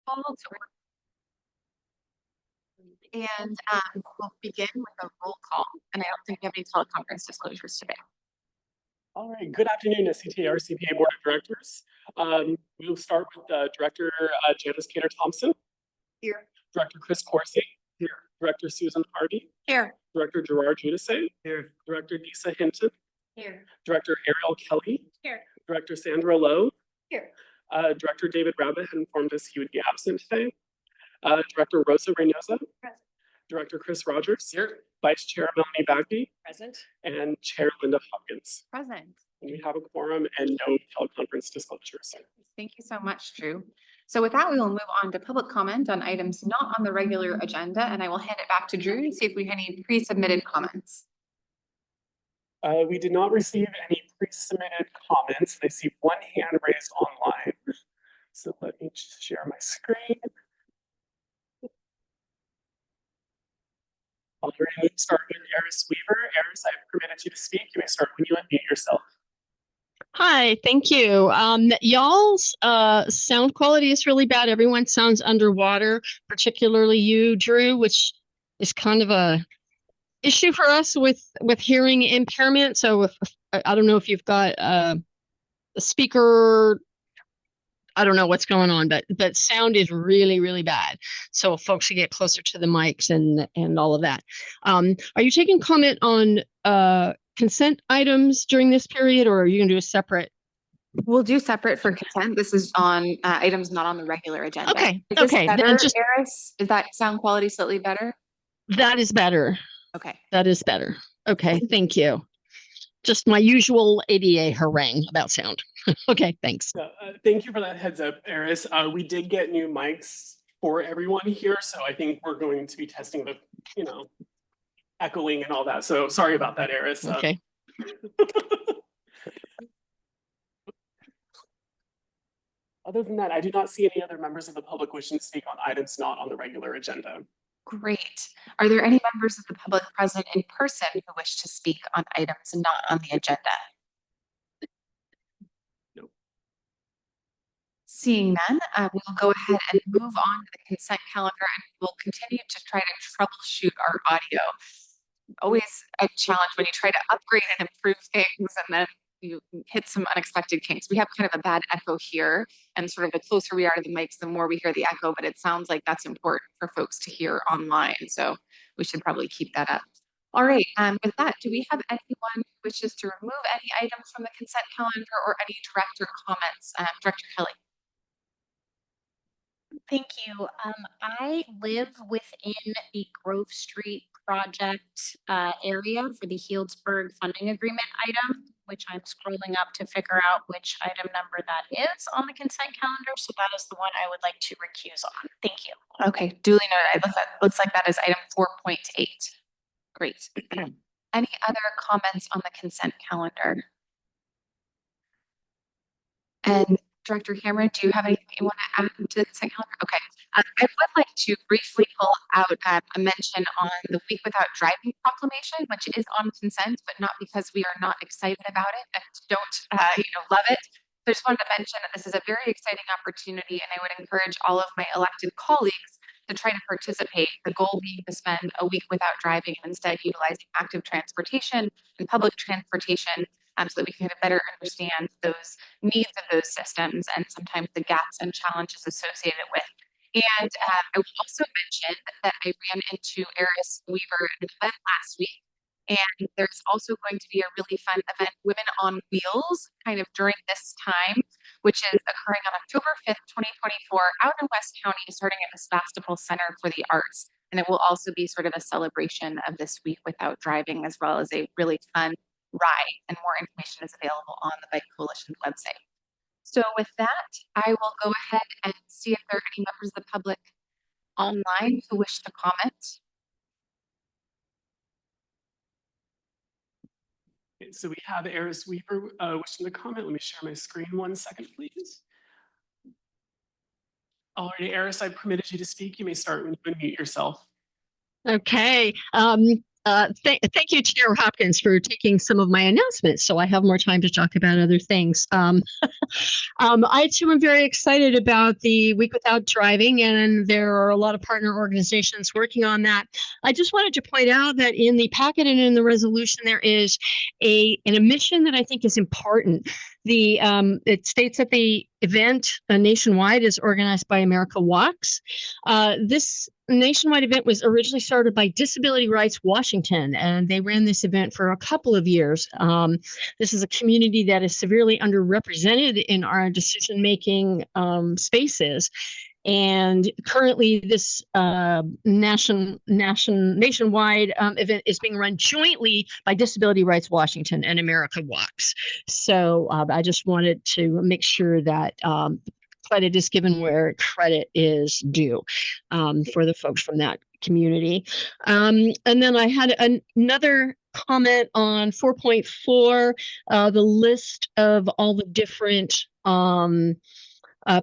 called. And we'll begin with a roll call. And I don't think we have any teleconference disclosures today. All right, good afternoon, SCTA RCPA Board of Directors. We'll start with Director Janice Kater-Thompson. Here. Director Chris Corsi. Here. Director Susan Hardy. Here. Director Gerard Giudice. Here. Director Disa Hinton. Here. Director Ariel Kelly. Here. Director Sandra Lowe. Here. Director David Rabbit had informed us he would be absent today. Director Rosa Reynosa. Present. Director Chris Rogers. Here. Vice Chair Melanie Bagby. Present. And Chair Linda Hopkins. Present. And we have a quorum and no teleconference disclosures. Thank you so much, Drew. So with that, we will move on to public comment on items not on the regular agenda, and I will hand it back to Drew to see if we have any pre-submitted comments. We did not receive any pre-submitted comments. I see one hand raised online. So let me just share my screen. I'll start with Eris Weaver. Eris, I've permitted you to speak. You may start when you unmute yourself. Hi, thank you. Y'all's sound quality is really bad. Everyone sounds underwater, particularly you, Drew, which is kind of a issue for us with hearing impairment. So if I don't know if you've got a speaker, I don't know what's going on, but sound is really, really bad. So folks should get closer to the mics and all of that. Are you taking comment on consent items during this period, or are you going to do a separate? We'll do separate for consent. This is on items not on the regular agenda. Okay. Is this better, Just, Eris? Is that sound quality slightly better? That is better. Okay. That is better. Okay, thank you. Just my usual ADA harangue about sound. Okay, thanks. Thank you for that heads up, Eris. We did get new mics for everyone here, so I think we're going to be testing the, echoing and all that. So sorry about that, Eris. Okay. Other than that, I do not see any other members of the public wishing to speak on items not on the regular agenda. Great. Are there any members of the public present in person who wish to speak on items not on the agenda? No. Seeing none, we will go ahead and move on to the consent calendar, and we'll continue to try to troubleshoot our audio. Always a challenge when you try to upgrade and improve things and then you hit some unexpected kinks. We have kind of a bad echo here, and sort of the closer we are to the mics, the more we hear the echo, but it sounds like that's important for folks to hear online. So we should probably keep that up. All right, with that, do we have anyone who wishes to remove any items from the consent calendar or any director comments? Director Kelly. Thank you. I live within the Grove Street project area for the Healdsburg funding agreement item, which I'm scrolling up to figure out which item number that is on the consent calendar. So that is the one I would like to recuse on. Thank you. Okay, duly noted. Looks like that is item 4.8. Great. Any other comments on the consent calendar? And Director Cameron, do you have anything you want to add to the consent calendar? Okay. I would like to briefly pull out a mention on the Week Without Driving proclamation, which is on consent, but not because we are not excited about it and don't, love it. So I just wanted to mention that this is a very exciting opportunity, and I would encourage all of my elected colleagues to try to participate. The goal being to spend a week without driving and instead utilizing active transportation and public transportation, so that we can better understand those needs of those systems and sometimes the gaps and challenges associated with. And I will also mention that I ran into Eris Weaver at an event last week. And there's also going to be a really fun event, Women on Wheels, kind of during this time, which is occurring on October 5th, 2024, out in West County, starting at the Sebastopol Center for the Arts. And it will also be sort of a celebration of this week without driving, as well as a really fun ride, and more information is available on the Bike Coalition's website. So with that, I will go ahead and see if there are any members of the public online who wish to comment. Okay, so we have Eris Weaver wishing to comment. Let me share my screen 1 second, please. All right, Eris, I've permitted you to speak. You may start when you unmute yourself. Okay. Thank you, Chair Hopkins, for taking some of my announcements, so I have more time to talk about other things. I too am very excited about the Week Without Driving, and there are a lot of partner organizations working on that. I just wanted to point out that in the packet and in the resolution, there is an omission that I think is important. It states that the event nationwide is organized by America Walks. This nationwide event was originally started by Disability Rights Washington, and they ran this event for a couple of years. This is a community that is severely underrepresented in our decision-making spaces. And currently, this nationwide event is being run jointly by Disability Rights Washington and America Walks. So I just wanted to make sure that credit is given where credit is due for the folks from that community. And then I had another comment on 4.4, the list of all the different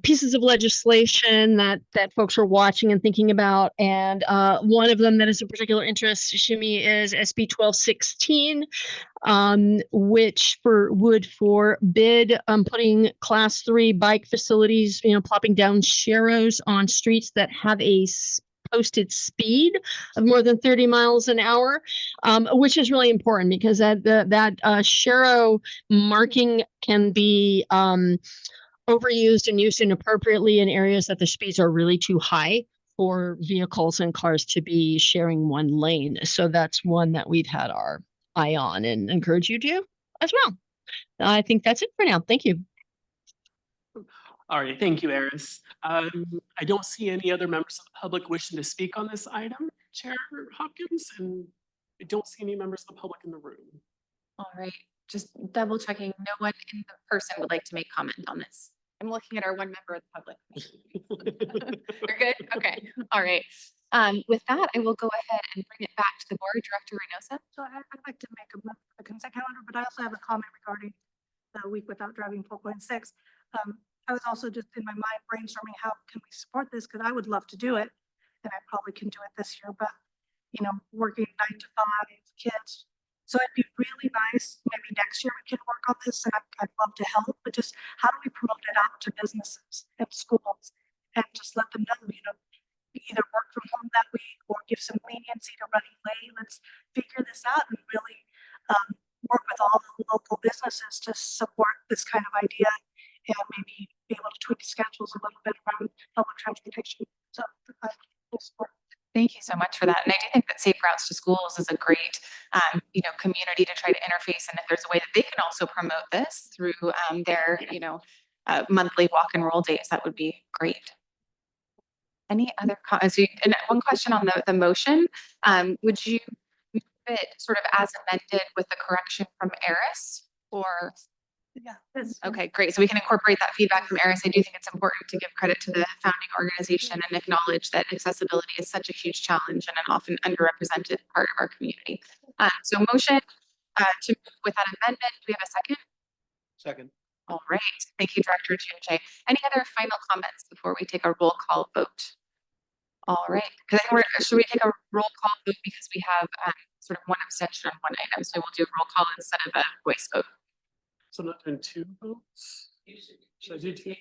pieces of legislation that folks are watching and thinking about. And one of them that is of particular interest to me is SB 1216, which would forbid putting class 3 bike facilities, plopping down sharrows on streets that have a posted speed of more than 30 miles an hour, which is really important because that sharrow marking can be overused and used inappropriately in areas that the speeds are really too high for vehicles and cars to be sharing one lane. So that's one that we've had our eye on and encourage you to as well. I think that's it for now. Thank you. All right, thank you, Eris. I don't see any other members of the public wishing to speak on this item, Chair Hopkins, and I don't see any members of the public in the room. All right, just double checking. No one in the person would like to make comment on this. I'm looking at our one member of the public. We're good? Okay, all right. With that, I will go ahead and bring it back to the board. Director Reynosa. So I'd like to make a consent calendar, but I also have a comment regarding the Week Without Driving 4.6. I was also just in my mind brainstorming how can we support this, because I would love to do it, and I probably can do it this year, but working 9 to 5 kids. So it'd be really nice, maybe next year we can work on this, and I'd love to help, but just how do we promote it out to businesses and schools and just let them know, either work from home that week or give some leniency to running late. Let's figure this out and really work with all the local businesses to support this kind of idea and maybe be able to tweak schedules a little bit around public transportation. So I support. Thank you so much for that. And I do think that Safe Routes to Schools is a great, community to try to interface. And if there's a way that they can also promote this through their, monthly walk and roll days, that would be great. Any other comments? And one question on the motion, would you move it sort of as amended with the correction from Eris, or? Yeah. Okay, great. So we can incorporate that feedback from Eris. I do think it's important to give credit to the founding organization and acknowledge that accessibility is such a huge challenge and an often underrepresented part of our community. So motion to move with that amendment. Do we have a second? Second. All right. Thank you, Director Giudice. Any other final comments before we take a roll call vote? All right. Should we take a roll call vote because we have sort of one abstention on one item? So we'll do a roll call instead of a voice vote. So not doing 2 votes? Should I do 2?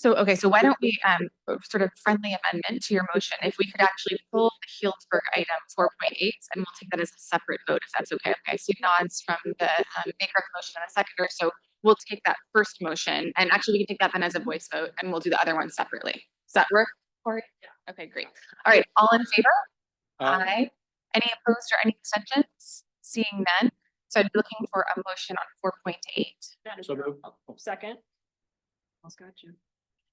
Okay, so why don't we sort of friendly amendment to your motion, if we could actually pull the Healdsburg item 4.8 and we'll take that as a separate vote, if that's okay. Okay, so nods from the maker of the motion and a seconder. So we'll take that first motion, and actually we can take that then as a voice vote, and we'll do the other one separately. Does that work, Corey? Yeah. Okay, great. All right, all in favor? Aye. Any opposed or any abstentions? Seeing none. So I'd be looking for a motion on 4.8. So moved. Second. Got you.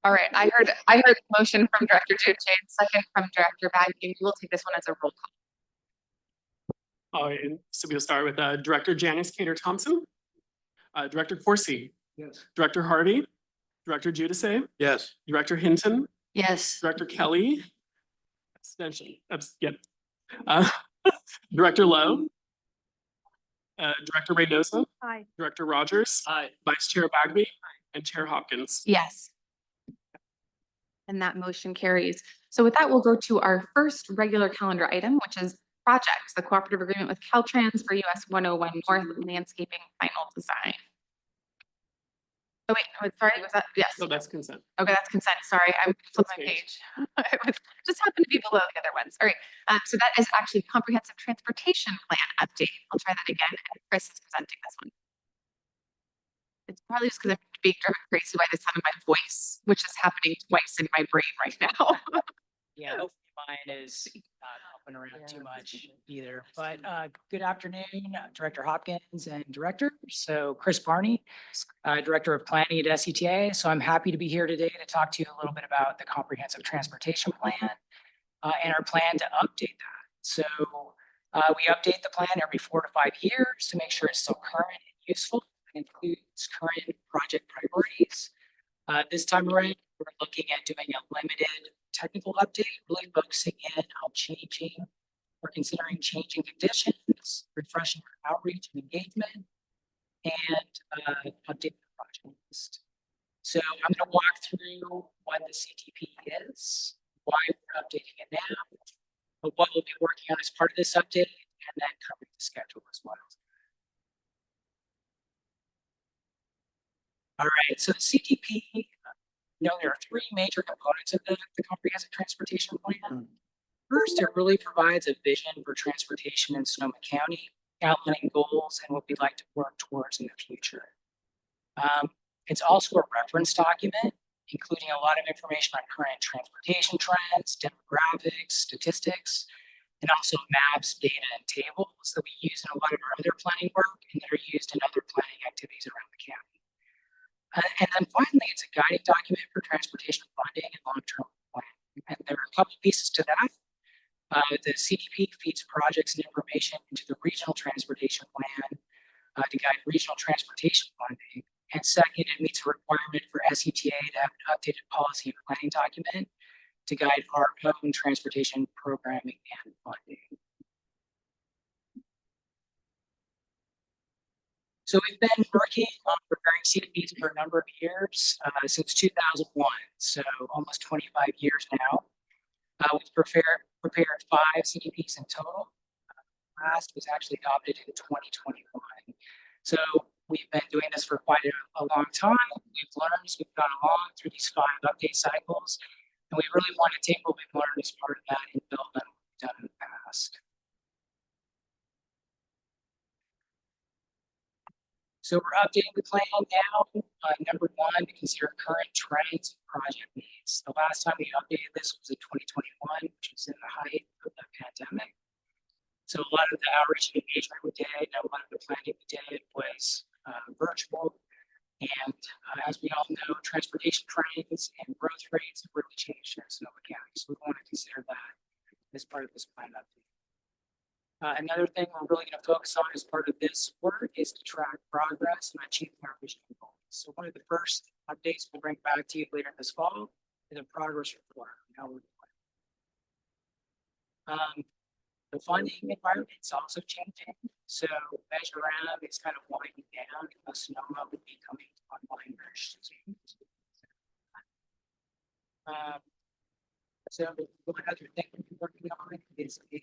All right, I heard the motion from Director Giudice, second from Director Bagby. We'll take this one as a roll call. All right, and so we'll start with Director Janice Cater-Thompson, Director Corsi, Yes. Director Harvey, Director Giudice, Yes. Director Hinton, Yes. Director Kelly, abstention, yep. Director Lowe, Director Reynosa, Aye. Director Rogers, Aye. Vice Chair Bagby, and Chair Hopkins. Yes. And that motion carries. So with that, we'll go to our first regular calendar item, which is projects, the cooperative agreement with Caltrans for US 101 North landscaping final design. Oh, wait, sorry, was that? Yes. So that's consent. Okay, that's consent. Sorry, I flipped my Page. page. It was just happened to be below the other ones. All right. So that is actually comprehensive transportation plan update. I'll try that again. And Chris is presenting this one. It's probably just because I'm being driven crazy by the sound of my voice, which is happening twice in my brain right now. Yeah, hopefully mine is not hopping around too much either. But good afternoon, Director Hopkins and Director. So Chris Barney, Director of Planning at SCTA. So I'm happy to be here today to talk to you a little bit about the Comprehensive Transportation Plan and our plan to update that. So we update the plan every 4 to 5 years to make sure it's still current and useful. It includes current project priorities. This time around, we're looking at doing a limited technical update, really focusing in on changing or considering changing conditions, refreshing our outreach and engagement, and updating the project list. So I'm going to walk through what the CTP is, why we're updating it now, but what we'll be working on as part of this update, and then covering the schedule as well. All right, so the CTP, there are 3 major components of the Comprehensive Transportation Plan. First, it really provides a vision for transportation in Sonoma County, outlining goals and what we'd like to work towards in the future. It's also a reference document, including a lot of information on current transportation trends, demographics, statistics, and also maps, data, and tables that we use in a lot of our other planning work and that are used in other planning activities around the county. And then finally, it's a guiding document for transportation funding and long-term planning. And there are a couple pieces to that. The CTP feeds projects and information into the regional transportation plan to guide regional transportation funding. And second, it meets a requirement for SCTA to have an updated policy and planning document to guide our own transportation programming and funding. So we've been working on preparing CTPs for a number of years, since 2001, so almost 25 years now. We've prepared 5 CTPs in total. Last was actually adopted in 2021. So we've been doing this for quite a long time. We've learned as we've gone along through these 5 update cycles, and we really want to take what we've learned as part of that and build on what we've done in the past. So we're updating the plan now. Number 1, to consider current trends and project needs. The last time we updated this was in 2021, which was in the height of the pandemic. So a lot of the outreach and engagement we did, and a lot of the planning we did was virtual. And as we all know, transportation trends and growth rates have really changed in Sonoma County. So we want to consider that as part of this plan update. Another thing we're really going to focus on as part of this work is to track progress and achieving our vision goals. So one of the first updates we'll bring back to you later this fall is a progress report on how we're doing. The funding environment is also changing. So Measure M is kind of winding down. Sonoma would be coming online very soon. So one other thing we're working on is a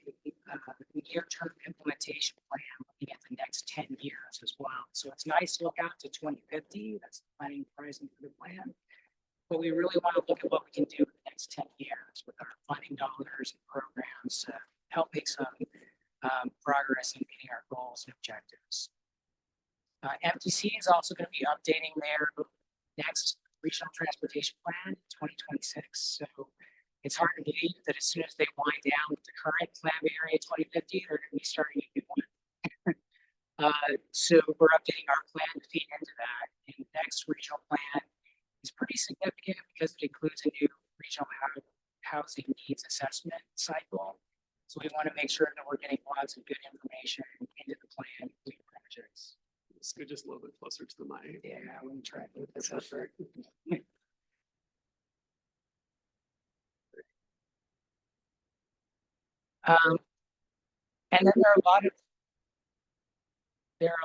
near-term implementation plan looking at the next 10 years as well. So it's nice to look out to 2050. That's the planning horizon for the plan. But we really want to look at what we can do in the next 10 years with our funding dollars and programs to help make some progress in meeting our goals and objectives. MTC is also going to be updating their next regional transportation plan in 2026. So it's hard to believe that as soon as they wind down with the current plan area 2050, they're going to be starting a new one. So we're updating our plan to feed into that. And the next regional plan is pretty significant because it includes a new regional housing needs assessment cycle. So we want to make sure that we're getting lots of good information into the plan for projects. So just a little bit closer to the mic. Yeah, I'm going to try to move this over. And then there are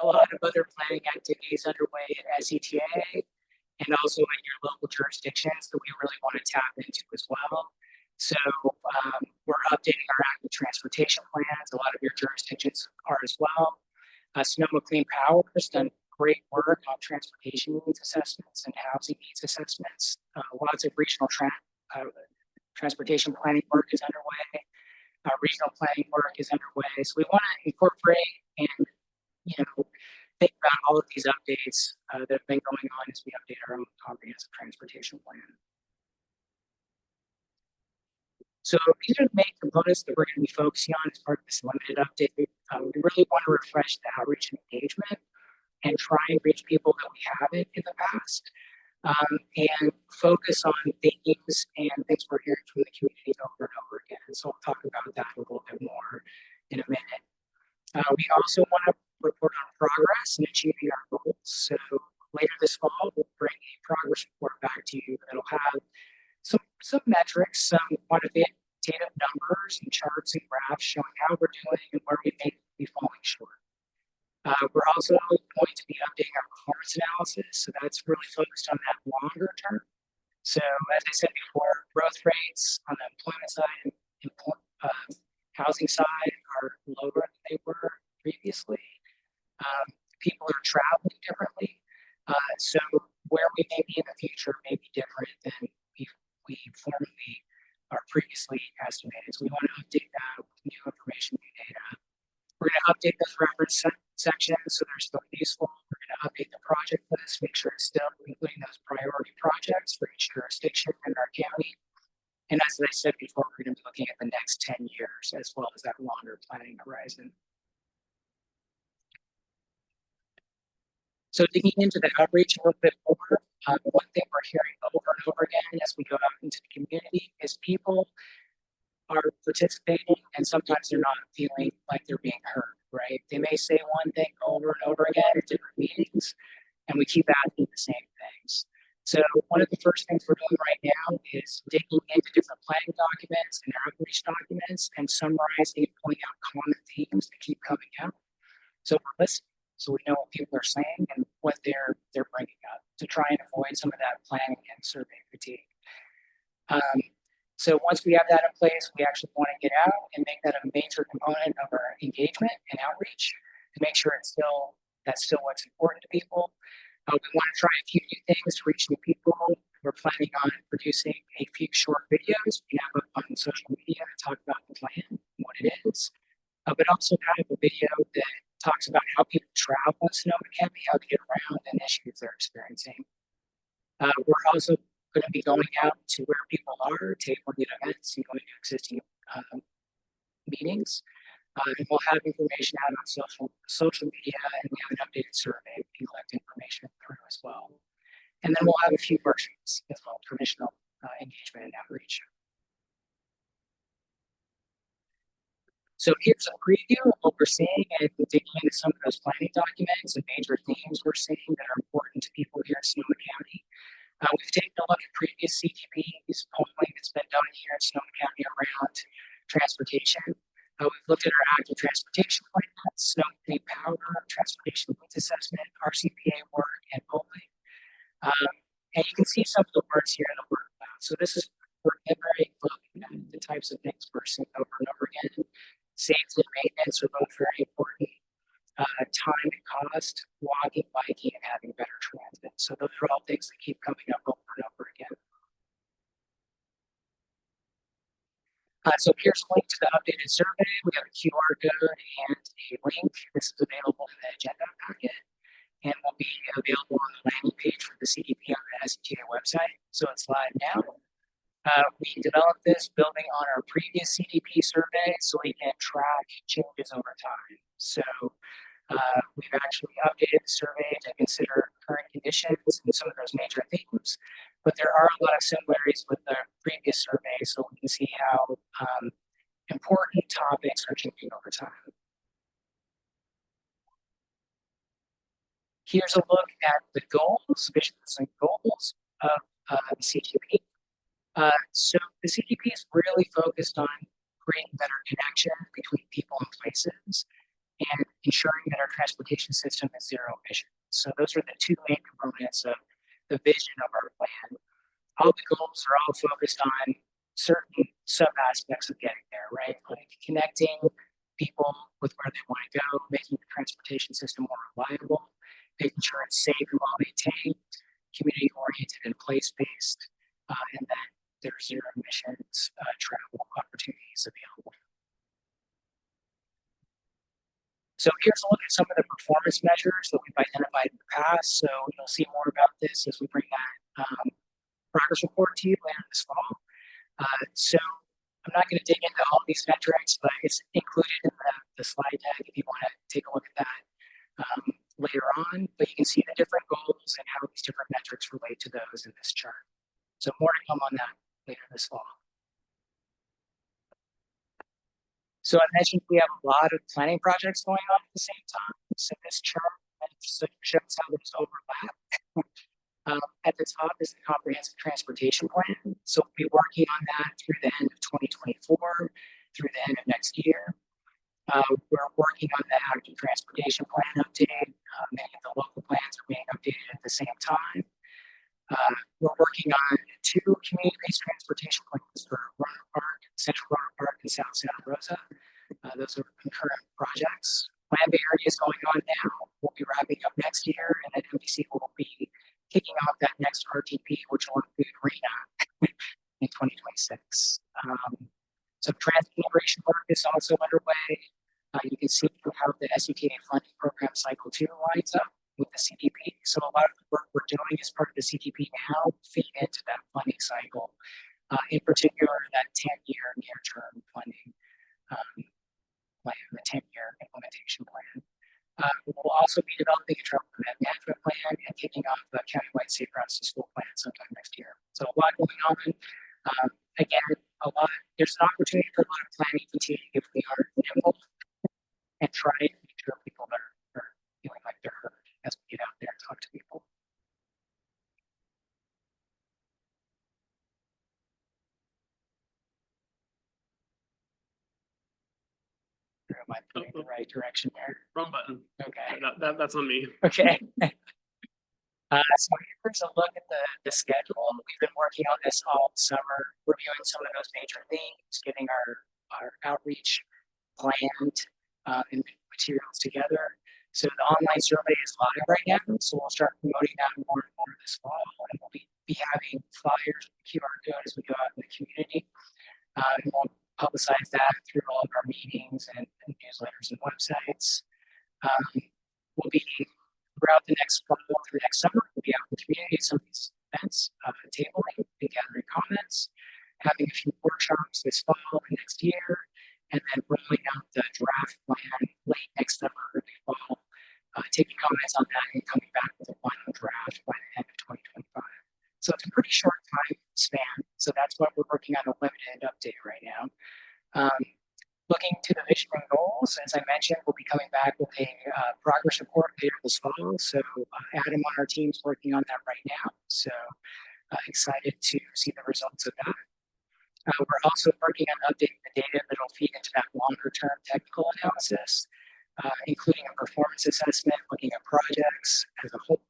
a lot of other planning activities underway at SCTA. and also in your local jurisdictions that we really want to tap into as well. So we're updating our active transportation plans. A lot of your jurisdictions are as well. Sonoma Clean Power has done great work on transportation needs assessments and housing needs assessments. Lots of regional transportation planning work is underway. Regional planning work is underway. So we want to incorporate and, think about all of these updates that have been going on as we update our own comprehensive transportation plan. So these are the main components that we're going to be focusing on as part of this limited update. We really want to refresh the outreach and engagement and try and reach people that we haven't in the past, and focus on themes and things we're hearing from the community over and over again. So I'll talk about that a little bit more in a minute. We also want to report on progress in achieving our goals. So later this fall, we'll bring a progress report back to you that'll have some metrics, some quantitative numbers and charts and graphs showing how we're doing and where we may be falling short. We're also going to be updating our performance analysis. So that's really focused on that longer term. So as I said before, growth rates on the employment side and housing side are lower than they were previously. People are traveling differently. So where we may be in the future may be different than we formerly or previously estimated. So we want to update that with new information, new data. We're going to update those reference sections so they're still useful. We're going to update the project list, make sure it's still including those priority projects for each jurisdiction in our county. And as I said before, we're going to be looking at the next 10 years as well as that longer planning horizon. So digging into the outreach a little bit more, one thing we're hearing over and over again as we go out into the community is people are participating and sometimes they're not feeling like they're being heard, right? They may say one thing over and over again at different meetings, and we keep asking the same things. So one of the first things we're doing right now is digging into different planning documents and outreach documents and summarizing and pointing out common themes that keep coming out. So we're listening, so we know what people are saying and what they're bringing up to try and avoid some of that planning and survey fatigue. So once we have that in place, we actually want to get out and make that a major component of our engagement and outreach to make sure that's still what's important to people. We want to try a few new things to reach new people. We're planning on producing a few short videos we have up on social media to talk about the plan, what it is, but also have a video that talks about how people travel in Sonoma County, how to get around and issues they're experiencing. We're also going to be going out to where people are, tabling at events and going to existing meetings. And we'll have information out on social media, and we have an updated survey we can collect information through as well. And then we'll have a few workshops as well, traditional engagement and outreach. So here's a preview of what we're seeing and digging into some of those planning documents and major themes we're seeing that are important to people here in Sonoma County. We've taken a look at previous CTPs, polling that's been done here in Sonoma County around transportation. We've looked at our active transportation plans, Sonoma Clean Power, transportation needs assessment, RCPA work, and polling. And you can see some of the words here in the work about. So this is we're very looking at the types of things we're seeing over and over again. Safety and maintenance are both very important. Time and cost, walking, biking, and having better transit. So those are all things that keep coming up over and over again. So here's a link to the updated survey. We have a QR code and a link. This is available in the agenda packet and will be available on the landing page for the CDP on the SCTA website. So it's live now. We developed this building on our previous CDP survey so we can track changes over time. So we've actually updated the survey to consider current conditions and some of those major themes, but there are a lot of similarities with the previous survey, so we can see how important topics are changing over time. Here's a look at the goals, visions and goals of the CDP. So the CDP is really focused on creating better connection between people and places and ensuring that our transportation system is zero emission. So those are the two main components of the vision of our plan. All the goals are all focused on certain sub aspects of getting there, right? Like connecting people with where they want to go, making the transportation system more reliable, making sure it's safe and well maintained, community oriented and place based, and then there's zero emissions travel opportunities available. So here's a look at some of the performance measures that we've identified in the past. So you'll see more about this as we bring that progress report to you later this fall. So I'm not going to dig into all these metrics, but it's included in the slide deck if you want to take a look at that later on. But you can see the different goals and how these different metrics relate to those in this chart. So more to come on that later this fall. So I mentioned we have a lot of planning projects going on at the same time. So this chart shows how those overlap. At the top is the comprehensive transportation plan. So we'll be working on that through the end of 2024, through the end of next year. We're working on the active transportation plan update. Many of the local plans are being updated at the same time. We're working on 2 community-based transportation plans for Roanoke Park, Central Roanoke Park, and South Santa Rosa. Those are concurrent projects. Plan B area is going on now. We'll be wrapping up next year, and then MDC will be kicking off that next RTP, which will include RENA in 2026. So transit integration work is also underway. You can see how the SCTA funding program cycle 2 lines up with the CTP. So a lot of the work we're doing as part of the CTP now feed into that funding cycle, in particular that 10-year near-term funding plan, the 10-year implementation plan. We'll also be developing a travel demand management plan and kicking off the countywide safe routes to school plan sometime next year. So a lot going on. Again, there's an opportunity for a lot of planning fatigue if we are nimble and try to make sure people are feeling like they're heard as we get out there and talk to people. Am I pointing the right direction there? Wrong button. Okay. That's on me. Okay. So here's a look at the schedule. We've been working on this all summer, reviewing some of those major themes, getting our outreach planned and materials together. So the online survey is live right now. So we'll start promoting that more and more this fall. And we'll be having flyers, QR code as we go out in the community. And we'll publicize that through all of our meetings and newsletters and websites. We'll be throughout the next fall, through next summer, we'll be out in the community at some of these events, tabling and gathering comments, having a few workshops this fall and next year, and then rolling out the draft plan late next summer, early fall, taking comments on that and coming back with a final draft by the end of 2025. So it's a pretty short time span. So that's why we're working on a limited update right now. Looking to the vision and goals, as I mentioned, we'll be coming back with a progress report later this fall. So Adam on our team's working on that right now. So excited to see the results of that. We're also working on updating the data that will feed into that longer term technical analysis, including a performance assessment, looking at projects as a whole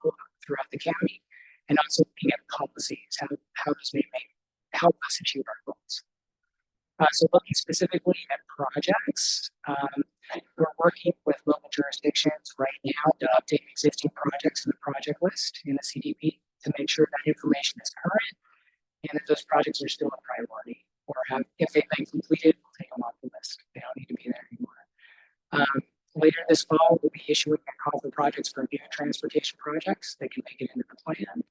throughout the county, and also looking at policies, how this may help us achieve our goals. So looking specifically at projects, we're working with local jurisdictions right now to update existing projects in the project list in the CDP to make sure that information is current and that those projects are still a priority, or if they've been completed, we'll take them off the list. They don't need to be there anymore. Later this fall, we'll be issuing a call for projects for new transportation projects that can make it into the plan.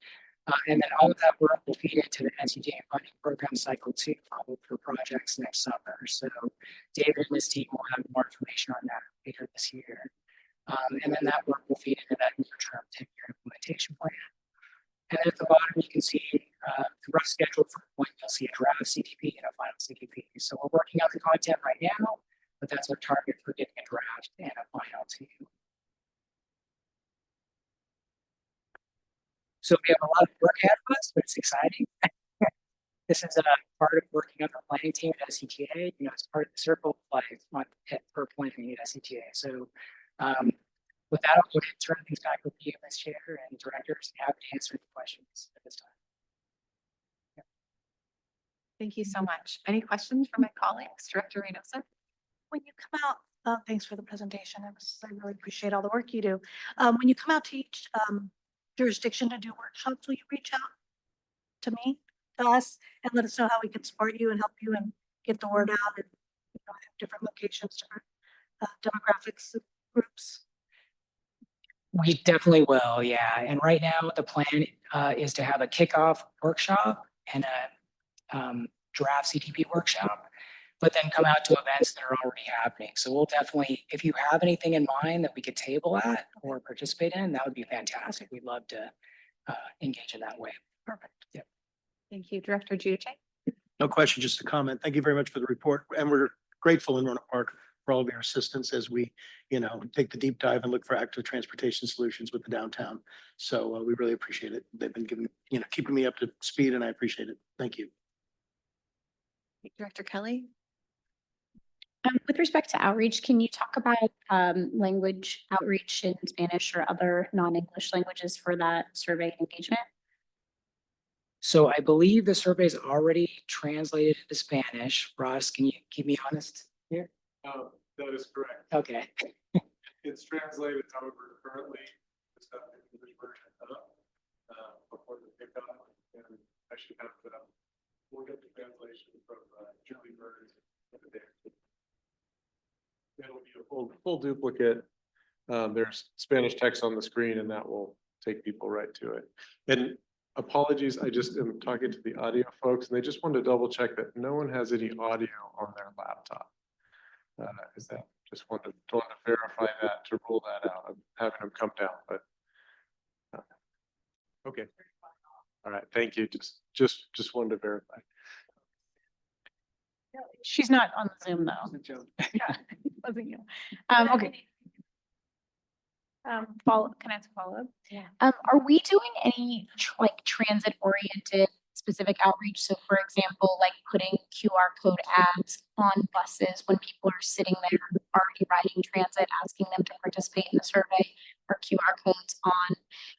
And then all of that work will feed into the SCTA funding program cycle 2 for projects next summer. So David and his team will have more information on that later this year. And then that work will feed into that near-term 10-year implementation plan. And then at the bottom, you can see the rough schedule for when you'll see a draft CTP and a final CTP. So we're working on the content right now, but that's our target for getting a draft and a final to you. So we have a lot of work ahead of us, but it's exciting. This is a part of working on the planning team at SCTA. It's part of the circle of life per planning at SCTA. So With that, I'll go ahead and turn things back over to you, Ms. Chair and directors, and happy to answer any questions at this time. Thank you so much. Any questions from my colleagues? Director Reynoso? When you come out, thanks for the presentation. I really appreciate all the work you do. When you come out to each jurisdiction to do workshops, will you reach out to me, to us, and let us know how we can support you and help you and get the word out and have different locations, different demographics, groups? We definitely will, yeah. And right now, the plan is to have a kickoff workshop and a draft CTP workshop, but then come out to events that are already happening. So we'll definitely, if you have anything in mind that we could table at or participate in, that would be fantastic. We'd love to engage in that way. Perfect. Yeah. Thank you. Director Giudice? No question, just a comment. Thank you very much for the report. And we're grateful in Roanoke Park for all of your assistance as we, take the deep dive and look for active transportation solutions with the downtown. So we really appreciate it. They've been giving, keeping me up to speed, and I appreciate it. Thank you. Director Kelly? With respect to outreach, can you talk about language outreach in Spanish or other non-English languages for that survey engagement? So I believe the survey is already translated into Spanish. Ross, can you keep me honest here? That is correct. Okay. It's translated, however, currently it's got the English version up before the kickoff, and I should have we'll get the translation from Julie Burns in a day. It'll be a full duplicate. There's Spanish text on the screen, and that will take people right to it. And apologies, I just am talking to the audio folks, and they just wanted to double check that no one has any audio on their laptop. Is that just wanted to verify that, to rule that out. I'm having them come down, but okay. All right, thank you. Just wanted to verify. She's not on Zoom though. Yeah, wasn't you? Okay. Can I ask a follow-up? Yeah. Are we doing any transit oriented specific outreach? So for example, like putting QR code ads on buses when people are sitting there already riding transit, asking them to participate in the survey, or QR codes on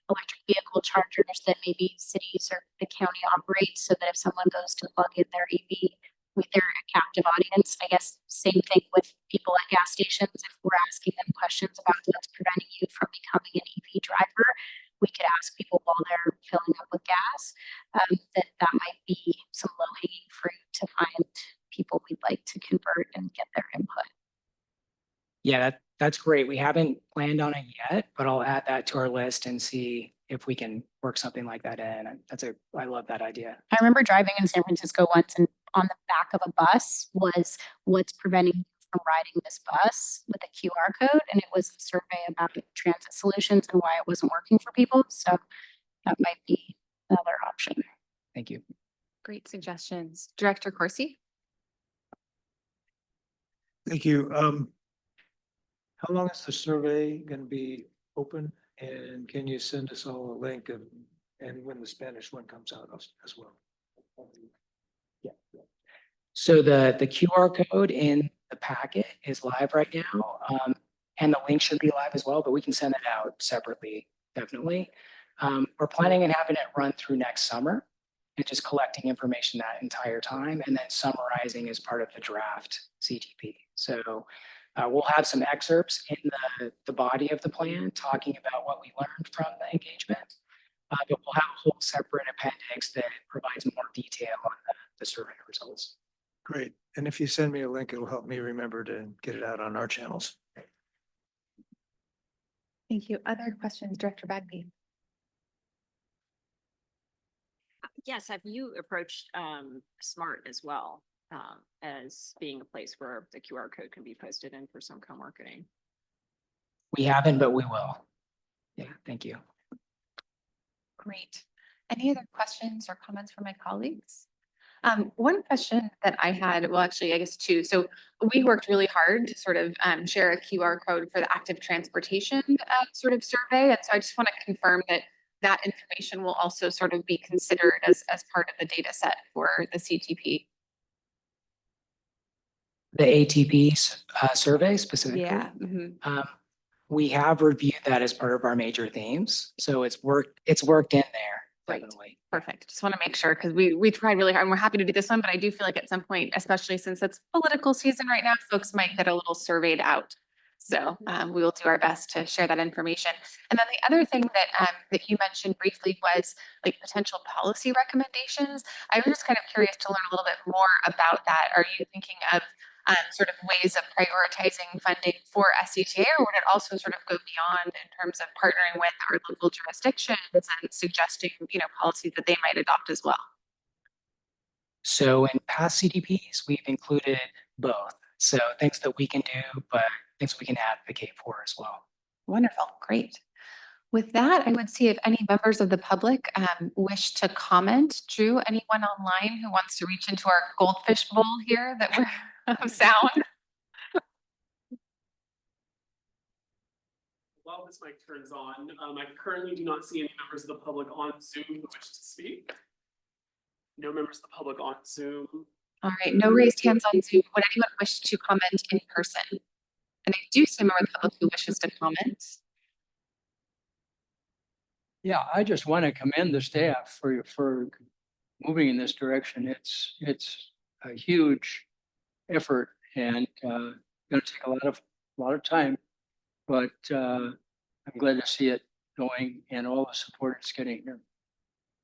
electric vehicle chargers that maybe cities or the county operates, so that if someone goes to plug in their EV with their captive audience, I guess same thing with people at gas stations. If we're asking them questions about what's preventing you from becoming an EV driver, we could ask people while they're filling up with gas. That might be some low hanging fruit to find people we'd like to convert and get their input. Yeah, that's great. We haven't planned on it yet, but I'll add that to our list and see if we can work something like that in. I love that idea. I remember driving in San Francisco once, and on the back of a bus was what's preventing you from riding this bus with a QR code. And it was a survey about transit solutions and why it wasn't working for people. So that might be another option. Thank you. Great suggestions. Director Corsi? Thank you. How long is the survey going to be open? And can you send us all a link and when the Spanish one comes out as well? Yeah. So the QR code in the packet is live right now, and the link should be live as well, but we can send it out separately, definitely. We're planning on having it run through next summer and just collecting information that entire time and then summarizing as part of the draft CTP. So we'll have some excerpts in the body of the plan talking about what we learned from the engagement, but we'll have a whole separate appendix that provides more detail on the survey results. Great. And if you send me a link, it'll help me remember to get it out on our channels. Thank you. Other questions, Director Bagby? Yes, have you approached SMART as well as being a place where the QR code can be posted in for some co-marketing? We haven't, but we will. Yeah, thank you. Great. Any other questions or comments from my colleagues? One question that I had, well, actually, I guess two. So we worked really hard to sort of share a QR code for the active transportation sort of survey. And so I just want to confirm that that information will also sort of be considered as part of the data set for the CTP. The ATP survey specifically? Yeah. Mm-hmm. We have reviewed that as part of our major themes, so it's worked in there, Great. definitely. Perfect. Just want to make sure because we tried really hard and we're happy to do this one, but I do feel like at some point, especially since it's political season right now, folks might get a little surveyed out. So we will do our best to share that information. And then the other thing that you mentioned briefly was like potential policy recommendations. I was just kind of curious to learn a little bit more about that. Are you thinking of sort of ways of prioritizing funding for SCTA, or would it also sort of go beyond in terms of partnering with our local jurisdictions and suggesting, policies that they might adopt as well? So in past CDPs, we've included both. So things that we can do, but things we can advocate for as well. Wonderful, great. With that, I would see if any members of the public wish to comment. Drew, anyone online who wants to reach into our goldfish bowl here that we're of sound? While this mic turns on, I currently do not see any members of the public on Zoom who wish to speak. No members of the public on Zoom. All right, no raised hands on Zoom. Would anyone wish to comment in person? And I do see a member of the public who wishes to comment. Yeah, I just want to commend the staff for moving in this direction. It's a huge effort and going to take a lot of time, but I'm glad to see it going and all the support it's getting here.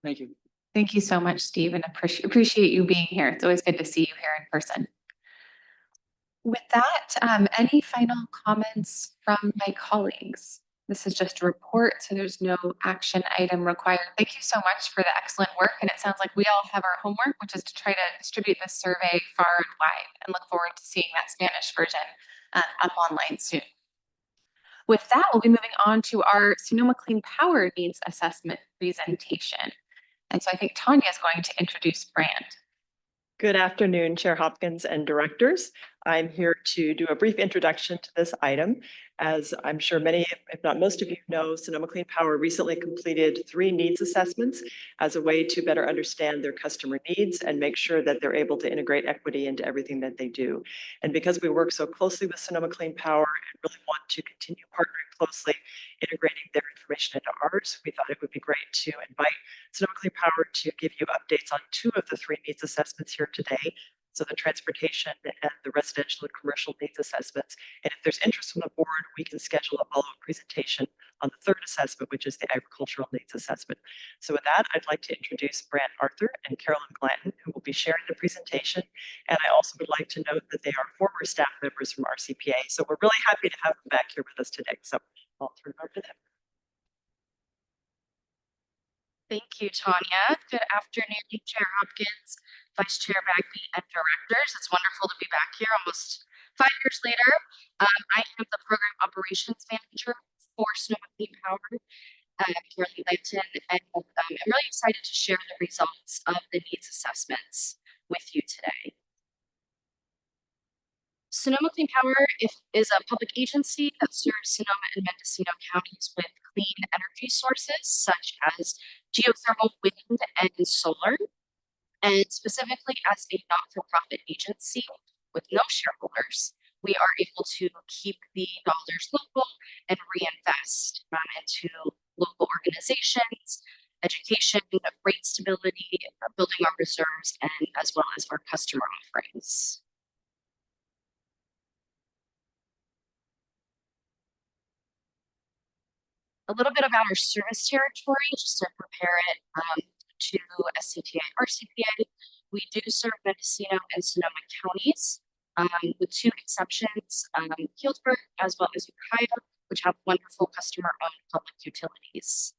Thank you. Thank you so much, Steve, and appreciate you being here. It's always good to see you here in person. With that, any final comments from my colleagues? This is just a report, so there's no action item required. Thank you so much for the excellent work. And it sounds like we all have our homework, which is to try to distribute this survey far and wide, and look forward to seeing that Spanish version up online soon. With that, we'll be moving on to our Sonoma Clean Power Needs Assessment presentation. And so I think Tanya is going to introduce Brand. Good afternoon, Chair Hopkins and directors. I'm here to do a brief introduction to this item. As I'm sure many, if not most of you know, Sonoma Clean Power recently completed 3 needs assessments as a way to better understand their customer needs and make sure that they're able to integrate equity into everything that they do. And because we work so closely with Sonoma Clean Power and really want to continue partnering closely, integrating their information into ours, we thought it would be great to invite Sonoma Clean Power to give you updates on 2 of the 3 needs assessments here today. So the transportation and the residential and commercial needs assessments. And if there's interest from the board, we can schedule a follow-up presentation on the 3rd assessment, which is the agricultural needs assessment. So with that, I'd like to introduce Brant Arthur and Carolyn Glanton, who will be sharing the presentation. And I also would like to note that they are former staff members from RCPA. So we're really happy to have them back here with us today. So I'll turn it over to them. Thank you, Tanya. Good afternoon, Chair Hopkins, Vice Chair Bagby, and directors. It's wonderful to be back here almost 5 years later. I am the Program Operations Manager for Sonoma Clean Power, Carolyn Glanton, and I'm really excited to share the results of the needs assessments with you today. Sonoma Clean Power is a public agency that serves Sonoma and Mendocino counties with clean energy sources such as geothermal, wind, and solar. And specifically as a not-for-profit agency with no shareholders, we are able to keep the dollars local and reinvest into local organizations, education, rate stability, building our reserves, and as well as our customer offerings. A little bit about our service territory, just to compare it to SCTA, RCPA. We do serve Mendocino and Sonoma counties, with 2 exceptions, Healdsburg as well as Ukiah, which have wonderful customer-owned public utilities.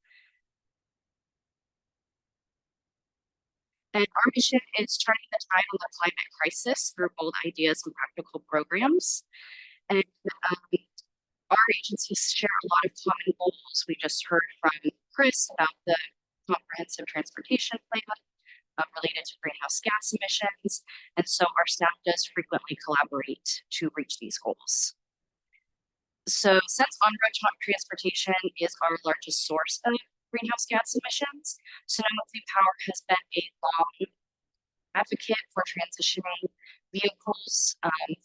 And our mission is turning the tide on the climate crisis through bold ideas and practical programs. And our agencies share a lot of common goals. We just heard from Chris about the comprehensive transportation plan related to greenhouse gas emissions. And so our staff does frequently collaborate to reach these goals. So since on-road transportation is our largest source of greenhouse gas emissions, Sonoma Clean Power has been a long advocate for transitioning vehicles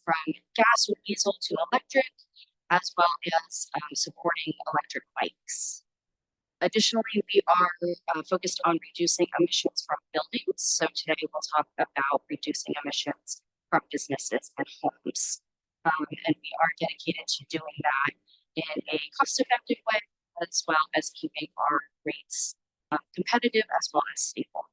from gas or diesel to electric. as well as supporting electric bikes. Additionally, we are focused on reducing emissions from buildings. So today we'll talk about reducing emissions from businesses and homes. And we are dedicated to doing that in a cost-effective way, as well as keeping our rates competitive as well as stable.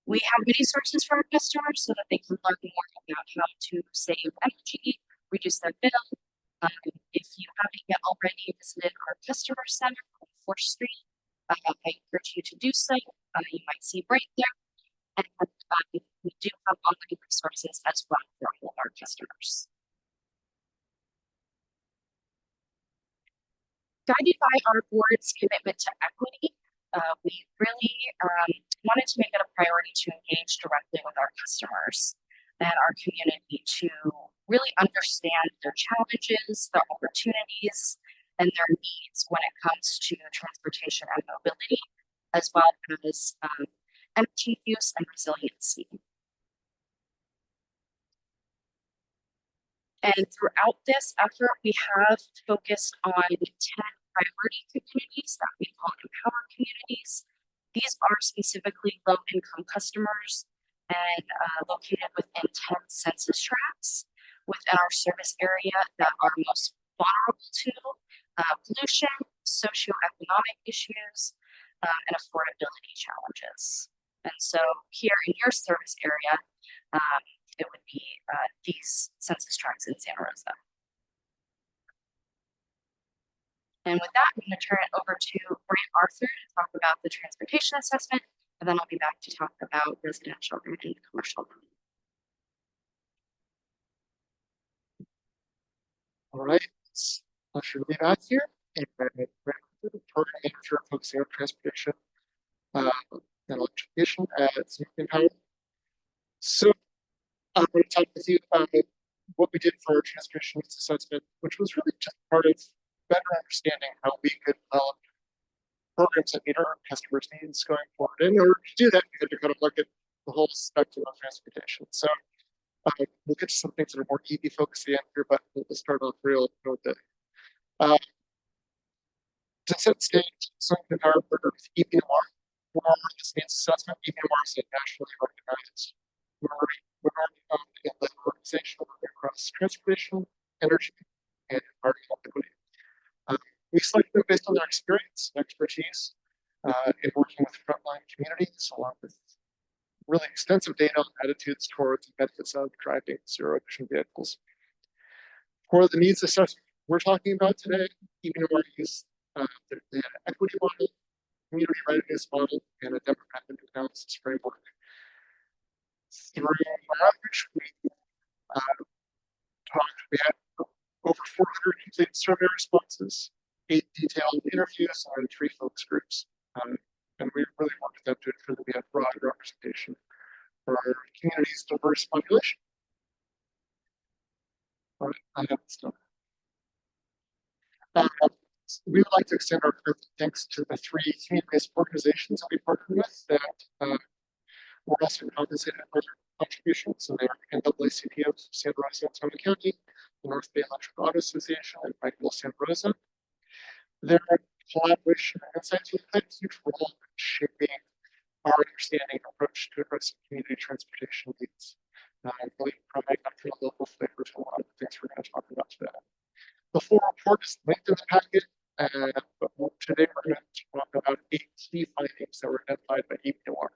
We have many sources for our customers so that they can learn more about how to save energy, reduce their bill. If you haven't yet already visited our customer center on 4th Street, I encourage you to do so. You might see right there. And we do have online resources as well for all of our customers. Guided by our board's commitment to equity, we really wanted to make it a priority to engage directly with our customers and our community to really understand their challenges, their opportunities, and their needs when it comes to transportation and mobility, as well as energy use and resiliency. And throughout this effort, we have focused on 10 priority communities that we call empower communities. These are specifically low-income customers and located within 10 census tracts within our service area that are most vulnerable to pollution, socioeconomic issues, and affordability challenges. And so here in your service area, it would be these census tracts in Santa Rosa. And with that, I'm going to turn it over to Brant Arthur to talk about the transportation assessment, and then I'll be back to talk about residential and commercial. All right, it's a pleasure to be back here. And program manager focusing on transportation and electrification at Sonoma Power. So I'm going to talk with you about what we did for our transportation needs assessment, which was really just part of better understanding how we could develop programs that meet our customers' needs going forward. And in order to do that, we had to kind of look at the whole spectrum of transportation. So we'll get to some things that are more EV focused at the end here, but we'll start off real with the to set the stage, Sonoma Power partnered with EPMR for this needs assessment. EPMR is a nationally recognized minority-owned organization across transportation, energy, and environmental equity. We selected them based on their experience and expertise in working with frontline communities, along with really extensive data on attitudes towards the benefits of driving zero-emission vehicles. For the needs assessment we're talking about today, EPMR used the equity model, community readiness model, and a demographic analysis framework. Through which we had over 400 complete survey responses, 8 detailed interviews, and 3 focus groups. And we really worked with them to ensure that we had broad representation for our community's diverse population. All right, I have this done. We would like to extend our thanks to the 3 community-based organizations that we partnered with that were also compensated for their contributions. So they are NAACP of Santa Rosa and Sonoma County, the North Bay Electric Auto Association, and Bikeshare Santa Rosa. Their collaboration and insights will play a huge role in shaping our understanding and approach to addressing community transportation needs. Really providing a local flavor to a lot of the things we're going to talk about today. The full report is linked in the packet, but today we're going to talk about 8 key findings that were identified by EPMR.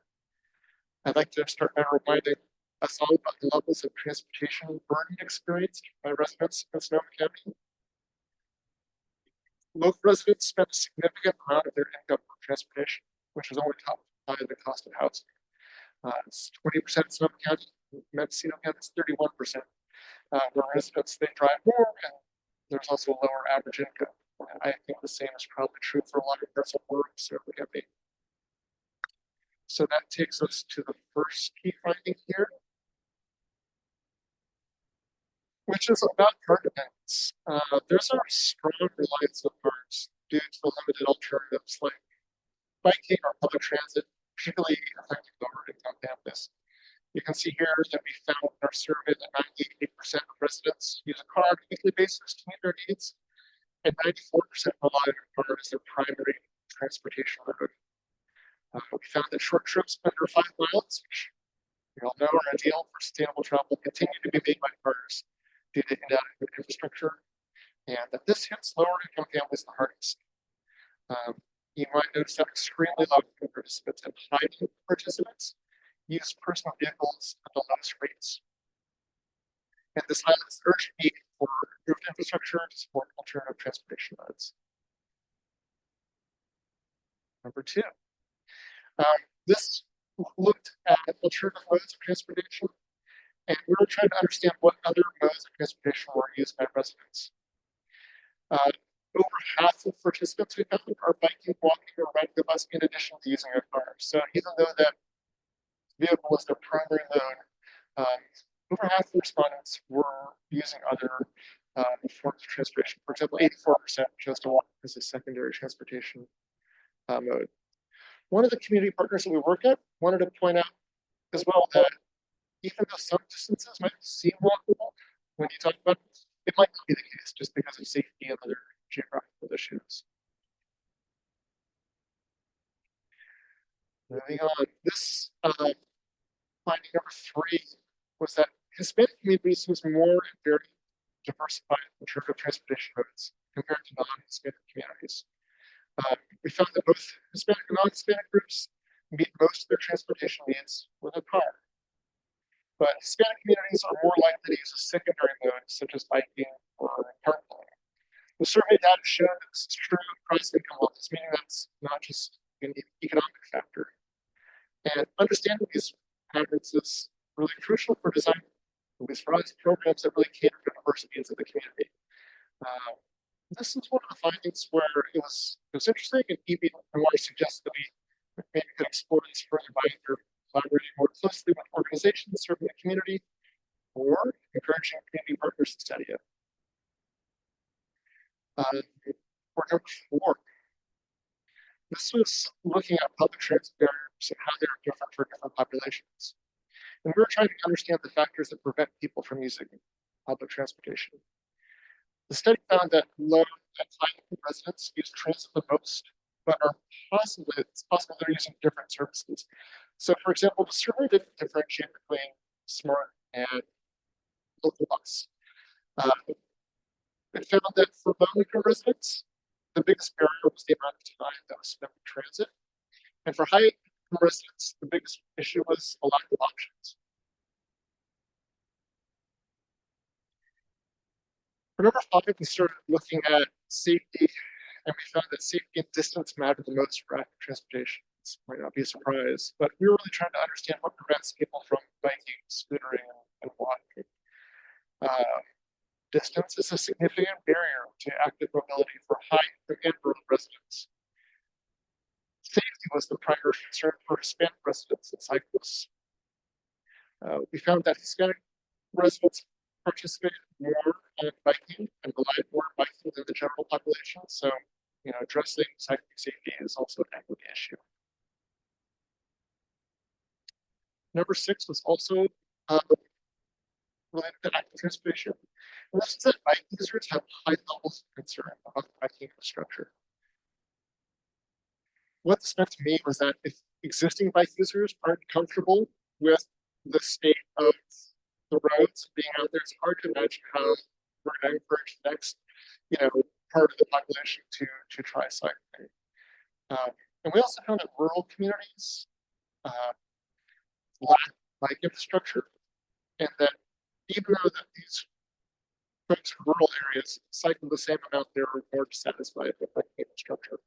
I'd like to start by reminding us all about the levels of transportation burden experienced by residents in Sonoma County. Local residents spend a significant amount of their income on transportation, which is only topped by the cost of housing. It's 20% in Sonoma County, Mendocino County is 31%. Where residents, they drive more, and there's also a lower average income. I think the same is probably true for a lot of parts of the world, certainly can be. So that takes us to the first key finding here, which is about car dependence. There's a strong reliance on cars due to the limited alternatives like biking or public transit, particularly affecting lower income families. You can see here that we found in our surveyed that 98% of residents use a car on a weekly basis to meet their needs, and 94% rely on a car as their primary transportation mode. We found that short trips under 5 miles, which we all know are ideal for sustainable travel, continue to be made by cars due to inadequate infrastructure, and that this hits lower income families the hardest. You might notice that extremely low income participants and high income participants use personal vehicles at the lowest rates. And this highlights the urgent need for improved infrastructure to support alternative transportation modes. Number 2. This looked at alternative modes of transportation, and we were trying to understand what other modes of transportation were used by residents. Over half of participants we found are biking, walking, or riding the bus in addition to using a car. So even though that vehicle was their primary mode, over half the respondents were using other forms of transportation. For example, 84% chose to walk as a secondary transportation mode. One of the community partners that we work at wanted to point out as well that even though some distances might seem walkable, when you talk about it, it might not be the case just because of safety and other geographical issues. Moving on, this finding number 3 was that Hispanic communities use more and very diversified alternative transportation modes compared to non-Hispanic communities. We found that both Hispanic and non-Hispanic groups meet most of their transportation needs with a car. But Hispanic communities are more likely to use a secondary mode, such as biking or carpooling. The survey data showed that this is true across income levels, meaning that's not just an economic factor. And understanding these patterns is really crucial for designing, at least for us, programs that really cater to diverse needs of the community. This is one of the findings where it was interesting, and EBMR suggests that we maybe could explore this further by either collaborating more closely with organizations serving the community or encouraging community partners to study it. For number 4, this was looking at public transit barriers and how they're different for different populations. And we were trying to understand the factors that prevent people from using public transportation. The study found that low and high income residents use transit the most, but it's possible they're using different services. So, for example, the survey didn't differentiate between smart and local bus. It found that for low income residents, the biggest barrier was the amount of time that was spent in transit. And for high income residents, the biggest issue was a lack of options. For number 5, we started looking at safety, and we found that safety and distance mattered the most for active transportation. This might not be a surprise, but we were really trying to understand what prevents people from biking, scootering, and walking. Distance is a significant barrier to active mobility for high and rural residents. Safety was the primary concern for Hispanic residents and cyclists. We found that Hispanic residents participated more in biking and relied more on biking than the general population. So, addressing cycling safety is also an equity issue. Number 6 was also related to active transportation. And this is that bike users have high levels of concern about the biking infrastructure. What this meant to me was that if existing bike users aren't comfortable with the state of the roads being out there, it's hard to imagine how we're going to encourage the next, part of the population to try cycling. And we also found that rural communities lack bike infrastructure, and that even though that these folks in rural areas cycle the same amount, they're more dissatisfied with bike infrastructure.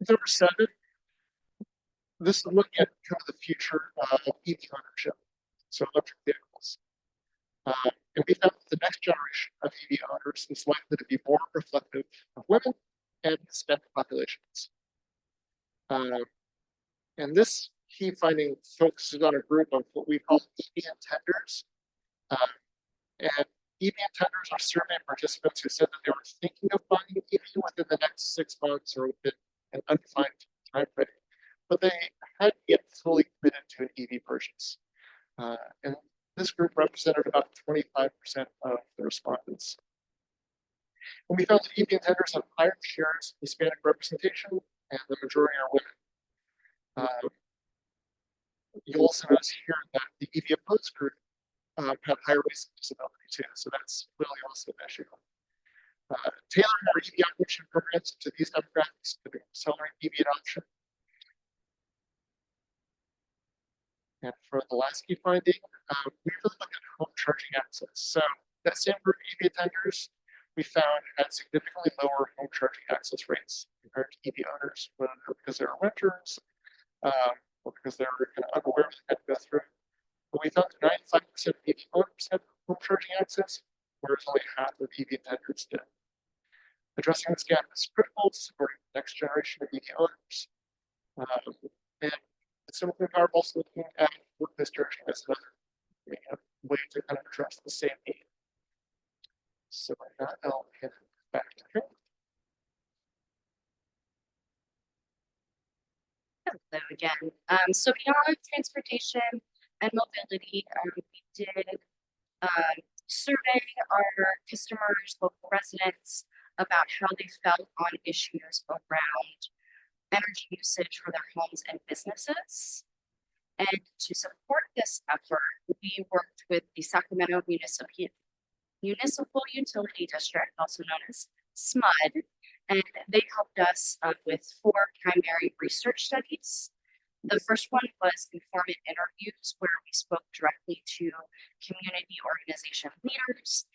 Number 7, this is looking at kind of the future of EV ownership, so electric vehicles. And we found that the next generation of EV owners is likely to be more reflective of women and Hispanic populations. And this key finding focuses on a group of what we call EV intenders. And EV intenders are survey participants who said that they were thinking of buying an EV within the next 6 months or within an undefined time frame, but they hadn't yet fully committed to an EV purchase. And this group represented about 25% of the respondents. And we found that EV intenders have higher shares of Hispanic representation, and the majority are women. You also notice here that the EV opposed group had higher rates of disability too, so that's really also an issue. Tailoring our EV acquisition programs to these demographics to accelerate EV adoption. And for the last key finding, we really looked at home charging access. So that same group of EV attenders we found had significantly lower home charging access rates compared to EV owners, whether because they were renters or because they were kind of unaware of what they had to go through. But we found that 95% of EV owners had home charging access, whereas only half of EV attenders did. Addressing this gap is critical to supporting the next generation of EV owners. And Sonoma Clean Power also looking at workplace charging as another way to kind of address the same need. So with that, I'll hand it back to you. Hello again. So beyond transportation and mobility, we did survey our customers, local residents, about how they felt on issues around energy usage for their homes and businesses. And to support this effort, we worked with the Sacramento Municipal Utility District, also known as SMUD, and they helped us with 4 primary research studies. The first one was informant interviews, where we spoke directly to community organization leaders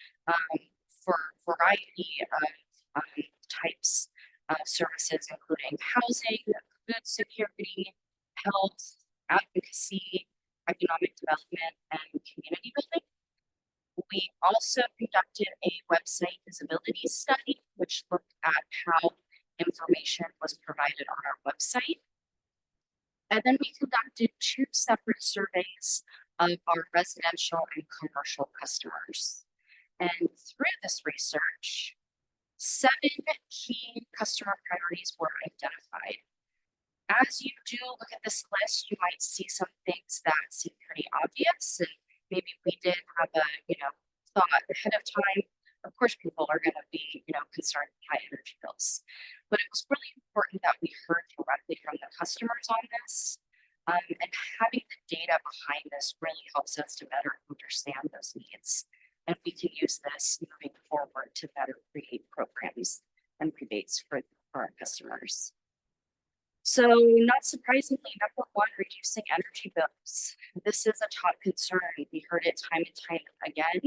for a variety of types of services, including housing, food security, health, advocacy, economic development, and community building. We also conducted a website visibility study, which looked at how information was provided on our website. And then we conducted 2 separate surveys of our residential and commercial customers. And through this research, 7 key customer priorities were identified. As you do look at this list, you might see some things that seem pretty obvious, and maybe we did have a thought ahead of time. Of course, people are going to be concerned with high energy bills, but it was really important that we heard directly from the customers on this, and having the data behind this really helps us to better understand those needs, and we can use this moving forward to better create programs and rebates for our customers. So not surprisingly, number 1, reducing energy bills. This is a top concern. We heard it time and time again.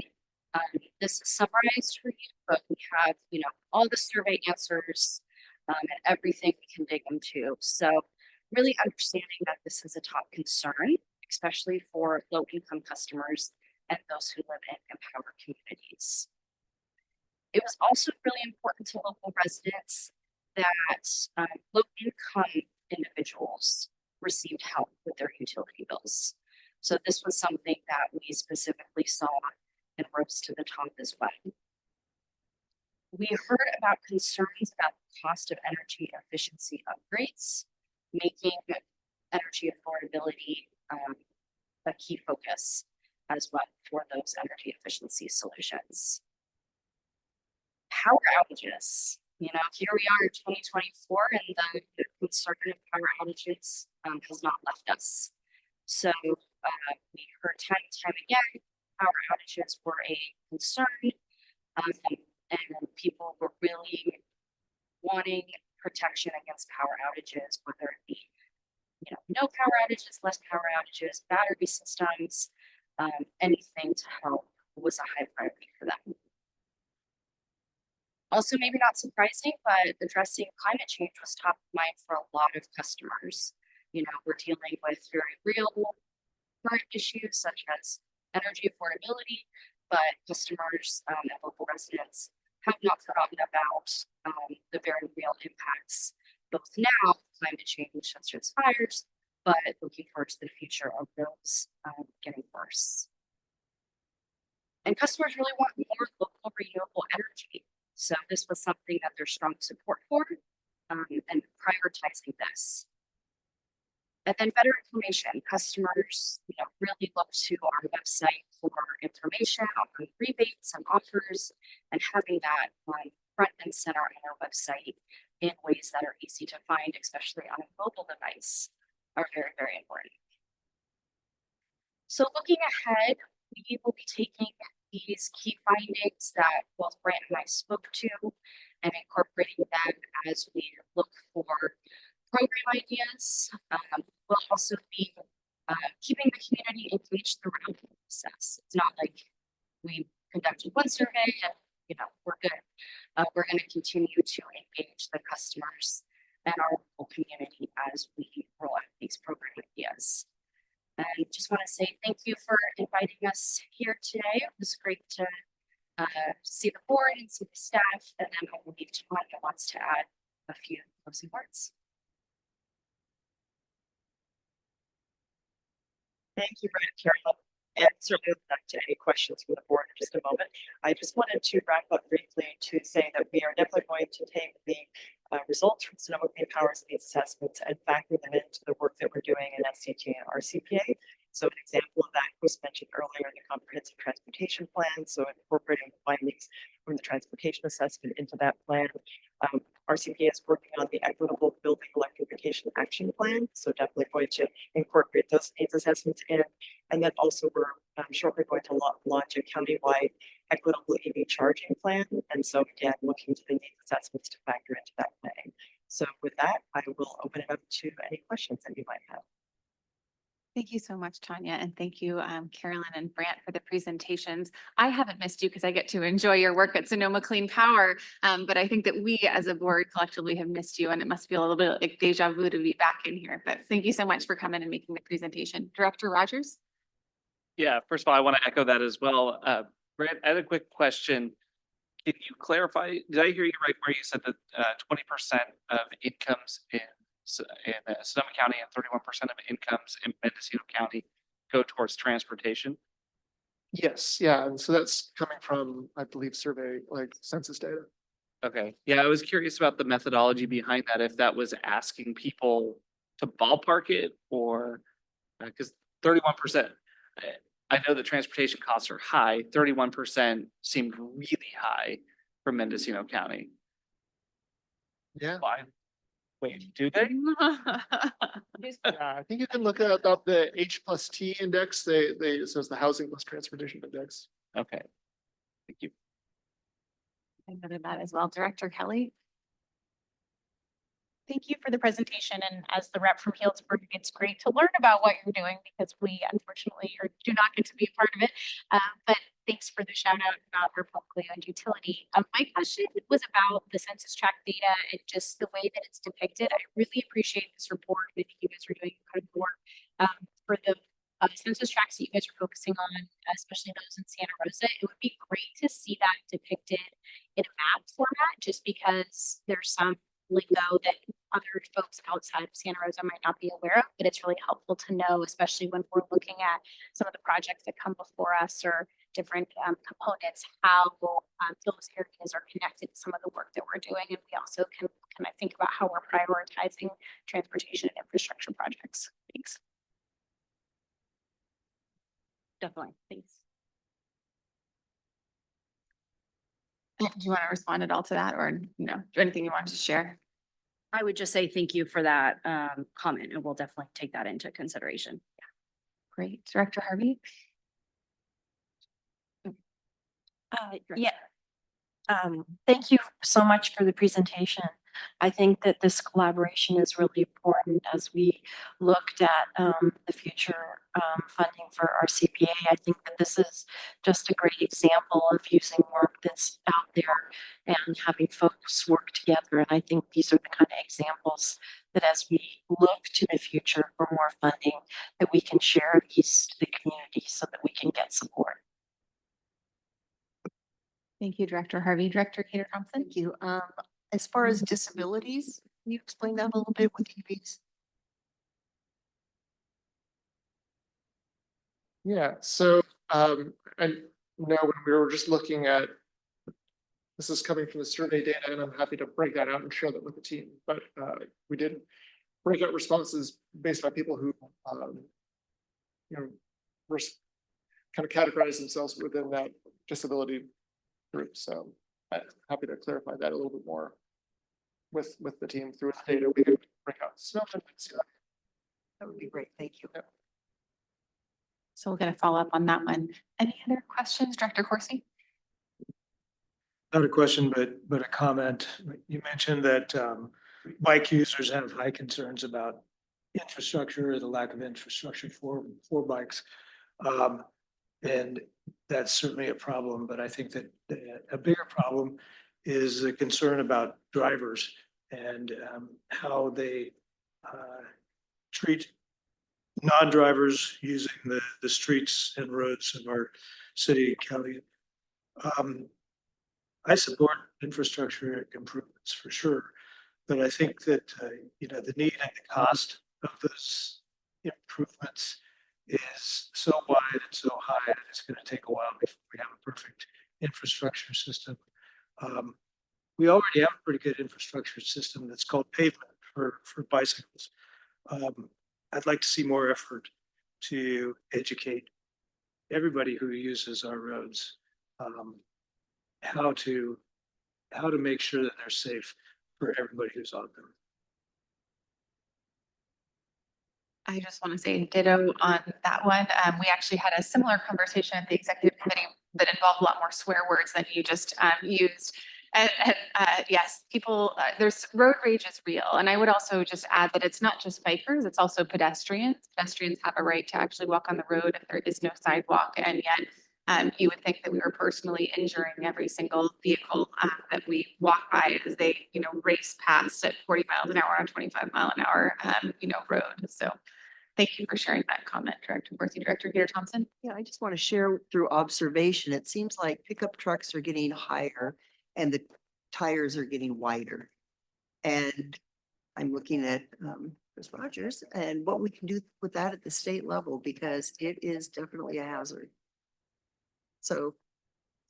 This is summarized for you, but we have, all the survey answers and everything we can dig into. So really understanding that this is a top concern, especially for low-income customers and those who live in empowered communities. It was also really important to local residents that low-income individuals received help with their utility bills. So this was something that we specifically saw and rose to the top as well. We heard about concerns about the cost of energy efficiency upgrades, making energy affordability a key focus as well for those energy efficiency solutions. Power outages. Here we are in 2024, and the concern of power outages has not left us. So we heard time and time again, power outages were a concern, and people were really wanting protection against power outages, whether it be no power outages, less power outages, battery systems, anything to help was a high priority for them. Also, maybe not surprising, but addressing climate change was top of mind for a lot of customers. We're dealing with very real current issues such as energy affordability, but customers and local residents have not forgotten about the very real impacts, both now, climate change such as fires, but looking forward to the future of those getting worse. And customers really want more local renewable energy. So this was something that there's strong support for, and prioritizing this. And then better information. Customers, really look to our website for information on rebates and offers, and having that front and center on our website in ways that are easy to find, especially on a mobile device, are very, very important. So looking ahead, we will be taking these key findings that both Brant and I spoke to and incorporating them as we look for program ideas. We'll also be keeping the community engaged throughout the process. It's not like we conducted one survey and we're good. We're going to continue to engage the customers and our local community as we roll out these program ideas. And just want to say thank you for inviting us here today. It was great to see the board and see the staff, and then I believe Tanya wants to add a few closing words. Thank you, Brent, Carol, and certainly back to any questions from the board in just a moment. I just wanted to wrap up briefly to say that we are definitely going to take the results from Sonoma Clean Power's needs assessments and factor them into the work that we're doing in SCTA and RCPA. So an example of that was mentioned earlier in the comprehensive transportation plan. So incorporating the findings from the transportation assessment into that plan. RCPA is working on the equitable building electrification action plan. So definitely going to incorporate those needs assessments in. And then also we're shortly going to launch a countywide equitable EV charging plan. And so again, looking to the needs assessments to factor into that plan. So with that, I will open it up to any questions that you might have. Thank you so much, Tanya, and thank you, Carolyn and Brant, for the presentations. I haven't missed you because I get to enjoy your work at Sonoma Clean Power, but I think that we as a board collectively have missed you, and it must feel a little bit like deja vu to be back in here. But thank you so much for coming and making the presentation. Director Rogers? Yeah, first of all, I want to echo that as well. Brant, I had a quick question. Can you clarify, did I hear you right where you said that 20% of incomes in Sonoma County and 31% of incomes in Mendocino County go towards transportation? Yes, yeah, and so that's coming from, I believe, survey, like census data. Okay, yeah, I was curious about the methodology behind that, if that was asking people to ballpark it or because 31%, I know that transportation costs are high, 31% seemed really high for Mendocino County. Yeah. Why? Wait, do they? Yeah, I think you can look at the H+T index. So it's the housing plus transportation index. Okay, thank you. I noted that as well. Director Kelly? Thank you for the presentation. And as the rep from Healdsburg, it's great to learn about what you're doing because we unfortunately do not get to be a part of it. But thanks for the shout out about our publicly owned utility. My question was about the census tract data and just the way that it's depicted. I really appreciate this report. I think you guys are doing incredible work for the census tracts that you guys are focusing on, especially those in Santa Rosa. It would be great to see that depicted in a map format just because there's some lingo that other folks outside of Santa Rosa might not be aware of, but it's really helpful to know, especially when we're looking at some of the projects that come before us or different components, how those areas are connected to some of the work that we're doing. And we also can kind of think about how we're prioritizing transportation and infrastructure projects. Thanks. Definitely, thanks. Do you want to respond at all to that or no? Anything you want to share? I would just say thank you for that comment, and we'll definitely take that into consideration. Yeah. Great. Director Harvey? Yeah. Thank you so much for the presentation. I think that this collaboration is really important as we looked at the future funding for RCPA. I think that this is just a great example of using work that's out there and having folks work together. And I think these are the kind of examples that as we look to the future for more funding, that we can share these to the community so that we can get support. Thank you, Director Harvey. Director Kater Thompson? Thank you. As far as disabilities, can you explain that a little bit with EVs? Yeah, so and when we were just looking at, this is coming from the survey data, and I'm happy to break that out and share that with the team, but we did breakout responses based on people who, you know, were kind of categorize themselves within that disability group. So I'm happy to clarify that a little bit more with the team through the data. We could break out stuff and see that. That would be great. Thank you. So we'll get a follow-up on that one. Any other questions, Director Corsi? Not a question, but a comment. You mentioned that bike users have high concerns about infrastructure, or the lack of infrastructure for bikes. And that's certainly a problem, but I think that a bigger problem is the concern about drivers and how they treat non-drivers using the streets and roads of our city and county. I support infrastructure improvements for sure, but I think that, you know, the need and the cost of those improvements is so wide and so high that it's going to take a while before we have a perfect infrastructure system. We already have a pretty good infrastructure system that's called pavement for bicycles. I'd like to see more effort to educate everybody who uses our roads how to make sure that they're safe for everybody who's on them. I just want to say ditto on that one. We actually had a similar conversation at the executive committee that involved a lot more swear words than you just used. And yes, people, there's road rage is real. And I would also just add that it's not just bikers, it's also pedestrians. Pedestrians have a right to actually walk on the road if there is no sidewalk. And yet you would think that we were personally injuring every single vehicle that we walk by as they, you know, race past at 40 miles an hour on 25-mile-an-hour, you know, road. So thank you for sharing that comment, Director Worthy. Director Peter Thompson. Yeah, I just want to share through observation. It seems like pickup trucks are getting higher and the tires are getting wider. And I'm looking at Chris Rogers and what we can do with that at the state level, because it is definitely a hazard. So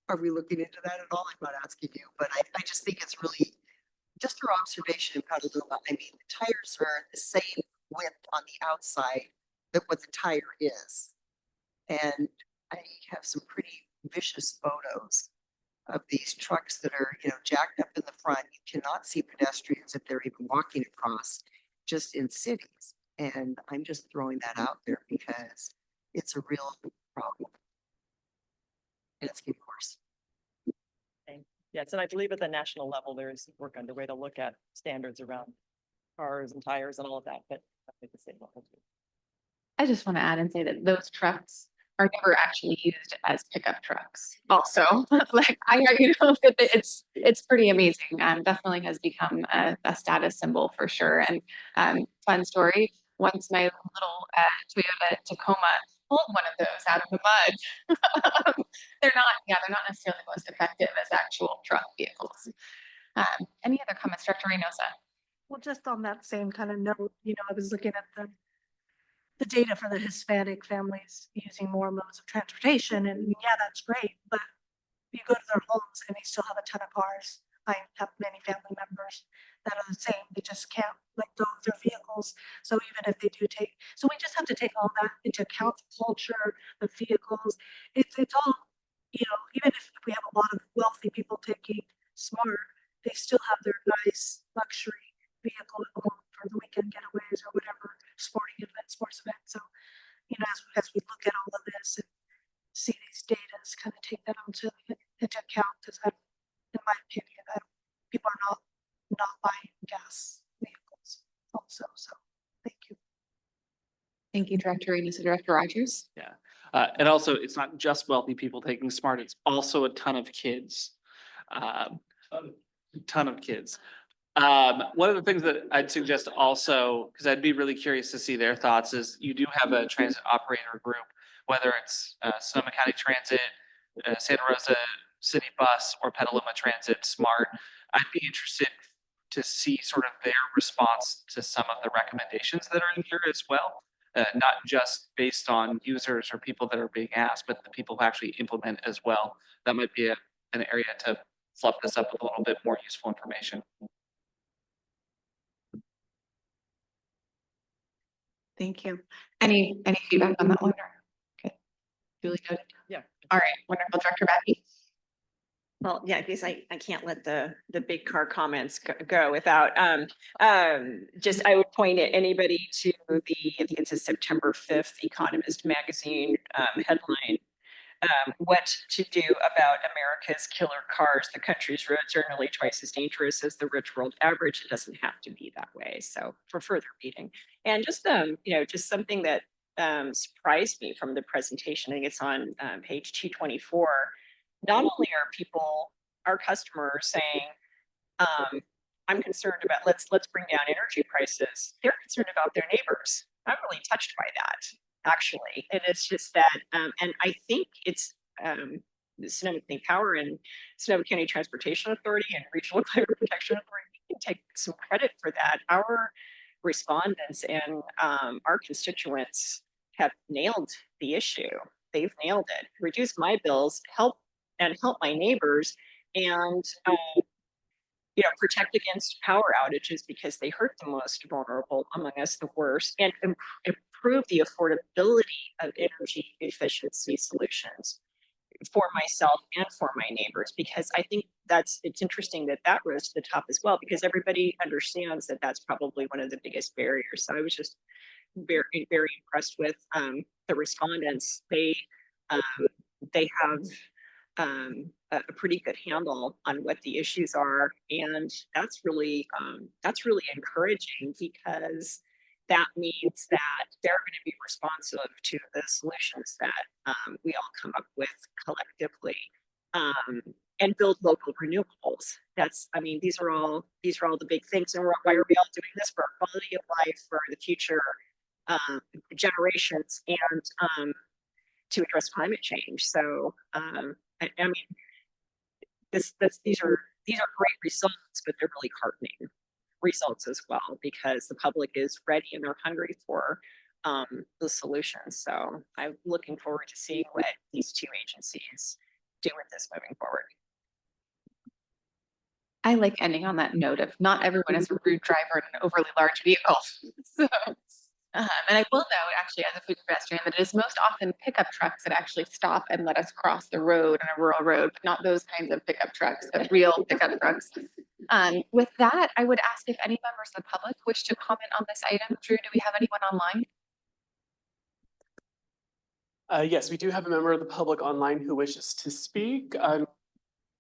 are we looking into that at all? I'm not asking you, but I just think it's really just through observation in Petaluma. I mean, the tires are the same width on the outside that what the tire is. And I have some pretty vicious photos of these trucks that are, you know, jacked up in the front. You cannot see pedestrians if they're even walking across, just in cities. And I'm just throwing that out there because it's a real problem. And it's getting worse. Yes, and I believe at the national level, there's work underway to look at standards around cars and tires and all of that, but at the state level too. I just want to add and say that those trucks are never actually used as pickup trucks. Also, like you know, it's pretty amazing. Definitely has become a status symbol for sure. And fun story. Once my little Toyota Tacoma pulled one of those out of the mud. they're not necessarily the most effective as actual truck vehicles. Any other comments, Director Reynosa? Well, just on that same kind of note, you know, I was looking at the data for the Hispanic families using more modes of transportation, and yeah, that's great, but you go to their homes and they still have a ton of cars. I have many family members that are the same. They just can't let go of their vehicles. So even if they do so we just have to take all that into account, the culture, the vehicles. It's all, you know, even if we have a lot of wealthy people taking smart, they still have their nice luxury vehicle at home for the weekend getaways or whatever sports event. So, you know, as we look at all of this and see these data, kind of take that into account, because in my opinion, people are not buying gas vehicles also. So thank you. Thank you, Director Reynosa. Director Rogers. Yeah. And also, it's not just wealthy people taking smart, it's also a ton of kids. Ton of kids. One of the things that I'd suggest also, because I'd be really curious to see their thoughts, is you do have a transit operator group, whether it's Sonoma County Transit, Santa Rosa City Bus, or Petaluma Transit Smart. I'd be interested to see sort of their response to some of the recommendations that are in here as well. Not just based on users or people that are being asked, but the people who actually implement as well. That might be an area to fluff this up with a little bit more useful information. Thank you. Any feedback on that one? Okay. Duly noted. Yeah. All right, wonderful. Director Mackey. Well, yeah, because I can't let the big car comments go without, just, I would point at anybody to the, I think it's a September 5th Economist magazine, headline. What to do about America's killer cars. The country's roads are nearly twice as dangerous as the rich world average. It doesn't have to be that way. So for further reading, and just, just something that, surprised me from the presentation, I think it's on, page 224. Not only are people, our customers saying, I'm concerned about, let's bring down energy prices. They're concerned about their neighbors. I'm really touched by that, actually. And it's just that, and I think it's the Sonoma Clean Power and Sonoma County Transportation Authority and Regional Climate Protection Authority can take some credit for that. Our respondents and our constituents have nailed the issue. They've nailed it. Reduce my bills, help my neighbors, and protect against power outages because they hurt the most vulnerable among us, the worst, and improve the affordability of energy efficiency solutions for myself and for my neighbors. Because I think it's interesting that rose to the top as well, because everybody understands that that's probably one of the biggest barriers. So I was just very, very impressed with the respondents. They have a pretty good handle on what the issues are, and that's really encouraging, because that means that they're going to be responsive to the solutions that we all come up with collectively, and build local renewables. These are all the big things, and why are we all doing this? For our quality of life, for the future generations, and to address climate change. So these are great results, but they're really heartening results as well, because the public is ready and they're hungry for the solutions. So I'm looking forward to seeing what these two agencies do with this moving forward. I like ending on that note of not everyone is a rude driver in an overly large vehicle. So, and I will note, actually, as a food pedestrian, that it is most often pickup trucks that actually stop and let us cross the road on a rural road, but not those kinds of pickup trucks, but real pickup trucks. With that, I would ask if any members of the public wish to comment on this item. Drew, do we have anyone online? Yes, we do have a member of the public online who wishes to speak.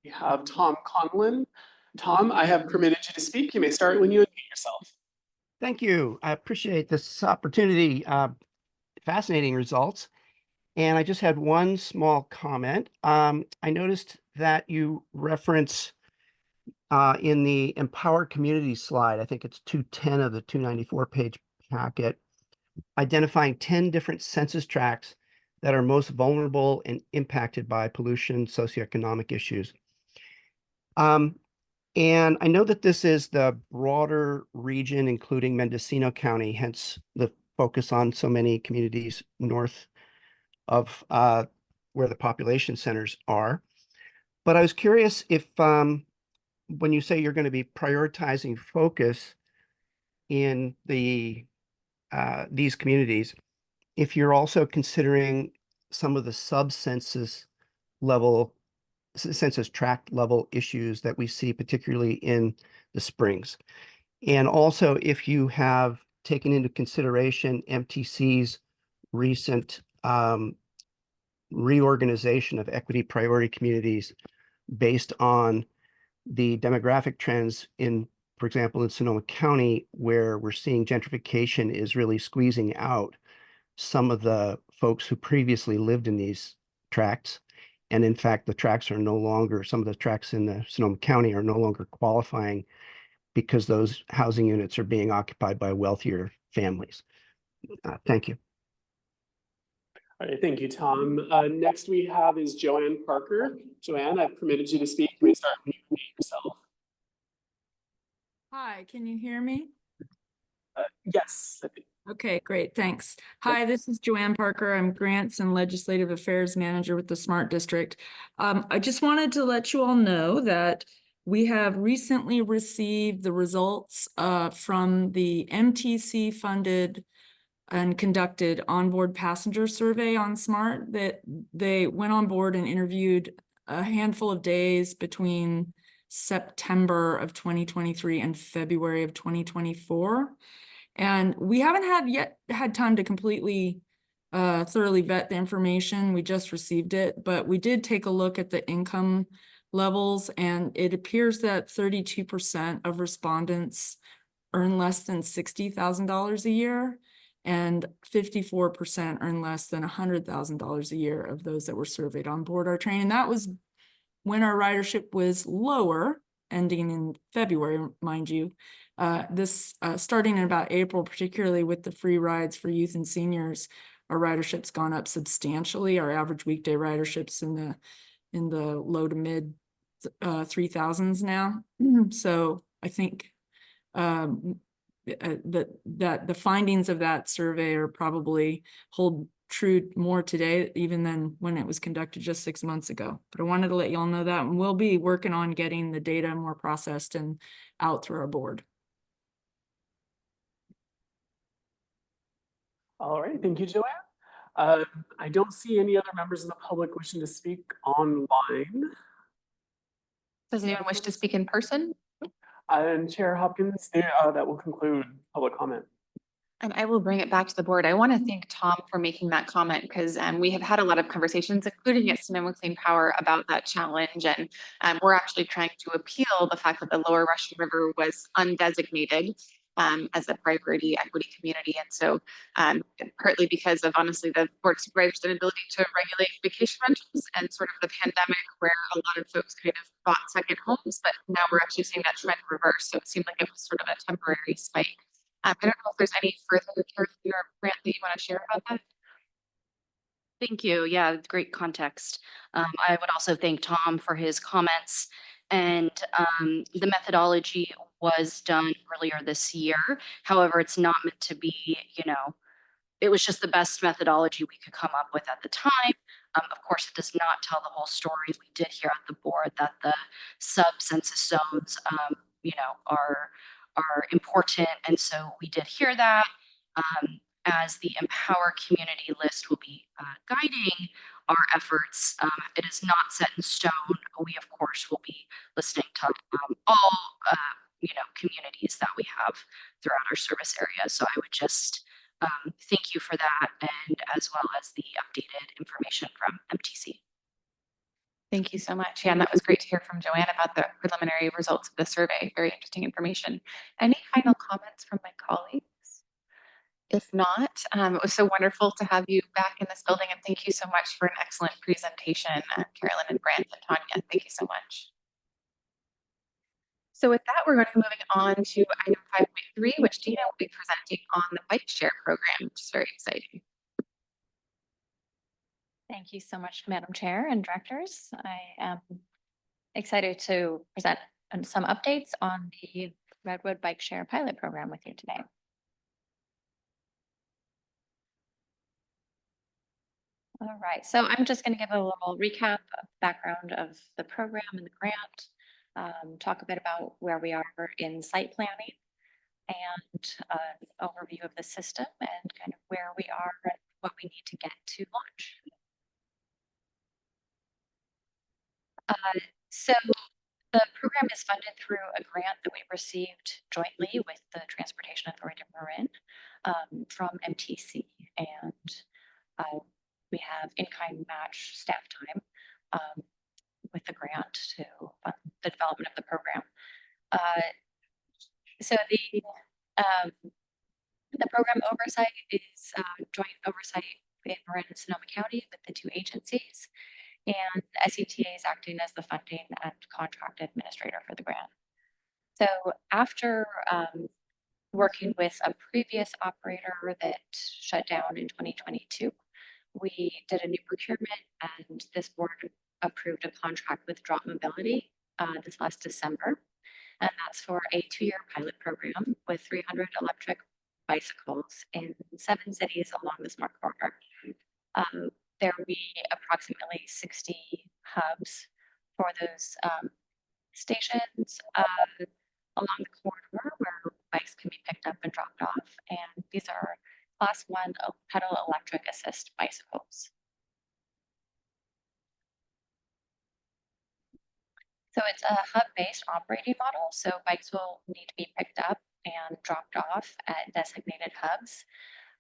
We have Tom Conlon. Tom, I have permitted you to speak. You may start when you unmute yourself. Thank you. I appreciate this opportunity. Fascinating results. And I just had one small comment. I noticed that you reference in the Empower Community slide, I think it's 210 of the 294 page packet, identifying 10 different census tracts that are most vulnerable and impacted by pollution, socioeconomic issues. And I know that this is the broader region, including Mendocino County, hence the focus on so many communities north of where the population centers are. But I was curious if when you say you're going to be prioritizing focus in these communities, if you're also considering some of the census tract level issues that we see, particularly in the Springs. And also if you have taken into consideration MTC's recent reorganization of equity priority communities based on the demographic trends in, for example, in Sonoma County, where we're seeing gentrification is really squeezing out some of the folks who previously lived in these tracts. And in fact, the tracts are no longer, some of the tracts in the Sonoma County are no longer qualifying because those housing units are being occupied by wealthier families. Thank you. All right, thank you, Tom. Next we have is Joanne Parker. Joanne, I've permitted you to speak. You may start when you unmute yourself. Hi, can you hear me? Yes. Okay, great, thanks. Hi, this is Joanne Parker. I'm Grants and Legislative Affairs Manager with the Smart District. I just wanted to let you all know that we have recently received the results from the MTC-funded and conducted onboard passenger survey on SMART. That they went on board and interviewed a handful of days between September of 2023 and February of 2024. And we haven't had time to completely thoroughly vet the information. We just received it, but we did take a look at the income levels, and it appears that 32% of respondents earn less than $60,000 a year, and 54% earn less than $100,000 a year of those that were surveyed on board our train. And that was when our ridership was lower, ending in February, mind you. Starting in about April, particularly with the free rides for youth and seniors, our ridership's gone up substantially. Our average weekday ridership's in the low to mid 3,000s now. So I think that the findings of that survey are probably hold true more today even than when it was conducted just 6 months ago. But I wanted to let y'all know that, and we'll be working on getting the data more processed and out through our board. All right, thank you, Joanne. I don't see any other members of the public wishing to speak online. Does anyone wish to speak in person? And Chair Hopkins, that will conclude public comment. And I will bring it back to the board. I want to thank Tom for making that comment, because we have had a lot of conversations, including at Sonoma Clean Power, about that challenge. And we're actually trying to appeal the fact that the Lower Russian River was undesignated as a priority equity community. And so partly because of, honestly, the board supervisor's inability to regulate vacation rentals and sort of the pandemic, where a lot of folks kind of bought second homes, but now we're actually seeing that trend reverse. So it seemed like it was sort of a temporary spike. I don't know if there's any further clarity or grant that you want to share about that. Thank you. Yeah, great context. I would also thank Tom for his comments. And the methodology was done earlier this year. However, it's not meant to be, it was just the best methodology we could come up with at the time. Of course, it does not tell the whole story. We did hear at the board that the sub-census zones, are important. And so we did hear that. As the Empower Community list will be guiding our efforts, it is not set in stone. We, of course, will be listening to all communities that we have throughout our service area. So I would just thank you for that, and as well as the updated information from MTC. Thank you so much. Yeah, and that was great to hear from Joanne about the preliminary results of the survey. Very interesting information. Any final comments from my colleagues? If not, it was so wonderful to have you back in this building, and thank you so much for an excellent presentation, Carolyn and Grant and Tanya. Thank you so much. So with that, we're going to be moving on to item 5.3, which Dina will be presenting on the Bikeshare program, which is very exciting. Thank you so much, Madam Chair and directors. I am excited to present some updates on the Redwood Bikeshare pilot program with you today. All right, so I'm just going to give a little recap of the background of the program and the grant, talk a bit about where we are in site planning, and an overview of the system and kind of where we are and what we need to get to launch. So the program is funded through a grant that we received jointly with the Transportation Authority of Marin from MTC, and we have in-kind match staff time with the grant to fund the development of the program. So the program oversight is joint oversight in Marin and Sonoma County with the two agencies. And the SCTA is acting as the funding and contract administrator for the grant. So after working with a previous operator that shut down in 2022, we did a new procurement, and this board approved a contract with Drop Mobility this last December. And that's for a 2-year pilot program with 300 electric bicycles in 7 cities along the SMART corridor. There will be approximately 60 hubs for those stations along the corridor where bikes can be picked up and dropped off. And these are Class 1 pedal electric assist bicycles. So it's a hub-based operating model. So bikes will need to be picked up and dropped off at designated hubs.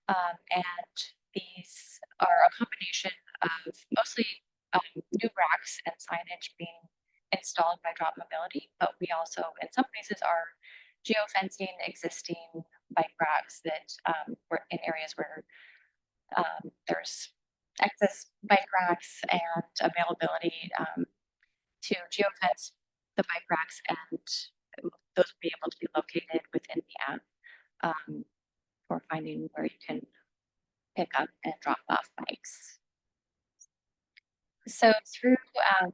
And these are a combination of mostly new racks and signage being installed by Drop Mobility, but we also, in some places, are geofencing existing bike racks that were in areas where there's excess bike racks and availability to geofence the bike racks, and those will be able to be located within the app for finding where you can pick up and drop off bikes. So through a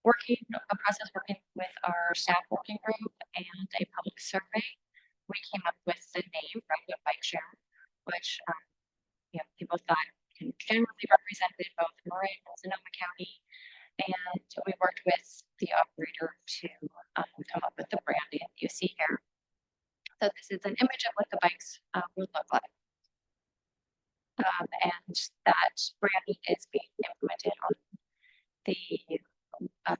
process working with our staff working group and a public survey, we came up with the name Bikeshare, which people thought generally represented both Marin and Sonoma County. And we worked with the operator to come up with the branding you see here. So this is an image of what the bikes would look like. And that branding is being implemented on the app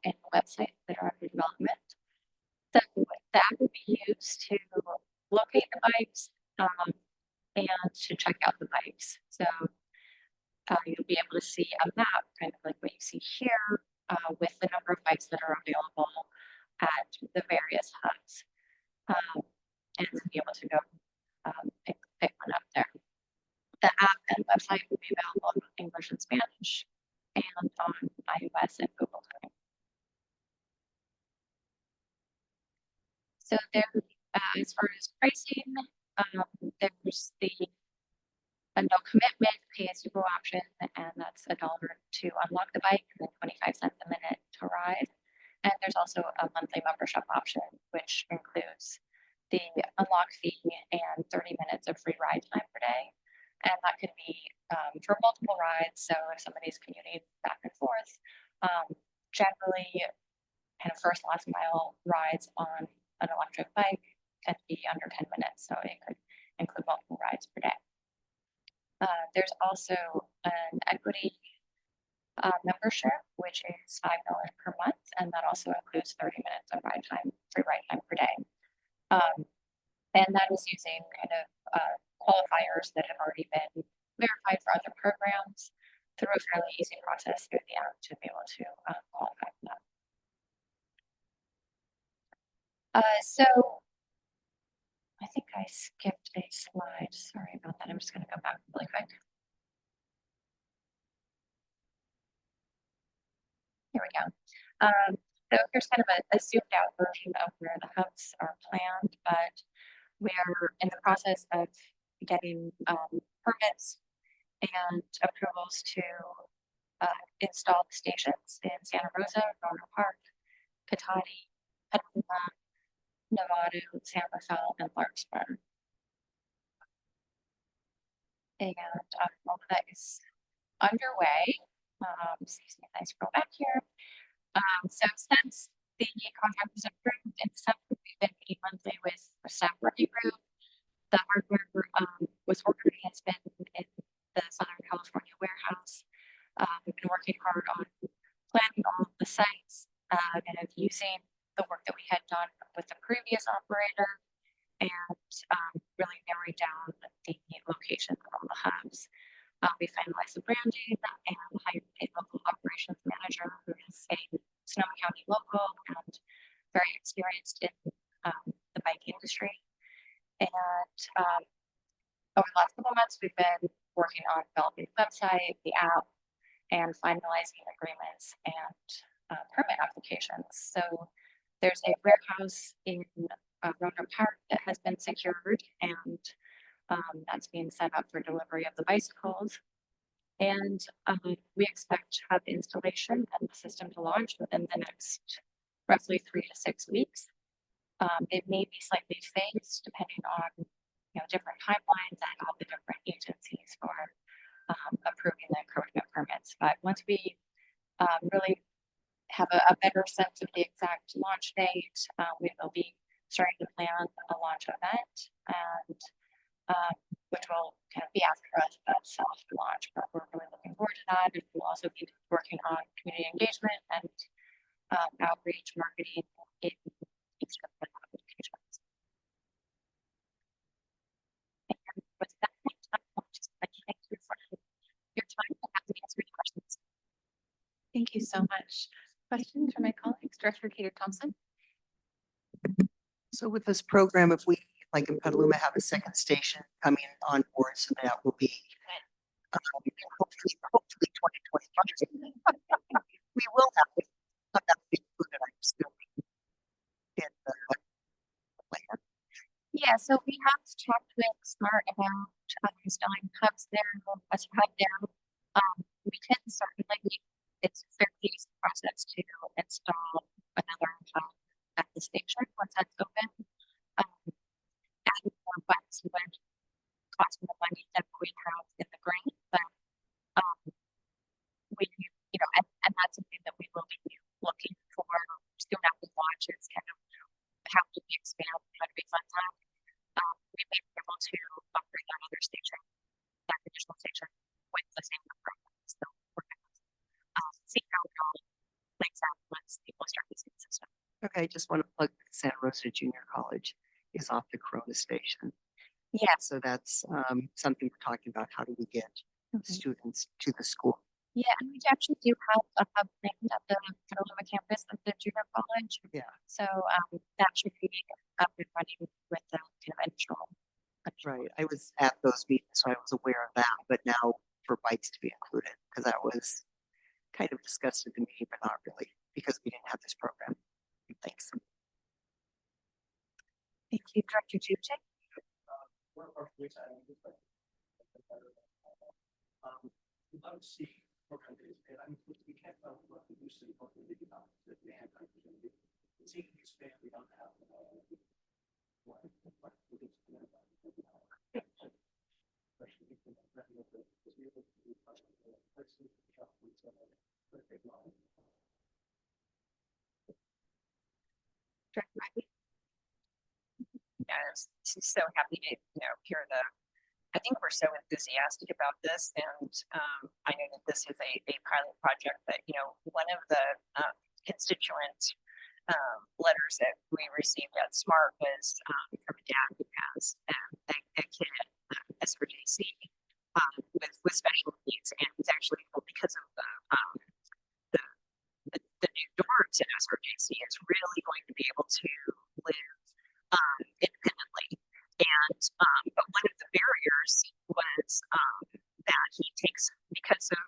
and website that are under development. So the app will be used to locate the bikes and to check out the bikes. So you'll be able to see a map, kind of like what you see here, with the number of bikes that are available at the various hubs, and to be able to go pick one up there. The app and website will be available in English and Spanish, and on iOS and Google Play. So there, as far as pricing, there's the no commitment pay-as-you-go option, and that's $1 to unlock the bike and then 25 cents a minute to ride. And there's also a monthly membership option, which includes the unlock fee and 30 minutes of free ride time per day. And that could be for multiple rides. So if somebody's commuting back and forth, generally kind of first last mile rides on an electric bike can be under 10 minutes. So it could include multiple rides per day. There's also an equity membership, which is $5 per month, and that also includes 30 minutes of free ride time per day. And that is using kind of qualifiers that have already been verified for other programs through a fairly easy process through the app to be able to qualify for that. So I think I skipped a slide. Sorry about that. I'm just going to go back really quick. Here we go. So here's kind of a zoomed out version of where the hubs are planned, but we are in the process of getting permits and approvals to install the stations in Santa Rosa, Rohnert Park, Cotati, Petaluma, Novato, San Rafael, and Larkspur. And all of that is underway. Excuse me, I scroll back here. So since the contract was approved in December, we've been meeting monthly with a staff working group. The hardware was ordered and has been in the Southern California warehouse. We've been working hard on planning all of the sites, kind of using the work that we had done with the previous operator, and really narrowing down the location of all the hubs. We finalized the branding and hired a local operations manager who is a Sonoma County local and very experienced in the bike industry. And over the last couple of months, we've been working on developing the website, the app, and finalizing agreements and permit applications. So there's a warehouse in Rohnert Park that has been secured, and that's being set up for delivery of the bicycles. And we expect to have the installation and the system to launch within the next roughly 3 to 6 weeks. It may be slightly phased depending on different timelines and all the different agencies for approving the encroachment permits. But once we really have a better sense of the exact launch date, we will be starting to plan a launch event, and which will kind of be after a soft launch, but we're really looking forward to that. And we'll also be working on community engagement and outreach marketing in each of the applications. And with that, I'll just like to thank you for your time and happy to answer any questions. Thank you so much. Questions from my colleagues, Director Peter Thompson. So with this program, if we, like in Petaluma, have a second station coming on board, so that will be hopefully 2025. We will have it. I'm not included, I'm still in the plan. Yeah, so we have talked with Smart about installing hubs there, as a hub there. We can certainly, it's a fairly easy process to install another hub at the station once that's open. Adding more buttons would cost more money than we have in the grant, but we, and that's something that we will be looking for soon after launch. Is kind of how do we expand, how do we fund that? We may be able to upgrade that other station, that additional station, with the same number of buttons. So we're going to see how it all plays out once people start using the system. Okay, just want to plug Santa Rosa Junior College is off the Corona station. Yeah. So that's something we're talking about. How do we get students to the school? Yeah, and we actually do have a hub planned at the Sonoma campus of the junior college. Yeah. So that should be up and running with the kind of initial. Right. I was at those meetings, so I was aware of that, but now for bikes to be included, because that was kind of discussed at the meeting, but not really, because we didn't have this program. Thanks. Thank you, Director Juche. We'd love to see program days, and I mean, we can't tell what the new city program did not that they had opportunity. It's even expand beyond that. Yes, so happy to hear the. I think we're so enthusiastic about this, and I know that this is a pilot project. That one of the constituent letters that we received at Smart was from a dad who has a kid at SRJC with special needs, and he's actually because of the new dorms at SRJC is really going to be able to live independently. And but one of the barriers was that he takes, because of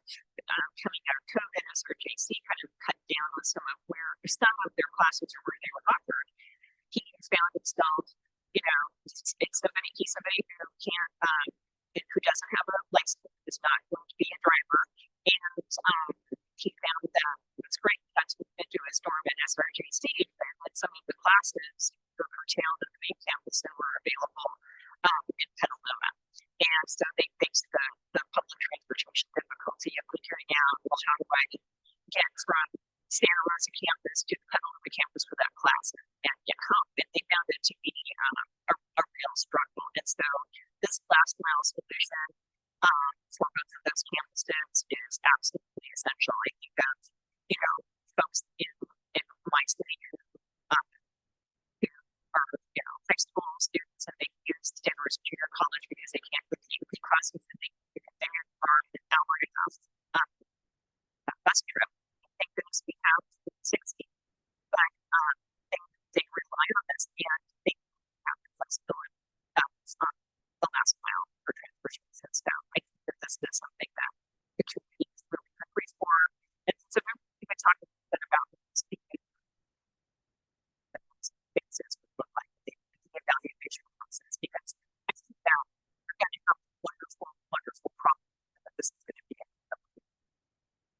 coming out of COVID, SRJC kind of cut down on some of their classes or where they were offered. He found himself, he's somebody who can't, who doesn't have a license, is not going to be a driver, and he found that it's great. That's moved into his dorm at SRJC, and when some of the classes were curtailed at the main campus that were available in Petaluma. And so they faced the public transportation difficulty of figuring out, well, how do I get from Santa Rosa campus to the Petaluma campus for that class and get home? And they found it to be a real struggle. And so this last mile solution for both of those campuses is absolutely essential. I think that, folks in my city who are, high school students and they use Santa Rosa Junior College because they can't get the crossings and they are an hour and a half bus trip. Thank goodness we have 60, but they rely on this and they have the flexibility that's on the last mile for transportation. So I think that this is something that the community is really hungry for. And so we've been talking a bit about the basis would look like the evaluation process, because I think that we're going to have a wonderful problem that this is going to be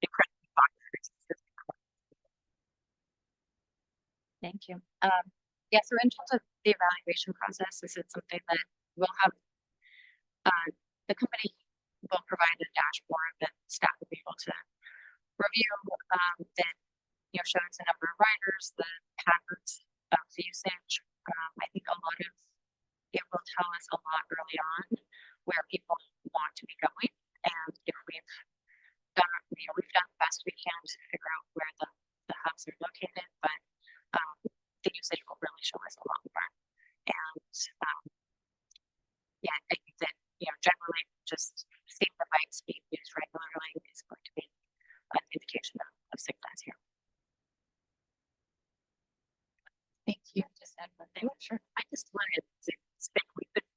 incredibly popular. Thank you. Yeah, so in terms of the evaluation process, this is something that we'll have, the company will provide a dashboard that staff will be able to review that shows the number of riders, the patterns of usage. I think a lot of it will tell us a lot early on where people want to be going. And if we've done, we've done the best we can to figure out where the hubs are located, but the usage will really show us a lot more. And yeah, I think that, generally just seeing the bikes being used regularly is going to be an indication of success here. Thank you. Just add one thing. Sure. I just wanted to say we've been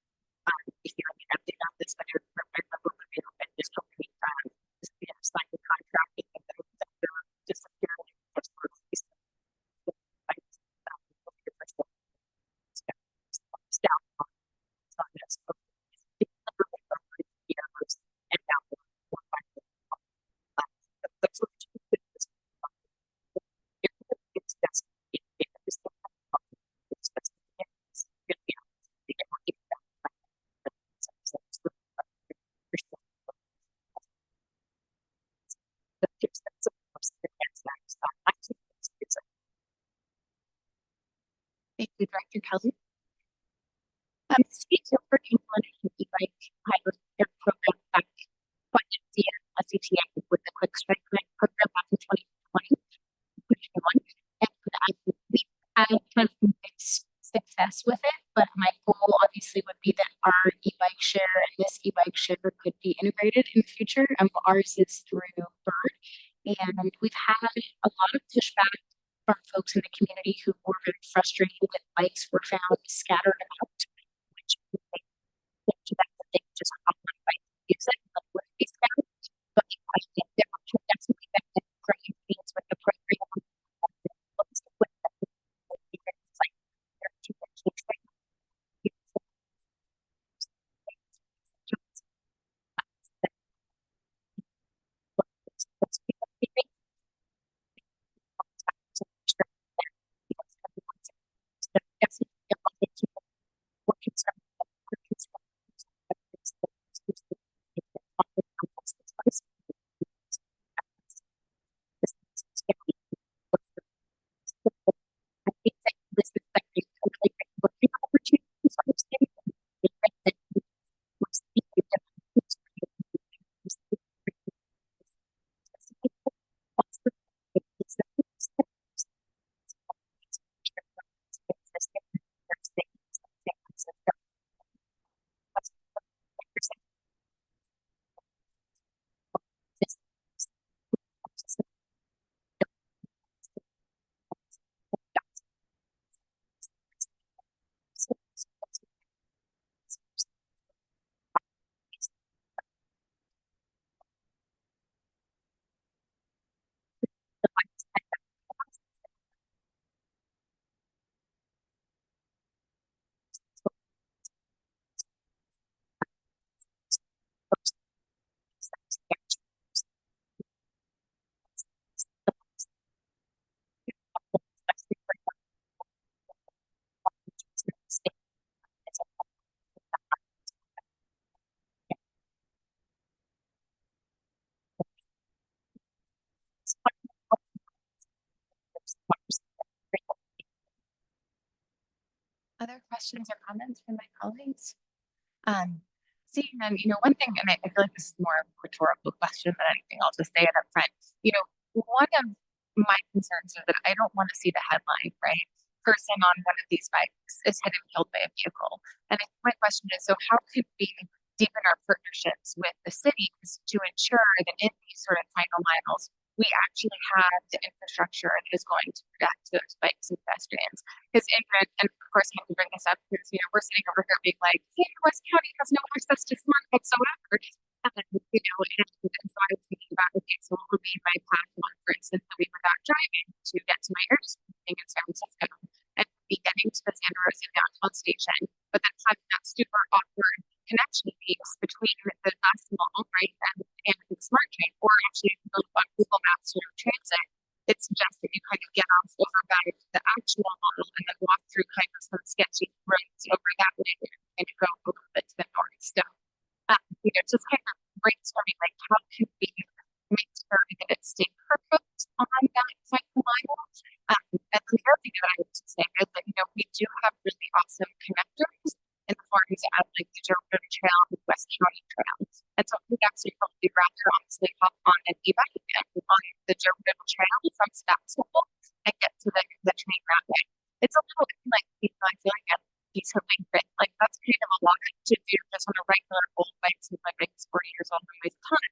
hearing an update on this, but and just hoping just like the contracting and they're disappearing. Thank you, Director Kelly. Speaking for implementing e-bike pilot program back funded via SCTA with the quick strike grant program back in 2020, and we've had kind of mixed success with it. But my goal obviously would be that our e-bike share and this e-bike share could be integrated in the future. Ours is through Bird, and we've had a lot of pushback from folks in the community who were very frustrated that bikes were found scattered about, which they just hop on a bike and use it, but would be scattered. But I think there are definitely benefits for things with the program. Other questions or comments from my colleagues? Seeing them, one thing, and I feel like this is more of a rhetorical question than anything, I'll just say it up front. One of my concerns is that I don't want to see the headline, right? Person on one of these bikes is hit and killed by a vehicle. And I think my question is, so how could we deepen our partnerships with the cities to ensure that in these sort of final miles, we actually have the infrastructure that is going to protect those bikes and pedestrians? Because and of course I have to bring this up because we're sitting over here being like, hey, West County has no access to smart whatsoever. And and so I was thinking about, okay, so what would be my path one, for instance, the week without driving to get to my air meeting in San Francisco and be getting to the Santa Rosa downtown station, but then having that super awkward connection piece between the last mall, right, and the smart train, or actually if you look on Google Maps or transit, it suggests that you kind of get off over by the actual model and then walk through kind of some sketchy roads over that way and go a little bit to the north. So, just kind of brainstorming, like, how can we make sure that it stays perfect on that final mile? And the other thing that I would say is that, we do have really awesome connectors in the forms of like the Adjourn Trail, West best county trails. And so we actually probably rather honestly hop on an e-bike and on the River Trail from Sebastopol and get to the train that way. It's a little bit like, I feel like a piece of like that's kind of a lot to do just on a regular old bike since my bike is 40 years old and weighs a ton.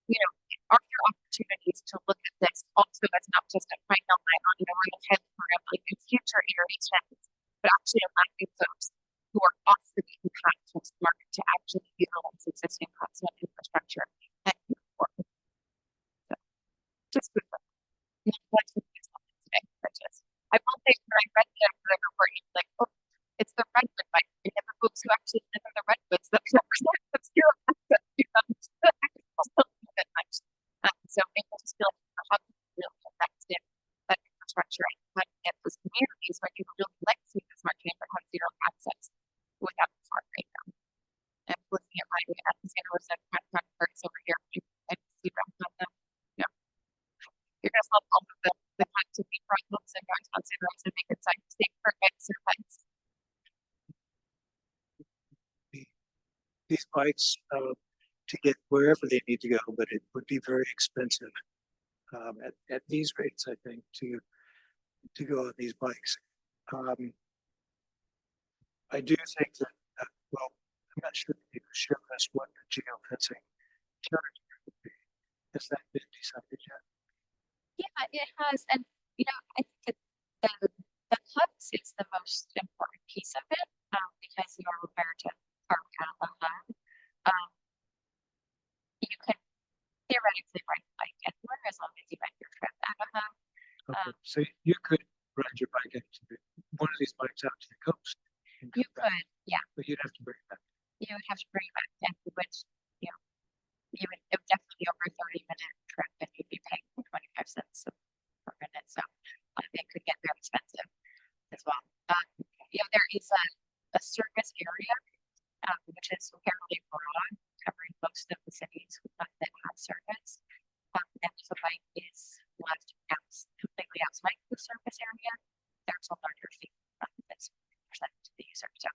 You know, are there opportunities to look at this also as not just a final line on the Royal Health program, like in future iterations, but actually allowing folks who are off the beaten path to smart to actually utilize existing crosswalk infrastructure and move forward. So, just food for thought. Not much to do something today, but just I will say when I read the report, like, oh, it's the redwood bike, and then the folks who actually live in the redwoods that represent the zero access to them. So it just feel like how can we really invest in that infrastructure and how to get those communities where people really like to see the smart transit have zero access without the smart right now. And looking at my at the San Jose parts over here, and see them on them. Yeah. You're gonna solve all of the connectivity problems in downtown San Jose and make it safe for bikes and bikes. These bikes, to get wherever they need to go, but it would be very expensive at these rates, I think, to go on these bikes. I do think that, well, I'm not sure if you share us what the geofencing charge would be. Has that been decided yet? Yeah, it has. And, you know, I think the hubs is the most important piece of it because you are required to park at a hub. You can theoretically ride a bike anywhere as long as you ride your trip at a hub. Okay. So you could ride your bike one of these bikes out to the coast. You could, yeah. But you'd have to bring it back. You would have to bring it back, and which, you know, it would definitely be over a 30-minute trip, and you'd be paying 25 cents per minute. So it could get very expensive as well. You know, there is a service area, which is fairly broad, covering most of the cities that have service. And if a bike is left completely outside the service area, there's a larger fee that's presented to the user. So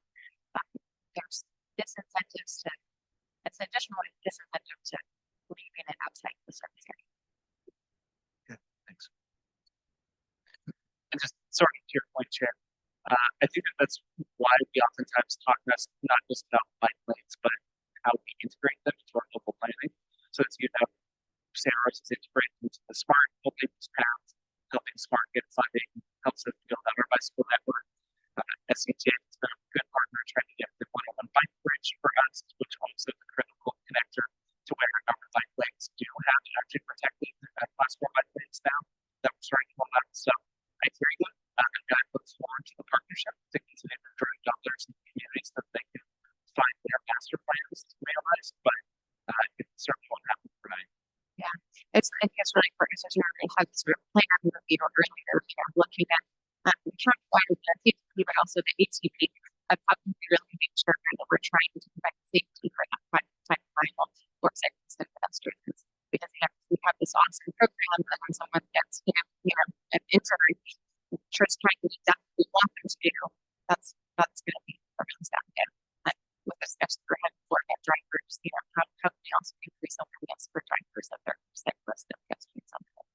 there's disincentives to, it's an additional disincentive to leaving it outside the service area. Yeah, thanks. And just sorry to your point, Chair. I think that's why we oftentimes talk not just about bike lanes, but how we integrate them into our local planning. So as you know, San Rose's integrated into the smart multi-use paths, helping smart get funding, helps us build out our bicycle network. SCTA has been a good partner trying to get the 101 bike bridge for us, which also is a critical connector to where our bike lanes do have actually protected class 4 bike lanes now that we're starting to roll out. So I hear you. And I look forward to the partnership to continue to direct dollars in the communities that they can find their master plans to realize, but it certainly won't happen overnight. Yeah, it's really important to have this plan review earlier, looking at the CTP, but also the ATP of how can we really make sure that we're trying to provide safety for that final or cyclists and pedestrians, because we have this awesome program that when someone gets an injury, just trying to do that we want them to do, that's going to be a really sad thing. And with this extra head for drivers, how can we also increase awareness for drivers of their cyclists and pedestrians on the road?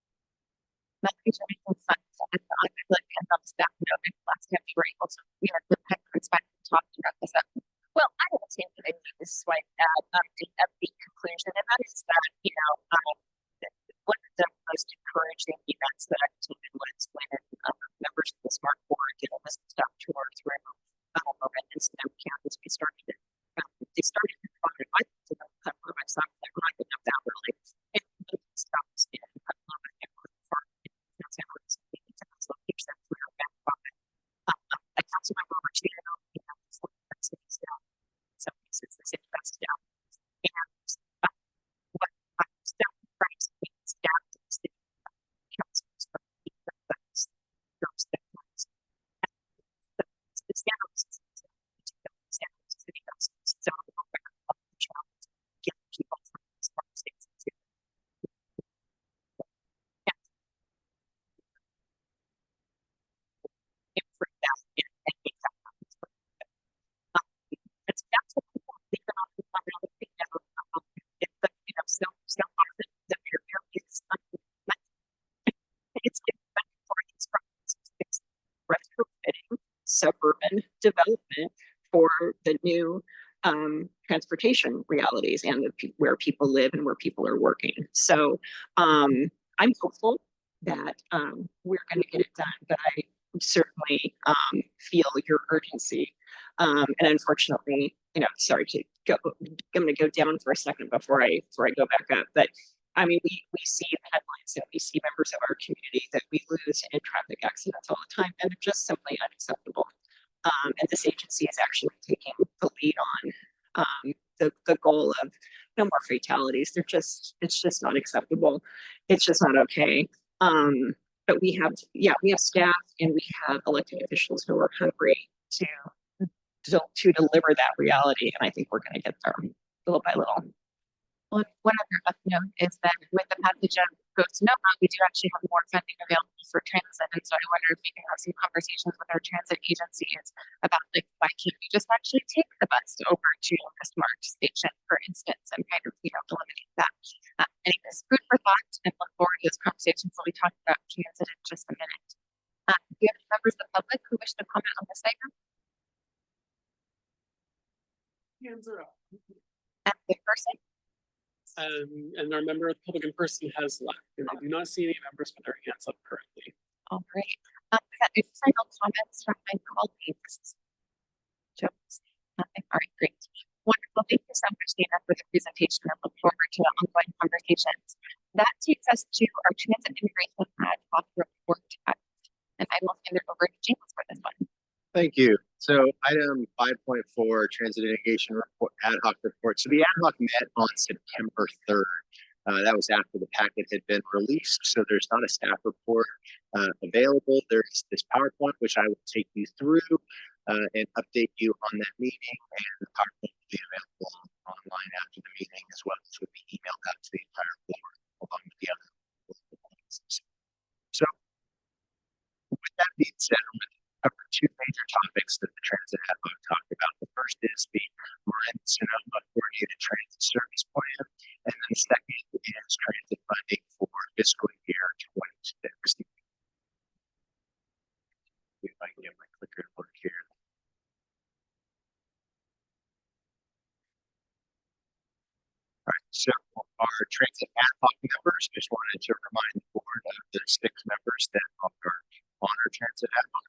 That is everything fun. I feel like I love staff last time we were able to, the parents back and talked about this. Well, I don't think that I need this is like a big conclusion, and that is that, one of the most encouraging events that I attended was when members of the Smart Board did a list stop tour through in Sonoma County. They started to find a bike to the one of my songs that I could up that early. And stops in a little bit in San Jose. Location for your back pocket. A council member over cheated on me, cities down. Some cases the city best down. And what staff price means down to the city councils for those things. The standards city councils. So urban development for the new transportation realities and where people live and where people are working. So I'm hopeful that we're going to get it done, but I certainly feel your urgency. And unfortunately, sorry to go, I'm going to go down for a second before I go back up. But I mean, we see the headlines and we see members of our community that we lose in traffic accidents all the time, and they're just simply unacceptable. And this agency is actually taking the lead on the goal of no more fatalities. It's just not acceptable. It's just not okay. But we have staff and we have elected officials who are hungry to deliver that reality. And I think we're going to get there little by little. Well, one other upnote is that with the passage of Go Sonoma, we do actually have more funding available for transit. And so I wonder if we can have some conversations with our transit agencies about like, why can't we just actually take the bus over to a smart station, for instance, and kind of, eliminate that. Anyways, food for thought, and look forward to those conversations. We'll be talking about transit in just a minute. Do you have any members of the public who wish to comment on this item? Hands are up. In person? And our member of the public in person has left. And I do not see any members with their hands up currently. All right. I got any final comments from my colleagues? Jokes? Nothing. All right, great. Wonderful. Thank you so much, Dana, for the presentation. I look forward to the ongoing conversations. That takes us to our transit integration ad hoc report. And I will hand it over to James for this one. Thank you. So item 5.4, transit integration report, ad hoc report. So the ad hoc met on September 3rd. That was after the packet had been released. So there's not a staff report available. There's this PowerPoint, which I will take you through and update you on that meeting. And the PowerPoint will be available online after the meeting, as well as will be emailed out to the entire board along with the other points. So with that being said, I'm going to cover two major topics that the transit ad hoc talked about. The first is the Marin Sonoma Coordinated Transit Service Plan, and then the second is transit funding for fiscal year 2026. If I can get my clicker to work here. All right, so our transit ad hoc members, just wanted to remind the board of the 6 members that are on our transit ad hoc.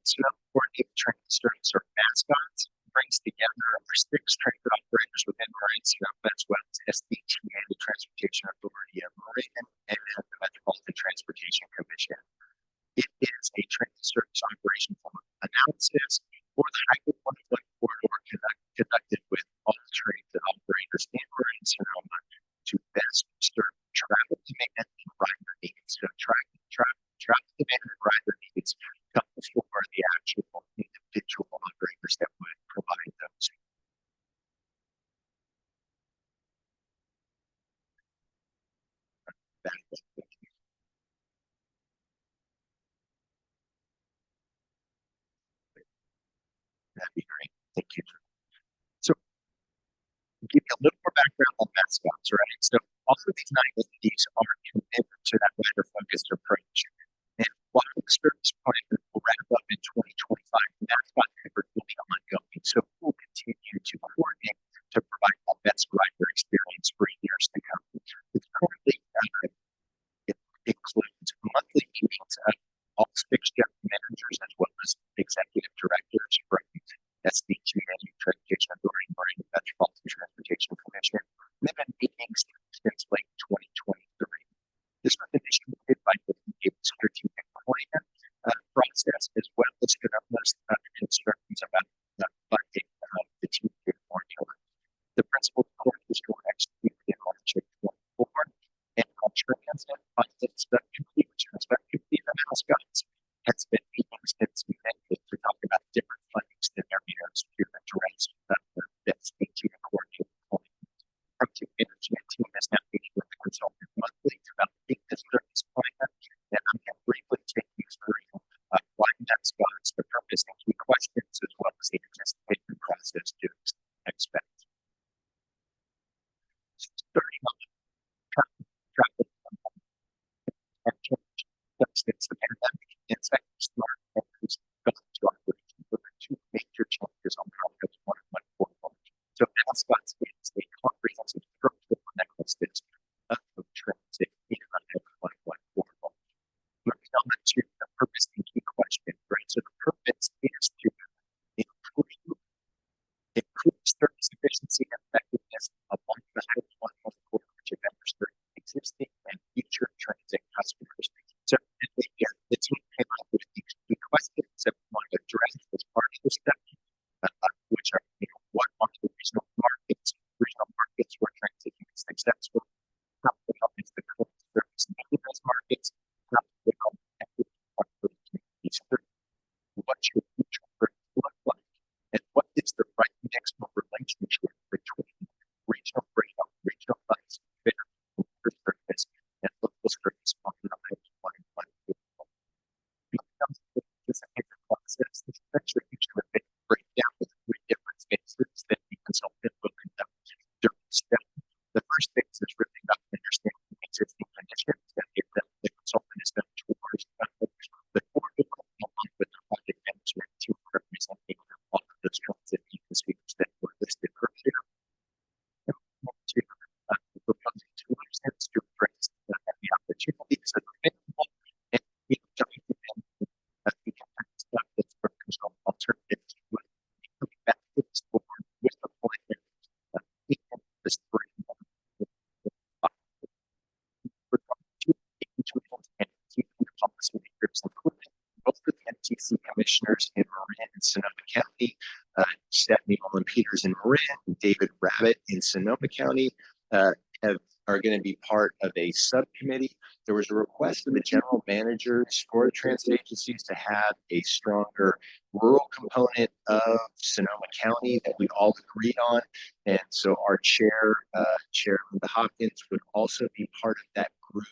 Sonoma Coordinated Transit Service, or mascots, brings together our 6 transit operators within Marin Sonoma, as well as SCTA, the Transportation Authority of Marin, and the Metropolitan Transportation Commission. It is a transit service operation analysis for the Highway 101 corridor conducted with all transit operators in Marin Sonoma to best serve travel demand and rider needs. So travel demand and rider needs come before the actual individual operators that would provide those. That'd be great. Thank you. So, give you a little more background on mascots, right? So, all of these 9 entities are committed to that rider-focused approach. And while the service plan will wrap up in 2025, mascot effort will be ongoing. So, we'll continue to coordinate to provide the best rider experience for years to come. It's currently it includes monthly meetings of all 6 general managers as well as executive directors from SCTA, Transportation Authority, Marin Metropolitan Transportation Commission. They've been meetings since late 2023. This was initiated by the strategic plan process, as well as concerns about the funding of the two-year formula. The principal courses were executed in March of 2024, and on transit funding subcommittee, which is the mascots, has been meeting since May to talk about different funding scenarios to address the SCTA coordinated plan. Proclamation management team is now meeting with the consultant monthly to validate this service plan, and I'm going to briefly take you through why mascots, the purpose and key questions, as well as is to improve service efficiency and effectiveness among the Highway 1 cooperative members for existing and future transit customers. So the team came up with these two questions that we want to address as part of the study, which are, what are the regional markets where transit is successful? How well is the current service making those markets? How well are these what should future look like? And what is the right mix of relationship between regional breakout, regional funds, service, and local service on the Highway 1 becomes a process. This is actually usually a breakdown with three different phases that the consultant will conduct during the step. The first phase is really about understanding existing conditions that the consultant is going to towards the core along with the project management team representing all of those transit speakers that were listed earlier. And to proposing tools to address the opportunities that are available and document we can stuff that's focused on alternatives with benefits for with the point that the spring policymakers, including both the NTC commissioners in Marin and Sonoma County, Stephanie Mullen Peters in Marin, and David Rabbit in Sonoma County, are going to be part of a subcommittee. There was a request of the general managers for the transit agencies to have a stronger rural component of Sonoma County that we all agreed on. And so our chair, Chair Linda Hopkins, would also be part of that group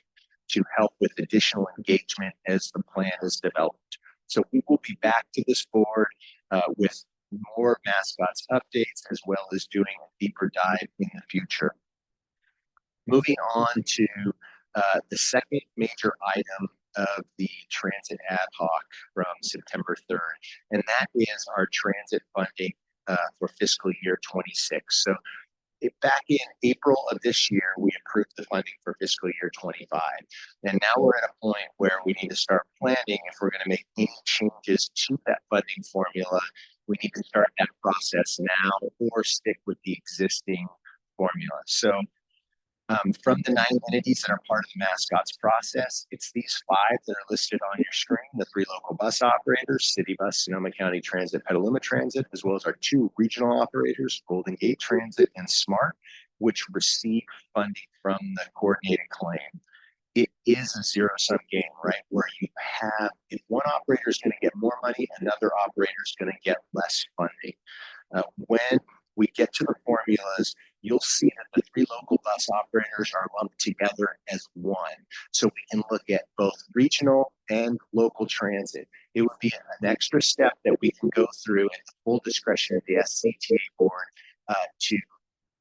to help with additional engagement as the plan is developed. So we will be back to this board with more mascots updates, as well as doing a deeper dive in the future. Moving on to the second major item of the transit ad hoc from September 3rd, and that is our transit funding for fiscal year 26. So back in April of this year, we approved the funding for fiscal year 25. And now we're at a point where we need to start planning if we're going to make any changes to that funding formula. We need to start that process now or stick with the existing formula. So from the 9 entities that are part of the mascots process, it's these 5 that are listed on your screen: the 3 local bus operators, City Bus, Sonoma County Transit, Petaluma Transit, as well as our 2 regional operators, Golden Gate Transit and Smart, which receive funding from the coordinated claim. It is a zero-sum game, right? Where you have, if one operator is going to get more money, another operator is going to get less funding. When we get to the formulas, you'll see that the 3 local bus operators are lumped together as one. So we can look at both regional and local transit. It would be an extra step that we can go through at the full discretion of the SCTA board to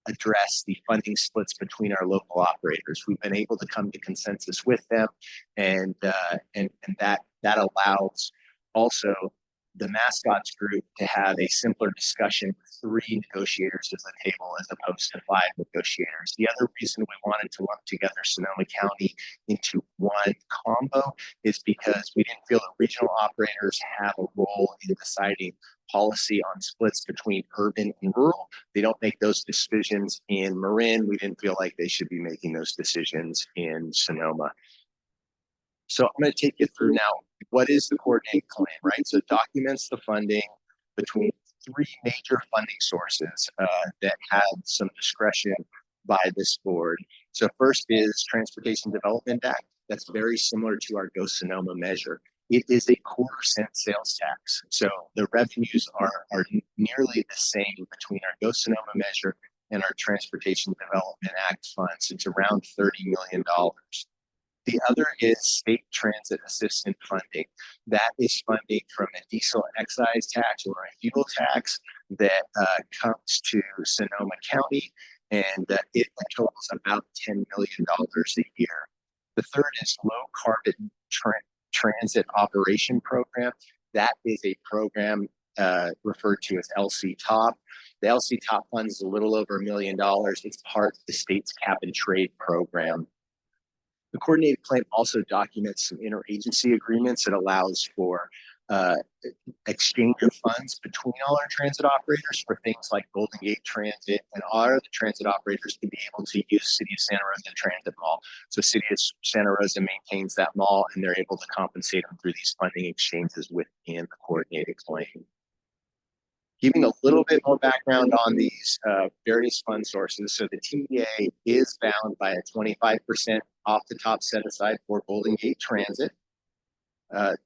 address the funding splits between our local operators. We've been able to come to consensus with them, and that allows also the mascots group to have a simpler discussion with 3 negotiators at the table as opposed to 5 negotiators. The other reason we wanted to lump together Sonoma County into one combo is because we didn't feel that regional operators have a role in deciding policy on splits between urban and rural. They don't make those decisions in Marin. We didn't feel like they should be making those decisions in Sonoma. So I'm going to take you through now, what is the coordinated claim, right? So it documents the funding between 3 major funding sources that have some discretion by this board. So first is Transportation Development Act. That's very similar to our Go Sonoma measure. It is a 1/4 cent sales tax. So the revenues are nearly the same between our Go Sonoma measure and our Transportation Development Act funds. It's around $30 million. The other is state transit assistance funding. That is funding from a diesel excise tax or a fuel tax that comes to Sonoma County, and it totals about $10 million a year. The third is low carbon transit operation program. That is a program referred to as LC Top. The LC Top fund is a little over $1 million. It's part of the state's cap and trade program. The coordinated claim also documents some interagency agreements that allows for exchange of funds between all our transit operators for things like Golden Gate Transit, and all the transit operators to be able to use City of Santa Rosa Transit Mall. So City of Santa Rosa maintains that mall, and they're able to compensate them through these funding exchanges within the coordinated claim. Giving a little bit more background on these various fund sources. So the TDA is bound by a 25% off the top set aside for Golden Gate Transit.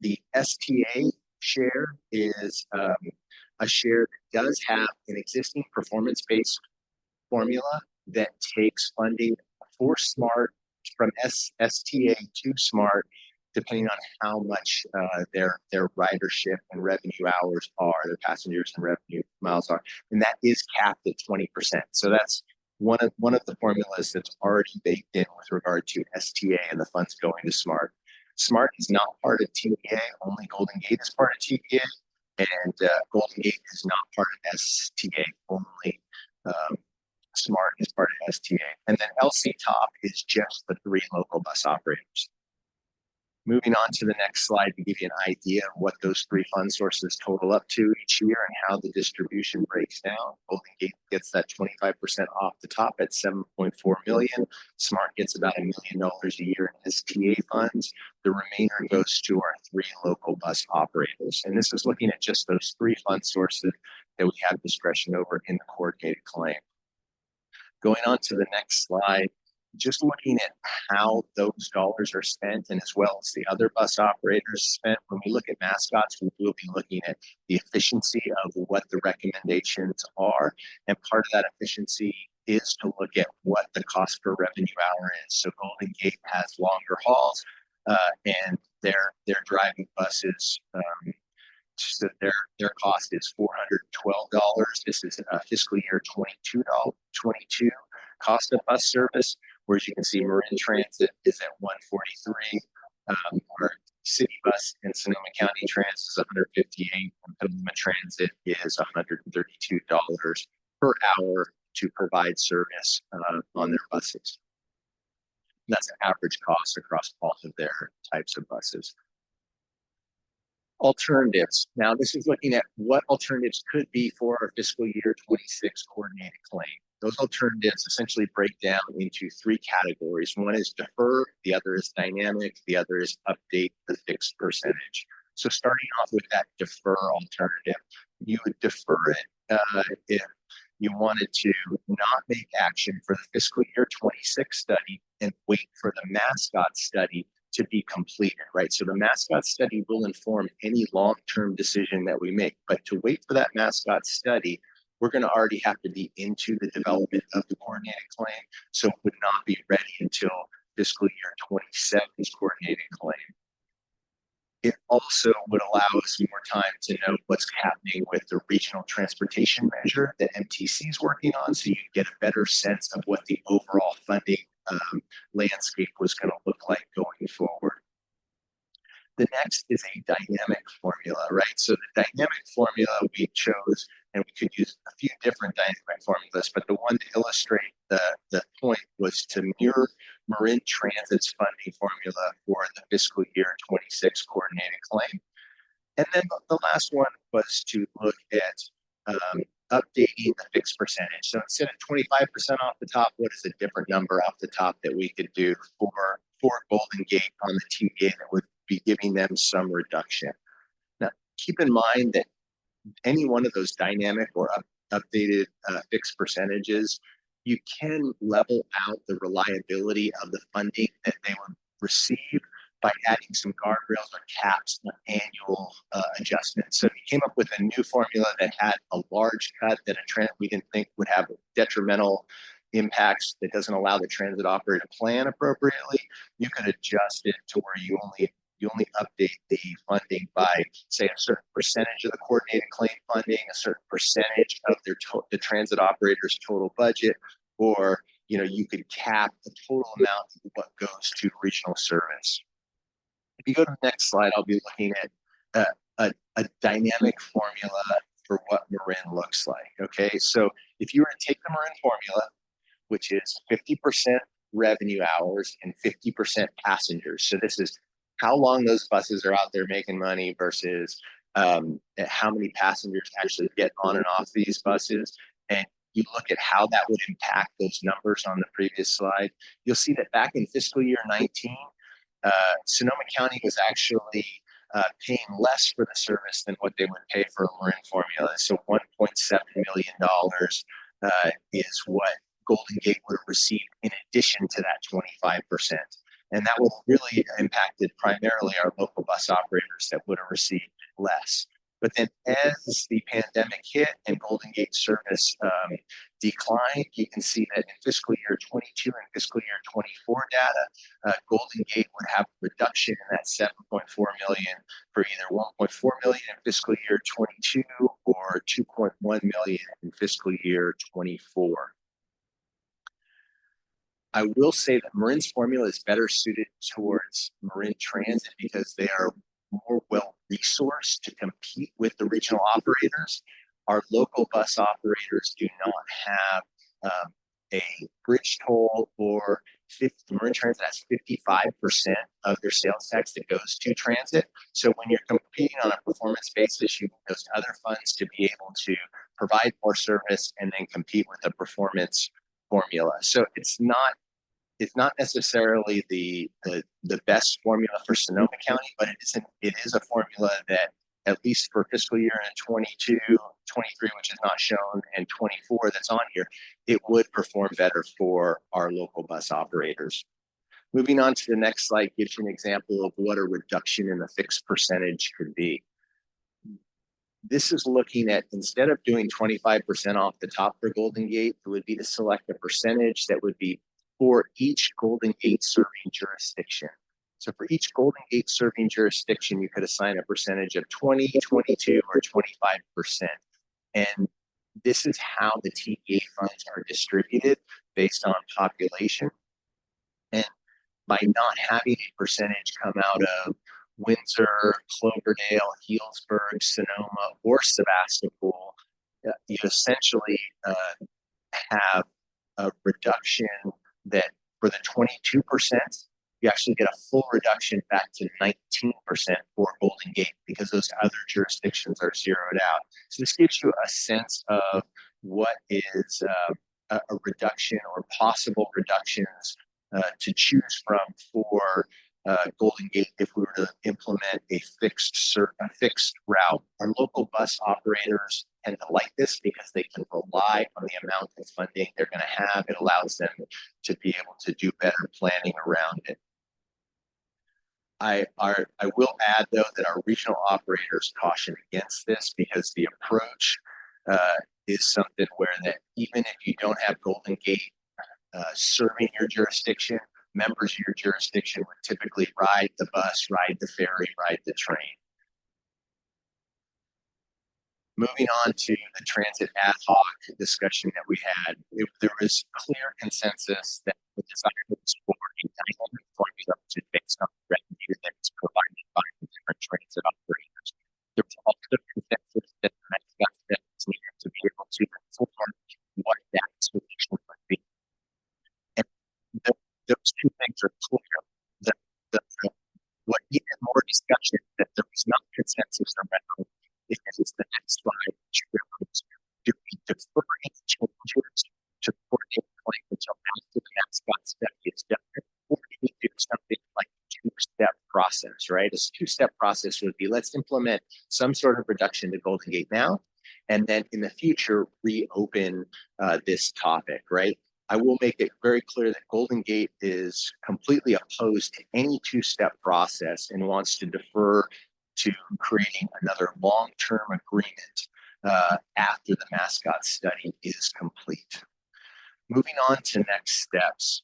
The STA share is a share that does have an existing performance-based formula that takes funding for SMART from STA to SMART, depending on how much their ridership and revenue hours are, their passengers and revenue miles are, and that is capped at 20%. So that's one of the formulas that's already baked in with regard to STA and the funds going to SMART. SMART is not part of TDA, only Golden Gate is part of TDA, and Golden Gate is not part of STA, only SMART is part of STA. And then LC Top is just the 3 local bus operators. Moving on to the next slide to give you an idea of what those 3 fund sources total up to each year and how the distribution breaks down. Golden Gate gets that 25% off the top at $7.4 million. SMART gets about $1 million a year in STA funds. The remainder goes to our 3 local bus operators. And this is looking at just those 3 fund sources that we have discretion over in the coordinated claim. Going on to the next slide, just looking at how those dollars are spent, and as well as the other bus operators spent. When we look at mascots, we will be looking at the efficiency of what the recommendations are. And part of that efficiency is to look at what the cost per revenue hour is. So Golden Gate has longer hauls, and their driving buses, so their cost is $412. This is fiscal year 22 cost of bus service. Whereas you can see Marin Transit is at $143. Our City Bus and Sonoma County Transit is $158. And Petaluma Transit is $132 per hour to provide service on their buses. That's an average cost across all of their types of buses. Alternatives. Now, this is looking at what alternatives could be for our fiscal year 26 coordinated claim. Those alternatives essentially break down into 3 categories. One is defer, the other is dynamic, the other is update the fixed percentage. So starting off with that defer alternative, you would defer it if you wanted to not make action for the fiscal year 26 study and wait for the mascot study to be completed, right? So the mascot study will inform any long-term decision that we make, but to wait for that mascot study, we're going to already have to be into the development of the coordinated claim. So it would not be ready until fiscal year 27's coordinated claim. It also would allow us more time to know what's happening with the regional transportation measure that MTC is working on, so you get a better sense of what the overall funding landscape was going to look like going forward. The next is a dynamic formula, right? So the dynamic formula we chose, and we could use a few different dynamic formulas, but the one to illustrate the point was to mirror Marin Transit's funding formula for the fiscal year 26 coordinated claim. And then the last one was to look at updating the fixed percentage. So instead of 25% off the top, what is a different number off the top that we could do for Golden Gate on the TDA that would be giving them some reduction? Now, keep in mind that any one of those dynamic or updated fixed percentages, you can level out the reliability of the funding that they would receive by adding some guardrails or caps on annual adjustments. So we came up with a new formula that had a large cut that we didn't think would have detrimental impacts, that doesn't allow the transit operator to plan appropriately. You could adjust it to where you only update the funding by, say, a certain percentage of the coordinated claim funding, a certain percentage of the transit operator's total budget, or you could cap the total amount of what goes to regional service. If you go to the next slide, I'll be looking at a dynamic formula for what Marin looks like. Okay, so if you were to take the Marin formula, which is 50% revenue hours and 50% passengers, so this is how long those buses are out there making money versus how many passengers actually get on and off these buses. And you look at how that would impact those numbers on the previous slide, you'll see that back in fiscal year 19, Sonoma County was actually paying less for the service than what they would pay for a Marin formula. So $1.7 million is what Golden Gate would have received in addition to that 25%. And that would really impacted primarily our local bus operators that would have received less. But then as the pandemic hit and Golden Gate service declined, you can see that in fiscal year 22 and fiscal year 24 data, Golden Gate would have a reduction in that 7.4 million for either 1.4 million in fiscal year 22 or 2.1 million in fiscal year 24. I will say that Marin's formula is better suited towards Marin Transit because they are more well-resourced to compete with the regional operators. Our local bus operators do not have a bridge toll or Marin Transit has 55% of their sales tax that goes to transit. So when you're competing on a performance basis, you need those other funds to be able to provide more service and then compete with the performance formula. So it's not necessarily the best formula for Sonoma County, but it is a formula that at least for fiscal year in 22, 23, which is not shown, and 24 that's on here, it would perform better for our local bus operators. Moving on to the next slide gives you an example of what a reduction in the fixed percentage could be. This is looking at, instead of doing 25% off the top for Golden Gate, it would be to select a percentage that would be for each Golden Gate serving jurisdiction. So for each Golden Gate serving jurisdiction, you could assign a percentage of 20, 22, or 25%. And this is how the TDA funds are distributed based on population. And by not having a percentage come out of Windsor, Cloverdale, Healdsburg, Sonoma, or Sebastopol, you essentially have a reduction that for the 22%, you actually get a full reduction back to 19% for Golden Gate because those other jurisdictions are zeroed out. So this gives you a sense of what is a reduction or possible reductions to choose from for Golden Gate if we were to implement a fixed route. Our local bus operators tend to like this because they can rely on the amount of funding they're going to have. It allows them to be able to do better planning around it. I will add, though, that our regional operators caution against this because the approach is something where that even if you don't have Golden Gate serving your jurisdiction, members of your jurisdiction would typically ride the bus, ride the ferry, ride the train. Moving on to the transit ad hoc discussion that we had, there was clear consensus that the desire was for a dynamic formula based on the revenue that is provided by the different transit operators. There was also consensus that the next step is needed to be able to inform what that solution would be. And those two things are clear. What needed more discussion that there was not consensus around is the next slide, which shows do we defer any changes to the coordinating plan until after the mascot study is done, or do we do something like a two-step process, right? A two-step process would be, let's implement some sort of reduction to Golden Gate now, and then in the future, reopen this topic, right? I will make it very clear that Golden Gate is completely opposed to any two-step process and wants to defer to creating another long-term agreement after the mascot study is complete. Moving on to next steps.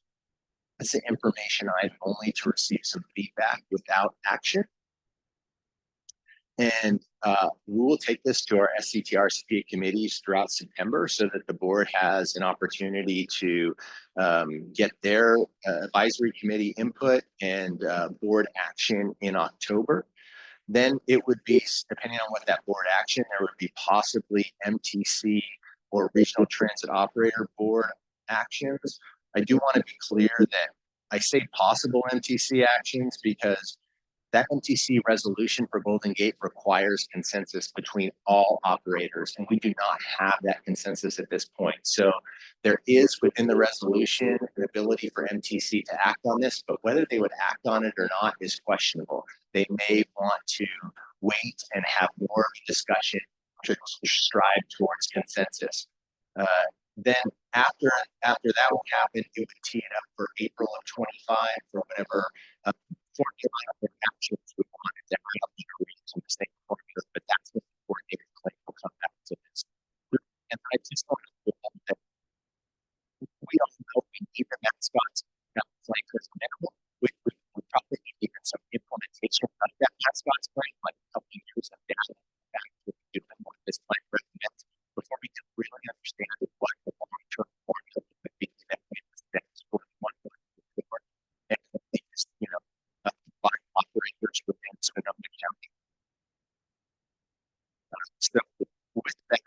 It's an information item only to receive some feedback without action. And we will take this to our SCTA, RCPA committees throughout September so that the board has an opportunity to get their advisory committee input and board action in October. Then it would be, depending on what that board action, there would be possibly MTC or regional transit operator board actions. I do want to be clear that I say possible MTC actions because That MTC resolution for Golden Gate requires consensus between all operators, and we do not have that consensus at this point. So there is within the resolution an ability for MTC to act on this, but whether they would act on it or not is questionable. They may want to wait and have more discussion to strive towards consensus. Then after that would happen, it would tee it up for April of 25 for whatever formula or actions we wanted to have some mistake formula, but that's when the coordinated claim will come back to this. And I just want to put that we all know we need the mascots like this minimal. We probably need even some implementation of that mascots plan, like a couple of years of data back to doing what this plan recommends before we can really understand what the long-term formula would be that we that's for one for and these, by operators within Sonoma County. So with that,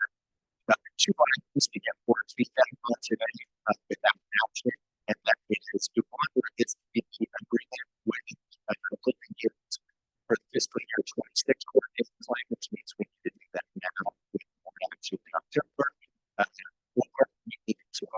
two items to get board feedback on today without action, and that is to wonder is the agreement with completing years for the fiscal year 26 coordination plan, which means we need to do that now with more action in October, or we need to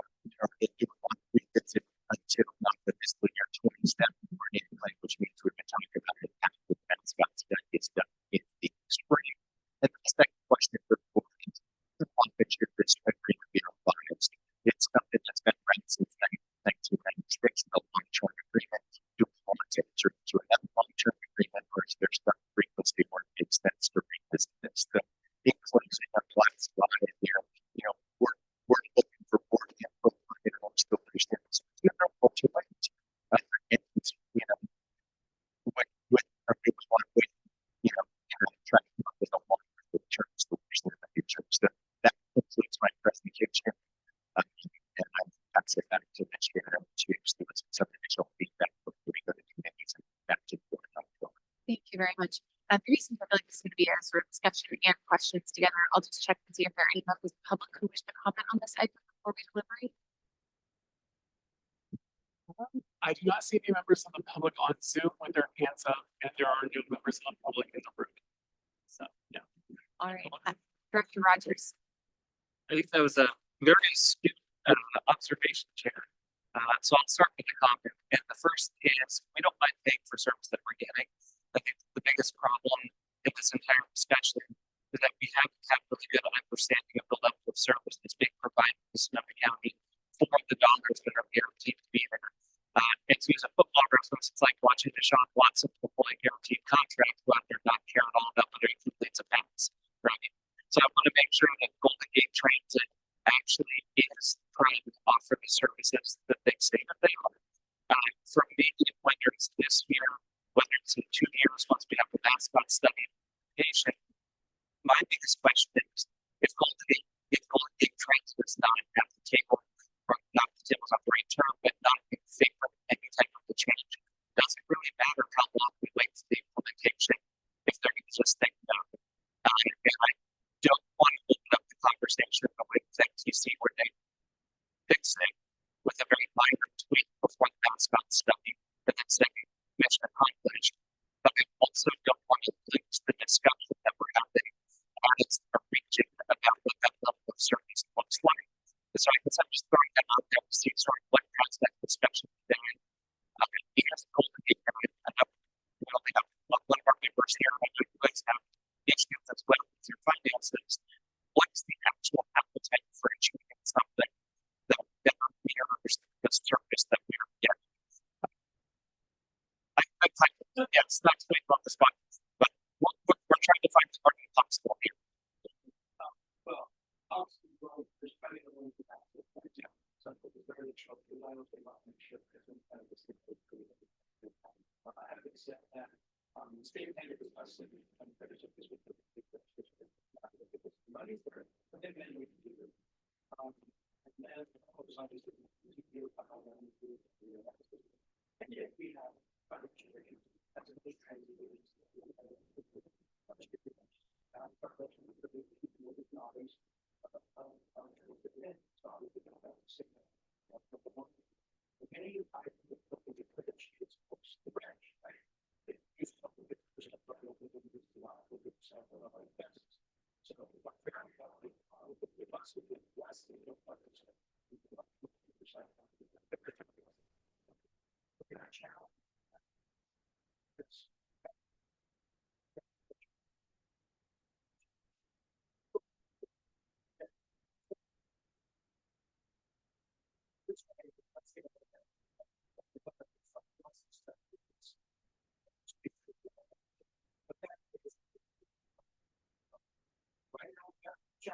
if you want to revisit until not the fiscal year 27 coordination plan, which means we've been talking about it after that Scott's done is done in the spring. And the second question for the board is the picture this agreement be revised. It's something that's been around since 1996, the long-term agreement. Do we want to enter into another long-term agreement, or is there some frequency where it makes sense to revisit this? The inclusion of last slide here, we're looking for board input on it, or still understand this. Ultimately, and with our big one with tracking with a longer term solution in the future. So that concludes my presentation. And I pass it back to the chair to solicit some additional feedback before we go to committees and back to the board. Thank you very much. Maybe since I feel like this is going to be a sort of discussion and questions together, I'll just check and see if there are any members of the public who wish to comment on this item before we deliberate. I do not see any members of the public on Zoom with their hands up, and there are no members of the public in the room. So, yeah. All right, Director Rogers. I think that was a very astute observation, Chair. So I'll start with the comment. And the first is we don't mind paying for service that we're getting. I think the biggest problem in this entire discussion is that we haven't had really good understanding of the level of service that's being provided to Sonoma County for the dollars that are guaranteed to be there. And to use a football reference, it's like watching Deshaun Watson fulfill a guaranteed contract go out there not care at all about whether he completes a pass, right? So I want to make sure that Golden Gate Transit actually is trying to offer the services that they say that they are. For me, whether it's this year, whether it's in 2 years, once we have the mascot study implementation, my biggest question is if Golden Gate Transit is not at the table, or not the table's not the right term, but not in favor of any type of the change, does it really matter how long we wait for the implementation if they're going to just think about it? And I don't want to open up the conversation the way that FTC where they fix it with a very minor tweak before the mascot study and then say mission accomplished. But I also don't want to lose the discussion that we're having as a region about what that level of service looks like. So I guess I'm just throwing that out there to see sort of what has that discussion today. Because Golden Gate Area, we only have one of our members here, and you guys have issues as well with your finances. What's the actual appetite for achieving something that mirrors the service that we are getting? Yes, that's going on the spot, but we're trying to find the market possible here. Well, obviously, there's plenty of room for that. Yeah. So it's very short. I don't think I'll make sure having said that, state payment is less than money for it, but then we can do it. And then obviously and yet we have that's a big transition. So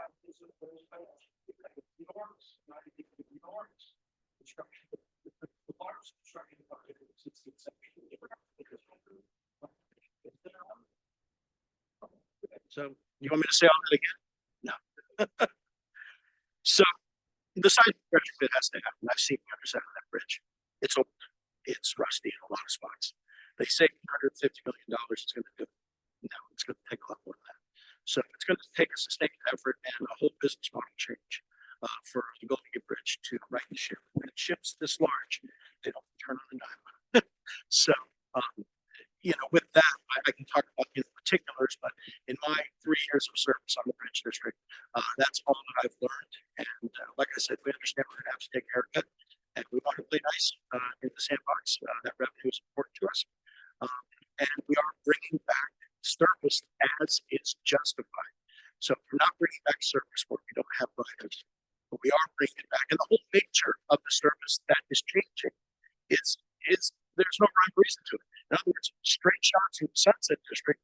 you want me to say all that again? No. So the side retrofit has to happen. I've seen the other side of that bridge. It's old. It's rusty in a lot of spots. They say $150 million is going to do it. No, it's going to take a lot more than that. So it's going to take a sustained effort and a whole business model change for the Golden Gate Bridge to right the ship. When ships this large, they don't turn on a dime. So, you know, with that, I can talk about the particulars, but in my 3 years of service on the bridge district, that's all that I've learned. And like I said, we understand we're going to have to take care of it, and we want to play nice in the sandbox. That revenue is important to us, and we are bringing back service as it's justified. So we're not bringing back service where we don't have riders, but we are bringing it back. And the whole nature of the service that is changing is there's no rhyme or reason to it. In other words, straight shots in the Sunset District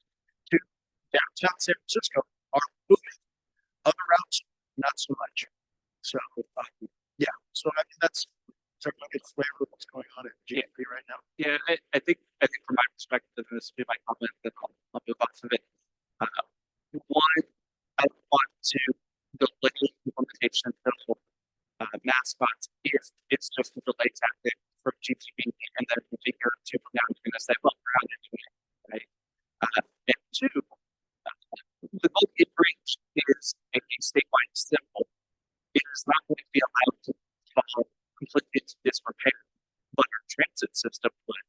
to downtown San Francisco are moving. Other routes, not so much. So yeah, so I mean that's certainly a flavor of what's going on at GFP right now. Yeah, I think from my perspective, and this will be my comment, then I'll move off of it. One, I want to delay implementation of mascots if it's just a delay tactic from GTB, and then a year or two from now, I'm going to say, well, we're out into it, right? And two, the Golden Gate Bridge is a statewide symbol. It is not going to be allowed to fall completely into disrepair, but our transit system would.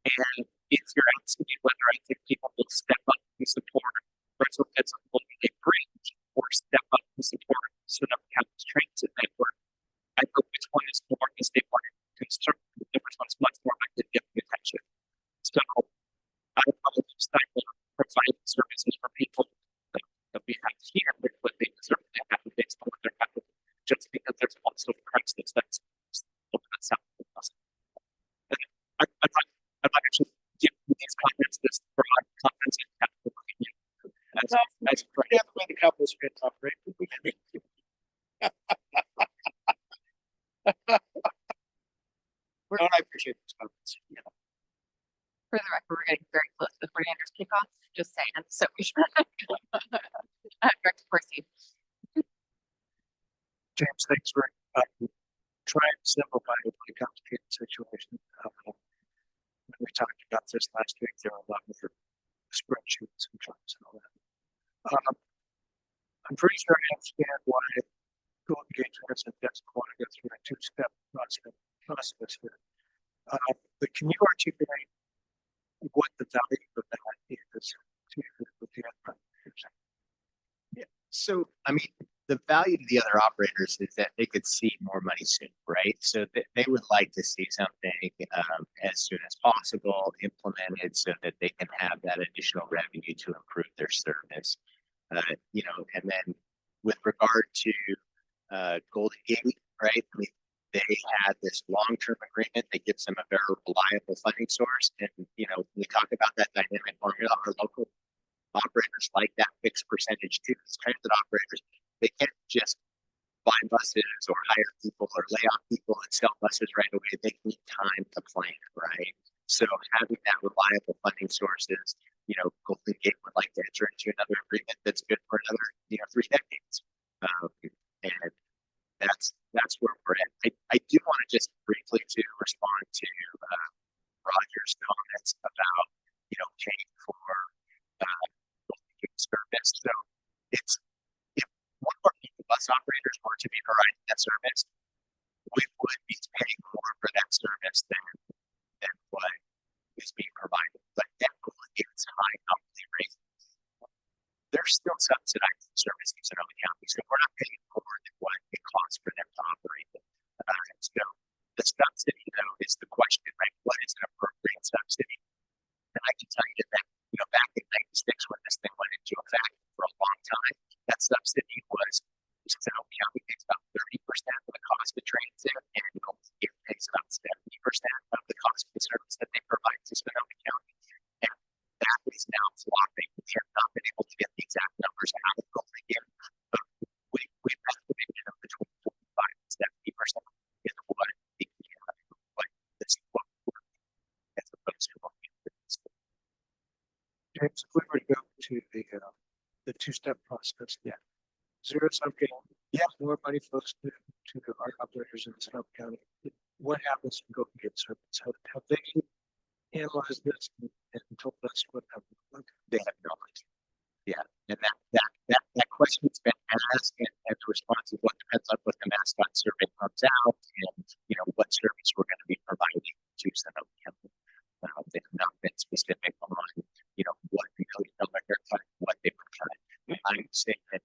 And if you're asking me whether I think people will step up and support retrofits on the Golden Gate Bridge or step up and support Sonoma County's transit network, I think which one is more of a statewide concern. The first one's much more likely to get the attention. So I would probably just provide services for people that we have here with what they deserve to have based on what they're having, just because there's also a crisis that's open and south of us. I'm not actually giving these comments this broad comments and capital opinion. As the way the Cowboys fans operate. No, I appreciate these comments. You know. For the record, we're getting very close to the 49ers kickoff, just saying, so we should. Director Corsi. James, thanks for trying to simplify a really complicated situation. When we talked about this last week, there were a lot more spreadsheets and charts and all that. I'm pretty sure I understand why Golden Gate Transit doesn't want to go through a two-step process here. But can you articulate what the value of that is to the other? Yeah. So, I mean, the value to the other operators is that they could see more money soon, right? So they would like to see something as soon as possible implemented so that they can have that additional revenue to improve their service. You know, and then with regard to Golden Gate, right? I mean, they had this long-term agreement that gives them a very reliable funding source. And, you know, we talk about that dynamic formula. Our local operators like that fixed percentage too. As transit operators, they can't just buy buses or hire people or lay off people and sell buses right away. They need time to plan, right? So having that reliable funding source is, you know, Golden Gate would like to enter into another agreement that's good for another, you know, 3 decades. And that's where we're at. I do want to just briefly to respond to Roger's comments about, you know, paying for Golden Gate service. So it's, if one of our bus operators were to be providing that service, we would be paying more for that service than what is being provided. But that Golden Gate's high hourly rate, they're still subsidizing service in Sonoma County, so we're not paying more than what it costs for them to operate it. So the subsidy, though, is the question, right? What is an appropriate subsidy? And I can tell you that, you know, back in '96 when this thing went into effect for a long time, that subsidy was Sonoma County pays about 30% of the cost of transit, and it pays about 70% of the cost of the service that they provide to Sonoma County. And that is now flopping. We have not been able to get the exact numbers out of Golden Gate, but the two-step process. Yeah. Zero sum game. Yeah. More money flows to our operators in Sonoma County. What happens to go get service? Have they analyzed this and told us what happened? They have no idea. Yeah, and that question's been asked, and the response is what depends on what the mascot survey comes out, and what service we're going to be providing to Sonoma County. They have not been specific on what haircut, what they provide. I'm saying that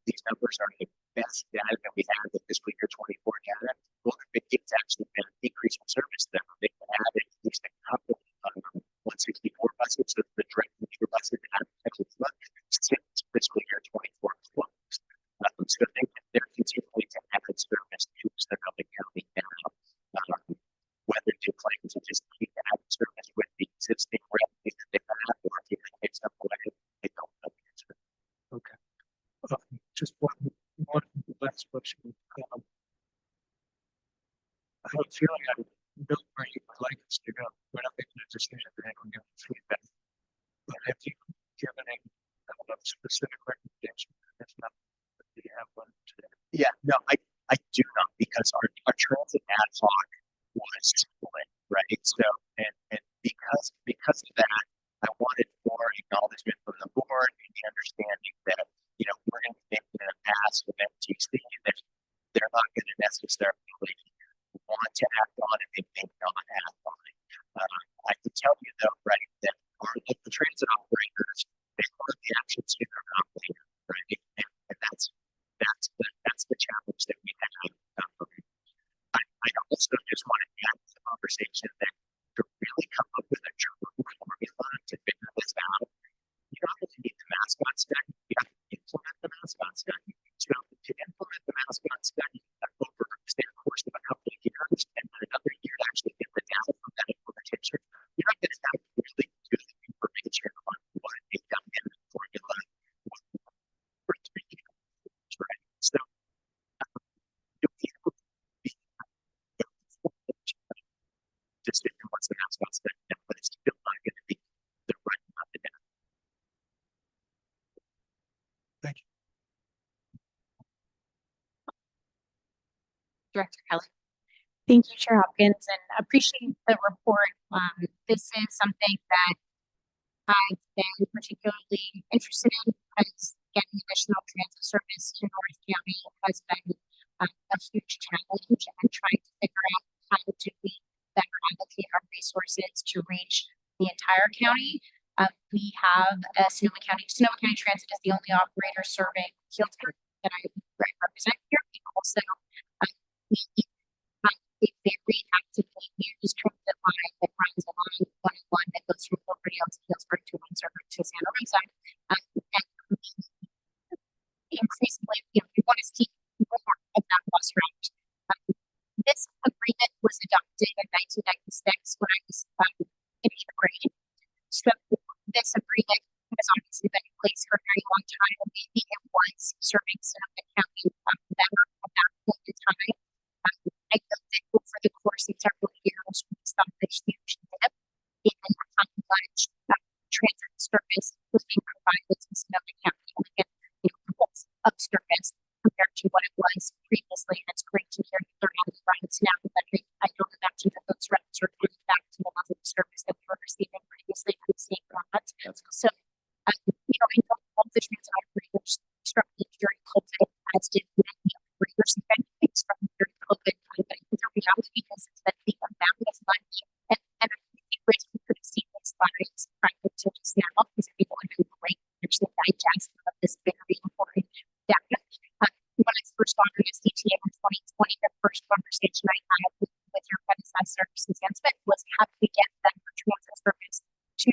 these numbers are the best data that we have with fiscal year 24 data. Well, it's actually been an increase in service there. They added at least a couple of 164 buses, so the direct metro buses that actually flood since fiscal year 24 closed. So they're continuing to add service to Sonoma County now. Whether they plan to just keep adding service with the existing revenue that they have, or if they take some away, they don't know the answer. Okay. Just one last question. I have a feeling I know where you would like us to go. We're not making a decision today. We're giving feedback. But have you given a specific recommendation? If not, do you have one today? Yeah, no, I do not, because our transit ad hoc was split, right? So, and because of that, I wanted more acknowledgement from the board and the understanding that, we're going to be making an ask of MTC that they're not going to necessarily want to act on it, they may not act on it. I can tell you though, right, that the transit operators, they want the actions in their operator, right? And that's the challenge that we have. I also just want to add to the conversation that to really come up with a true formula to figure this out, you not only need the mascot study, you have to implement the mascot study. So to implement the mascot study over the course of a couple of years and another year to actually get the data from that implementation, you're not going to have really good information on what a dynamic formula for 3 years, right? So you'll be able to be decision once the mascot study, but it's still not going to be the right amount of data. Thank you. Director Kelly. Thank you, Chair Hopkins, and appreciate the report. This is something that I've been particularly interested in, as getting additional transit service to North County has been a huge challenge, and trying to figure out how to we better allocate our resources to reach the entire county. We have Sonoma County Transit is the only operator serving Healdsburg that I represent here. We also we have a very actively used transit line that runs along 101 that goes from Cooperative to Healdsburg to Windsor to Santa Rosa. And increasingly, we want to see more of that bus route. This agreement was adopted in 1996 when I was in 8th grade. So this agreement has obviously been in place for a very long time. Maybe it was serving Sonoma County better at that point in time. I felt that over the course of several years, we saw this huge dip in how much transit service was being provided to Sonoma County. And of service compared to what it was previously. And it's great to hear that they're adding rides now, but I don't imagine that those rides are going back to the level of service that we were receiving previously from the state government. So, I know all the transit operators struggled during COVID, as did many operators and benefits from during COVID time. But I think the reality is that the amount of money, and I think Rich, we could have seen these slides prior to just now, because people have been great actually digest of this very important data. When I first got on SCTA in 2020, the first conversation I had with your predecessor, Suzanne Smith, was how do we get better transit service to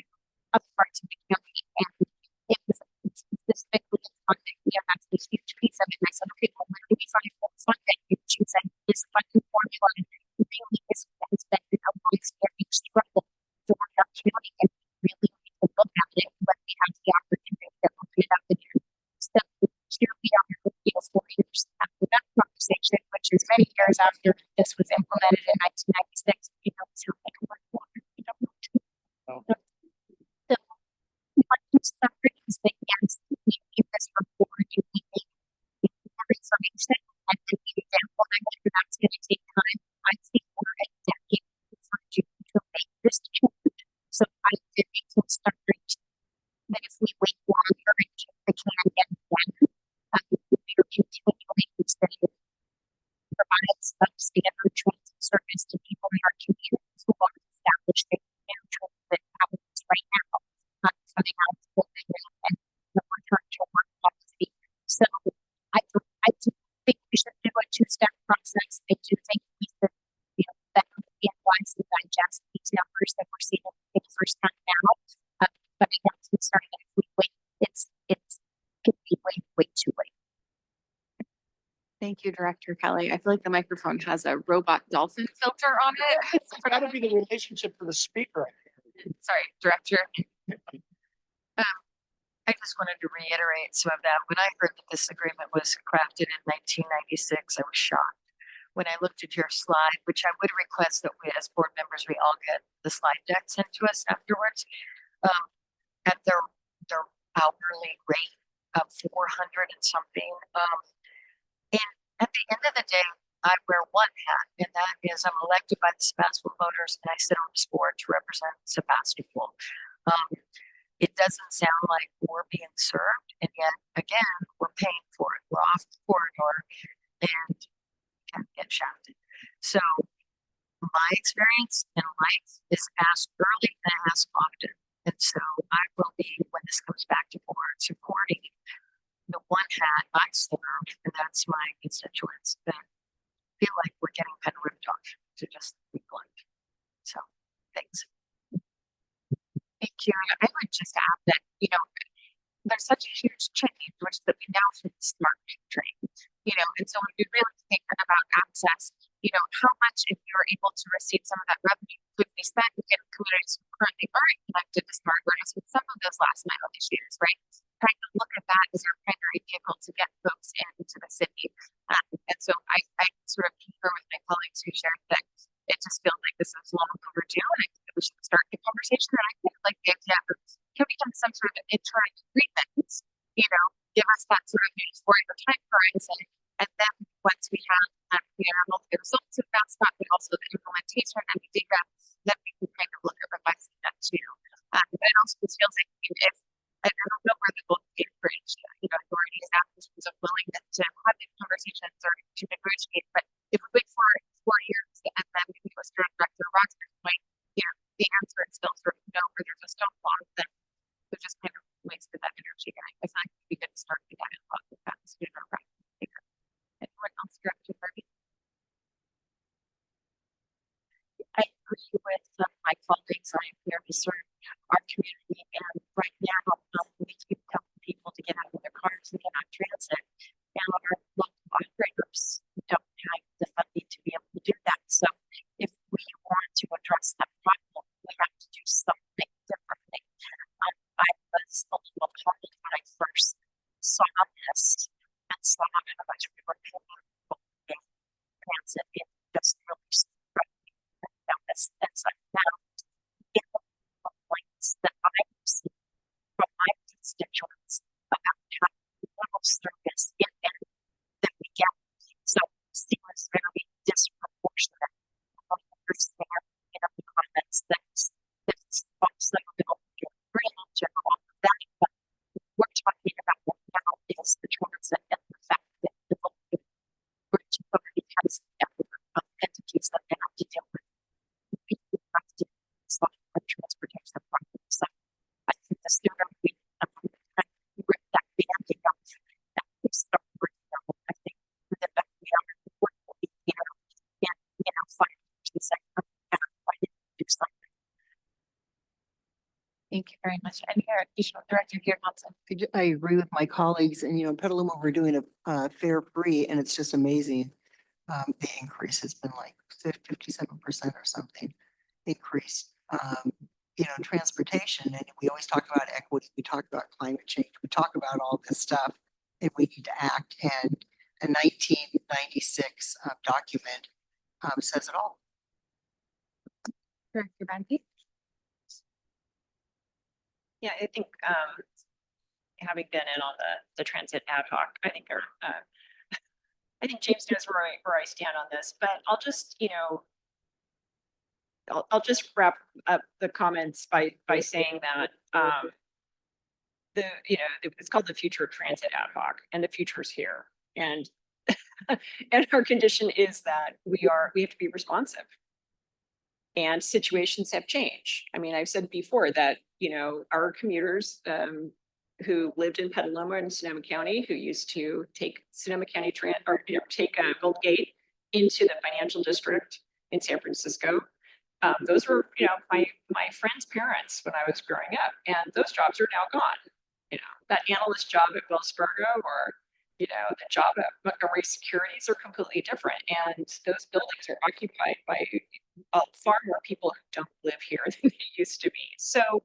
other parts of the county? And it was specifically funding. That's this huge piece of it. And I said, okay, well, where do we find more funding? And she said, this funding formula really has been a long-standing struggle for our county, and we really need to look at it when we have the opportunity to open it up again. So here we are, 4 years after that conversation, which is many years after this was implemented in 1996. You know, so like we don't know. So what you suffering is that, yes, standard transit service to people in our communities who want to establish a new transit avenues right now, coming out of COVID and the return to work policy. So I do think we should do a two-step process. I do think we should, better and wisely digest these numbers that we're seeing for the first time now. But I am concerned that if we wait, it's could be way too late. Thank you, Director Kelly. I feel like the microphone has a robot dolphin filter on it. It's gotta be the relationship to the speaker. Sorry, Director. I just wanted to reiterate some of that. When I heard that this agreement was crafted in 1996, I was shocked. When I looked at your slide, which I would request that we, as board members, we all get the slide deck sent to us afterwards, at their hourly rate of 400 and something. And at the end of the day, I wear one hat, and that is I'm elected by the Sebastopol voters, and I sit on this board to represent Sebastopol. It doesn't sound like we're being served, and yet again, we're paying for it. We're off the corridor and can get shafted. So my experience in life is ask early and ask often. And so I will be, when this comes back to board, supporting the one hat I serve, and that's my constituents that feel like we're getting kind of ripped off, to just be blunt. So thanks. Thank you. I would just add that, there's such a huge change, which that we now should start train, and so when we really think about access, how much, if you're able to receive some of that revenue, could be spent in communities who currently aren't connected to smart grids with some of those last mile issues, right? Trying to look at that as our primary vehicle to get folks into the city. And so I sort of concur with my colleagues who shared that it just feels like this is long overdue, and I think that we should start the conversation. And I think like the idea of can become some sort of interim agreement, give us that sort of for time horizon. And then once we have both the results of that stuff, but also the implementation and the data, then we can kind of look at revising that too. But it also just feels like if I don't know where the book get bridged, authorities have positions of willingness to have these conversations or to negotiate. But if we wait for 4 years and then we go straight back to Roger's point, the answer is still sort of no, or there's a stone wall, then we just kind of wasted that energy. And I feel like we could start the dialogue with that sooner rather than later. Anyone else, Director Harvey? I agree with my colleagues. I am here to serve our community, and right now we keep telling people to get out of their cars and get on transit, and our local operators don't have the funding to be able to do that. So if we want to address that problem, we have to do something differently. I was a little appalled when I first saw this and saw how much we were paying for transit. It just really struck me. That's like now in the complaints that I receive from my constituents about how little service in there that we get. So it seems very disproportionate. I understand the comments that also don't get range and all of that, but we're talking about what now is the transit and the fact that the bridge authority has the network of entities that they have to deal with. We have to stop the transportation problem. So I think the sooner we rip that band-aid off and we start working on it, I think the better we are. We're find the second and do something. Thank you very much. And here, Additional Director Thompson. I agree with my colleagues, and Petaluma, we're doing a fare free, and it's just amazing. The increase has been like 57% or something increase. Transportation, and we always talk about equity, we talk about climate change, we talk about all this stuff, and we need to act. And a 1996 document says it all. Director Benke. Yeah, I think having been in on the transit ad hoc, I think I think James knows where I stand on this, but I'll just, I'll just wrap up the comments by saying that it's called the Future of Transit Ad Hoc, and the future's here. And And our condition is that we have to be responsive. And situations have changed. I mean, I've said before that, you know, our commuters who lived in Petaluma and Sonoma County, who used to take Sonoma County take Gold Gate into the financial district in San Francisco. Those were, you know, my friends' parents when I was growing up, and those jobs are now gone. You know, that analyst job at Wells Fargo or, you know, the job at Montgomery Securities are completely different. And those buildings are occupied by far more people who don't live here than they used to be. So,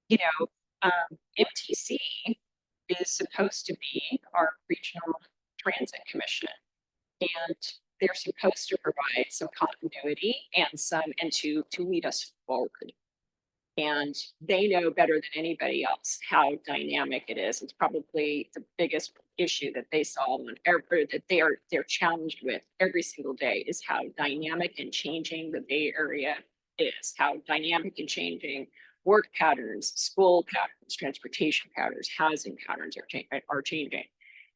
you know, MTC is supposed to be our regional transit commission. And they're supposed to provide some continuity and to lead us forward. And they know better than anybody else how dynamic it is. It's probably the biggest issue that they solve that they're challenged with every single day is how dynamic and changing the Bay Area is, how dynamic and changing work patterns, school patterns, transportation patterns, housing patterns are changing.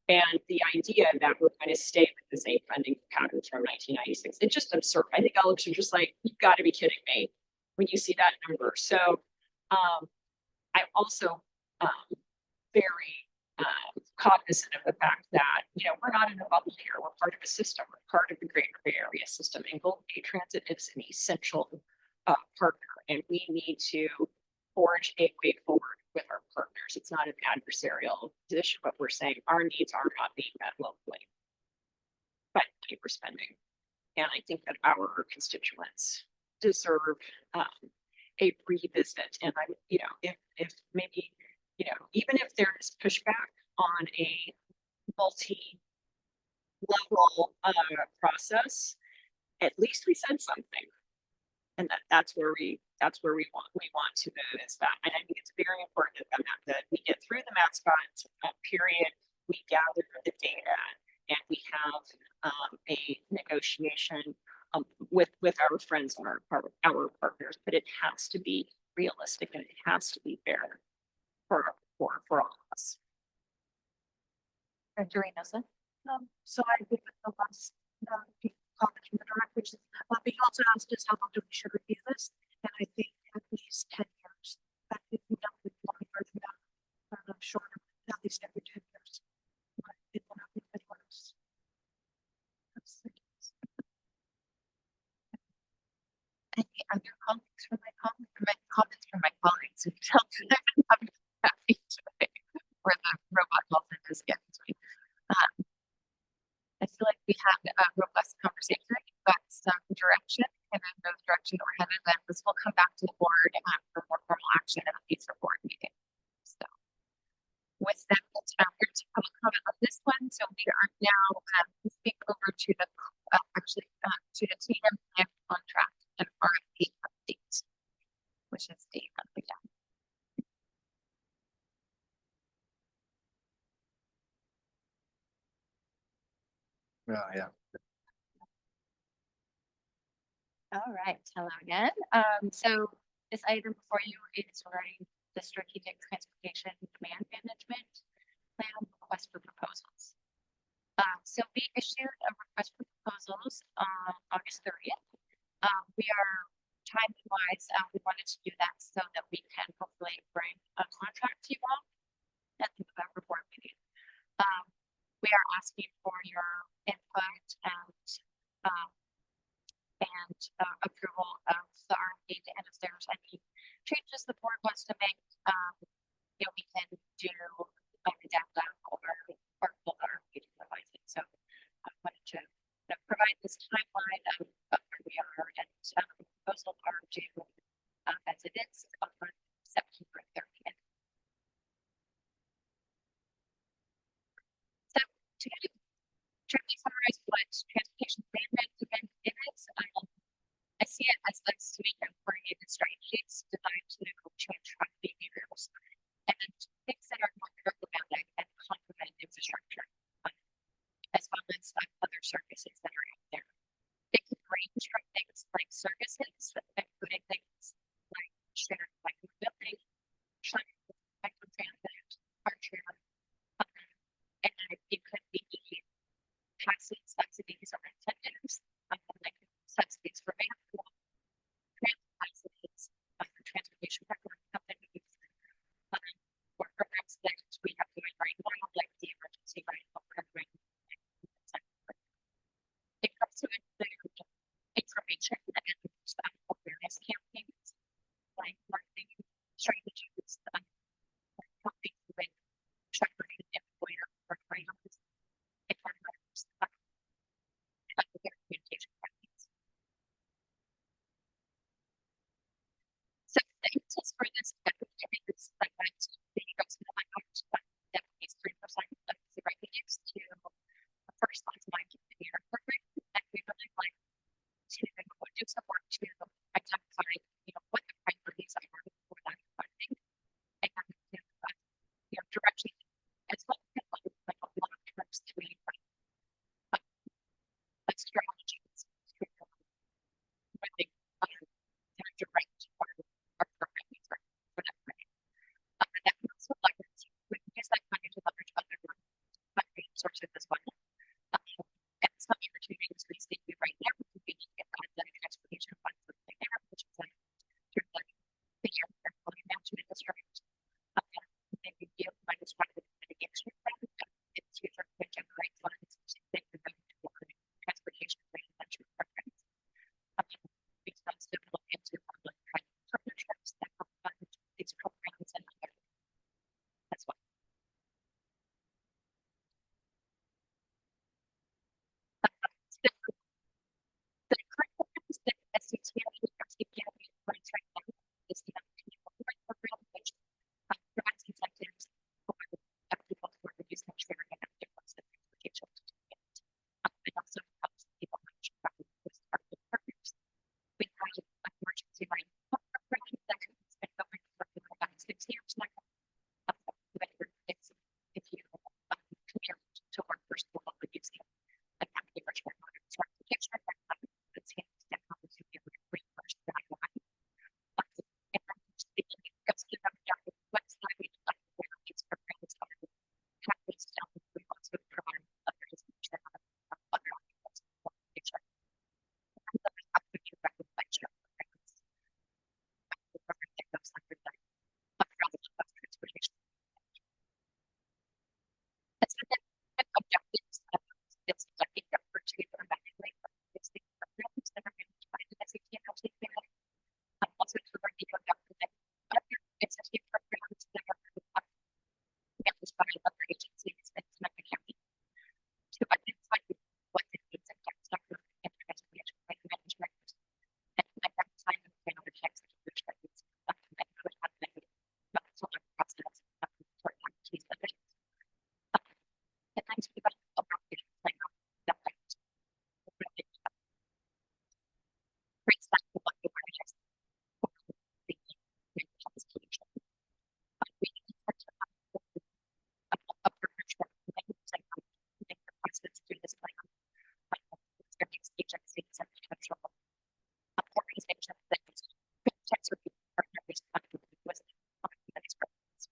And the idea that we're going to stay with the same funding patterns from 1996, it's just absurd. I think all of you are just like, you've got to be kidding me when you see that number. So I'm also very cognizant of the fact that, you know, we're not in a bubble here. We're part of a system. We're part of the Greater Bay Area system. And Golden Gate Transit is an essential partner. And we need to forge a way forward with our partners. It's not an adversarial position, but we're saying our needs are not being met locally by paper spending. And I think that our constituents deserve a revisit. And I'm, you know, if maybe, you know, even if there is pushback on a multi-level process, at least we said something. And that's where we want to move is that. And I think it's very important that we get through the mascots period, we gather the data, and we have a negotiation with our friends and our partners. But it has to be realistic and it has to be fair for all of us. Director Reynosa. So I agree with the last comment from the director, but he also asked us how long do we should review this, and I think at least 10 years. But if we don't longer than that, shorter, at least every 10 years. But it will not be any worse. Any other comments from my comments from my colleagues who tell me that I'm having happy today, where the robot calls in is getting to me. I feel like we had a robust conversation. We've got some direction, and then the direction that we're headed, then this will come back to the board for more formal action at a future board meeting. So with that, we're to public comment on this one. So we are now moving over to the to the TM plan contract and RFP update, which is the again. Oh, yeah. All right, hello again. So this item before you is regarding the strategic transportation demand management plan request for proposals. So we issued a request for proposals on August 30th. We are timing wise, we wanted to do that so that we can hopefully bring a contract to you all at the November board meeting. We are asking for your input and approval of the RFP, and if there's any changes the board wants to make, you know, we can do like a down or full RFP to revise it. So I wanted to provide this timeline of where we are, and proposals are due as it is on September 30th. So to quickly summarize what transportation plan management is, I see it as estimating and coordinated strategies designed to change truck behaviors and things that are more problematic and complement infrastructure, as well as other services that are out there. It can range from things like services, including things like shared mobility, transit, car share, and it could source of this one. And some of the two industries that we right now would be looking at the transportation funds that they have, which is like through the year management district. They would give minus one of the mitigation fund. It's used to generate funds that would go to transportation management programs. We can also look into public private partnerships that help fund these programs and other as well. The current programs that SCTA and RCPA runs right now is the program, which provides incentives for people who are reducing sharing and active forms of transportation. It also helps people with partners. We have an emergency line program that has been going for about 6 years now. If you commute to work for school, would use the active transportation that seems to help you be able to reimburse that line. And speaking of the website, where these programs are practiced, we also provide other information on other transportation. Objectives it's looking for to dramatically programs that are managed by the SCTA and RCPA. Also to working on other SCTA programs that are managed by other agencies in Sonoma County to identify what the needs and gaps are in transportation management and at that time and other types of solutions that could happen in the process for activities that they and then to develop a market plan that creates that public awareness for the solution. We need to a partnership make the process through this plan. Various agencies and potential organizations that potentially be partners with these programs.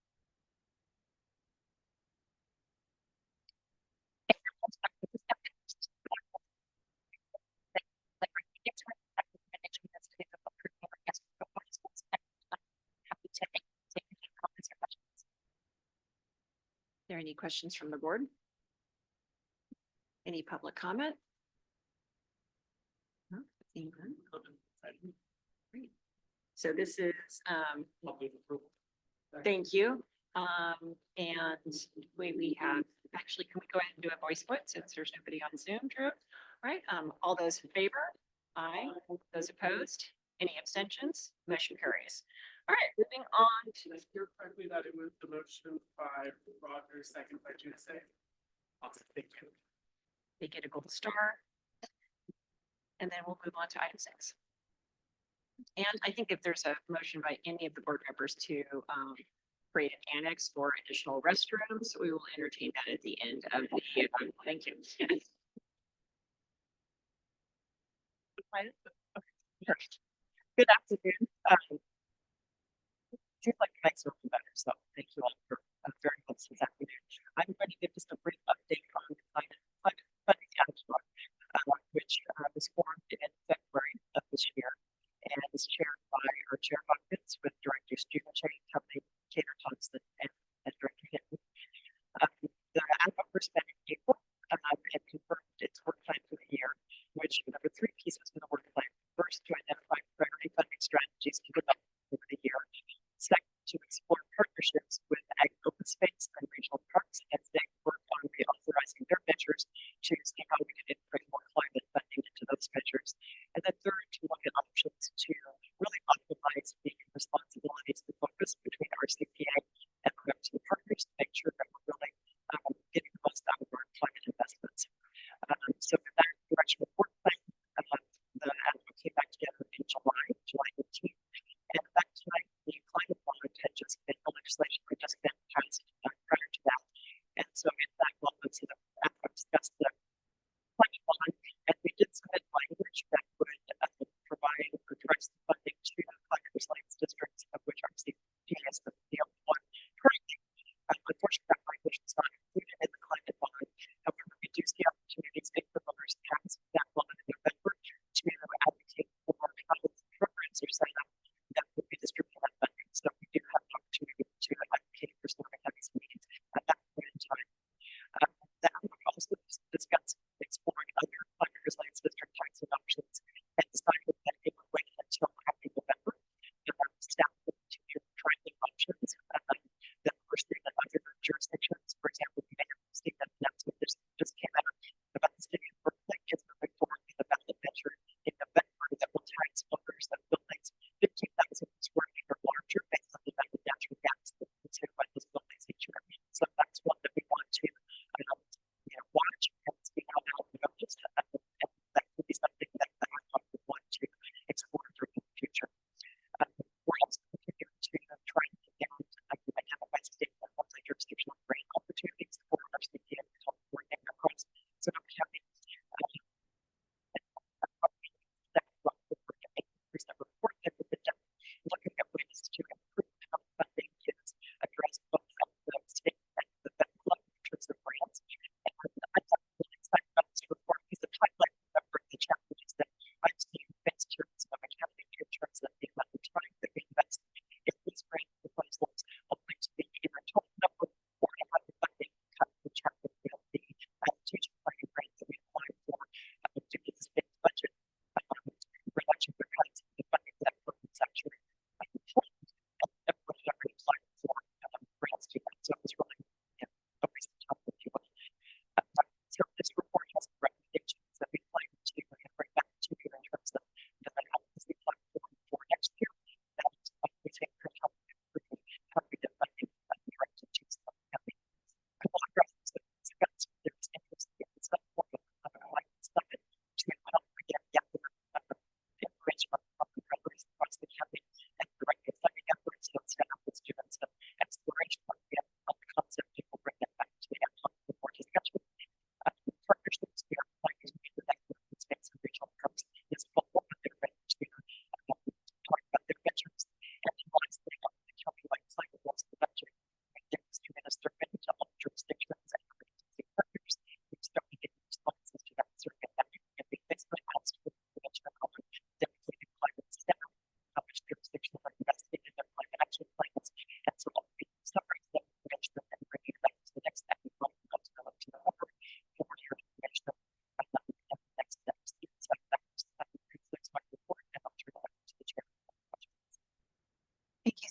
Are there any questions from the board? Any public comment? No, seeing none. Great. So this is, thank you. And we have, actually, can we go ahead and do a voice vote since there's nobody on Zoom, Drew? All right, all those in favor? Aye. Those opposed? Any abstentions? Motion carries. All right, moving on to. Is it correctly that it was the motion by Roger, second by Judy? Awesome, thank you. They get a gold star. And then we'll move on to item 6. And I think if there's a motion by any of the board members to create an annex for additional restrooms, we will entertain that at the end of the, thank you. Good afternoon. Seems like the nights are better, so thank you all for very much this afternoon. I'm going to give just a brief update on the climate funding Adjourn, which was formed in February of this year and is chaired by our Chair Hopkins with Directors Judy Company, Cater Thompson, and Director Hinton. The Adjourn was spent in April and confirmed its work plan for the year, which there were 3 pieces for the work plan. First, to identify priority funding strategies to develop over the year. Second, to explore partnerships with ag open space and regional parks, and they work on reauthorizing their ventures to see how we can integrate more climate funding into those ventures. And then third, to look at options to really optimize the responsibilities to focus between RCPA and the partners to make sure that we're really getting the most out of our climate investments. So for that direction report plan, the Advocacy came back together in July 18th. And at that time, the climate bond had just been, the legislation had just been passed prior to that. And so in that moment, so the Advocacy discussed the climate bond, and we did submit language that would provide or direct the funding to the climate resilience districts, of which RCPA is the only one currently. Unfortunately, that language is not included in the climate bond.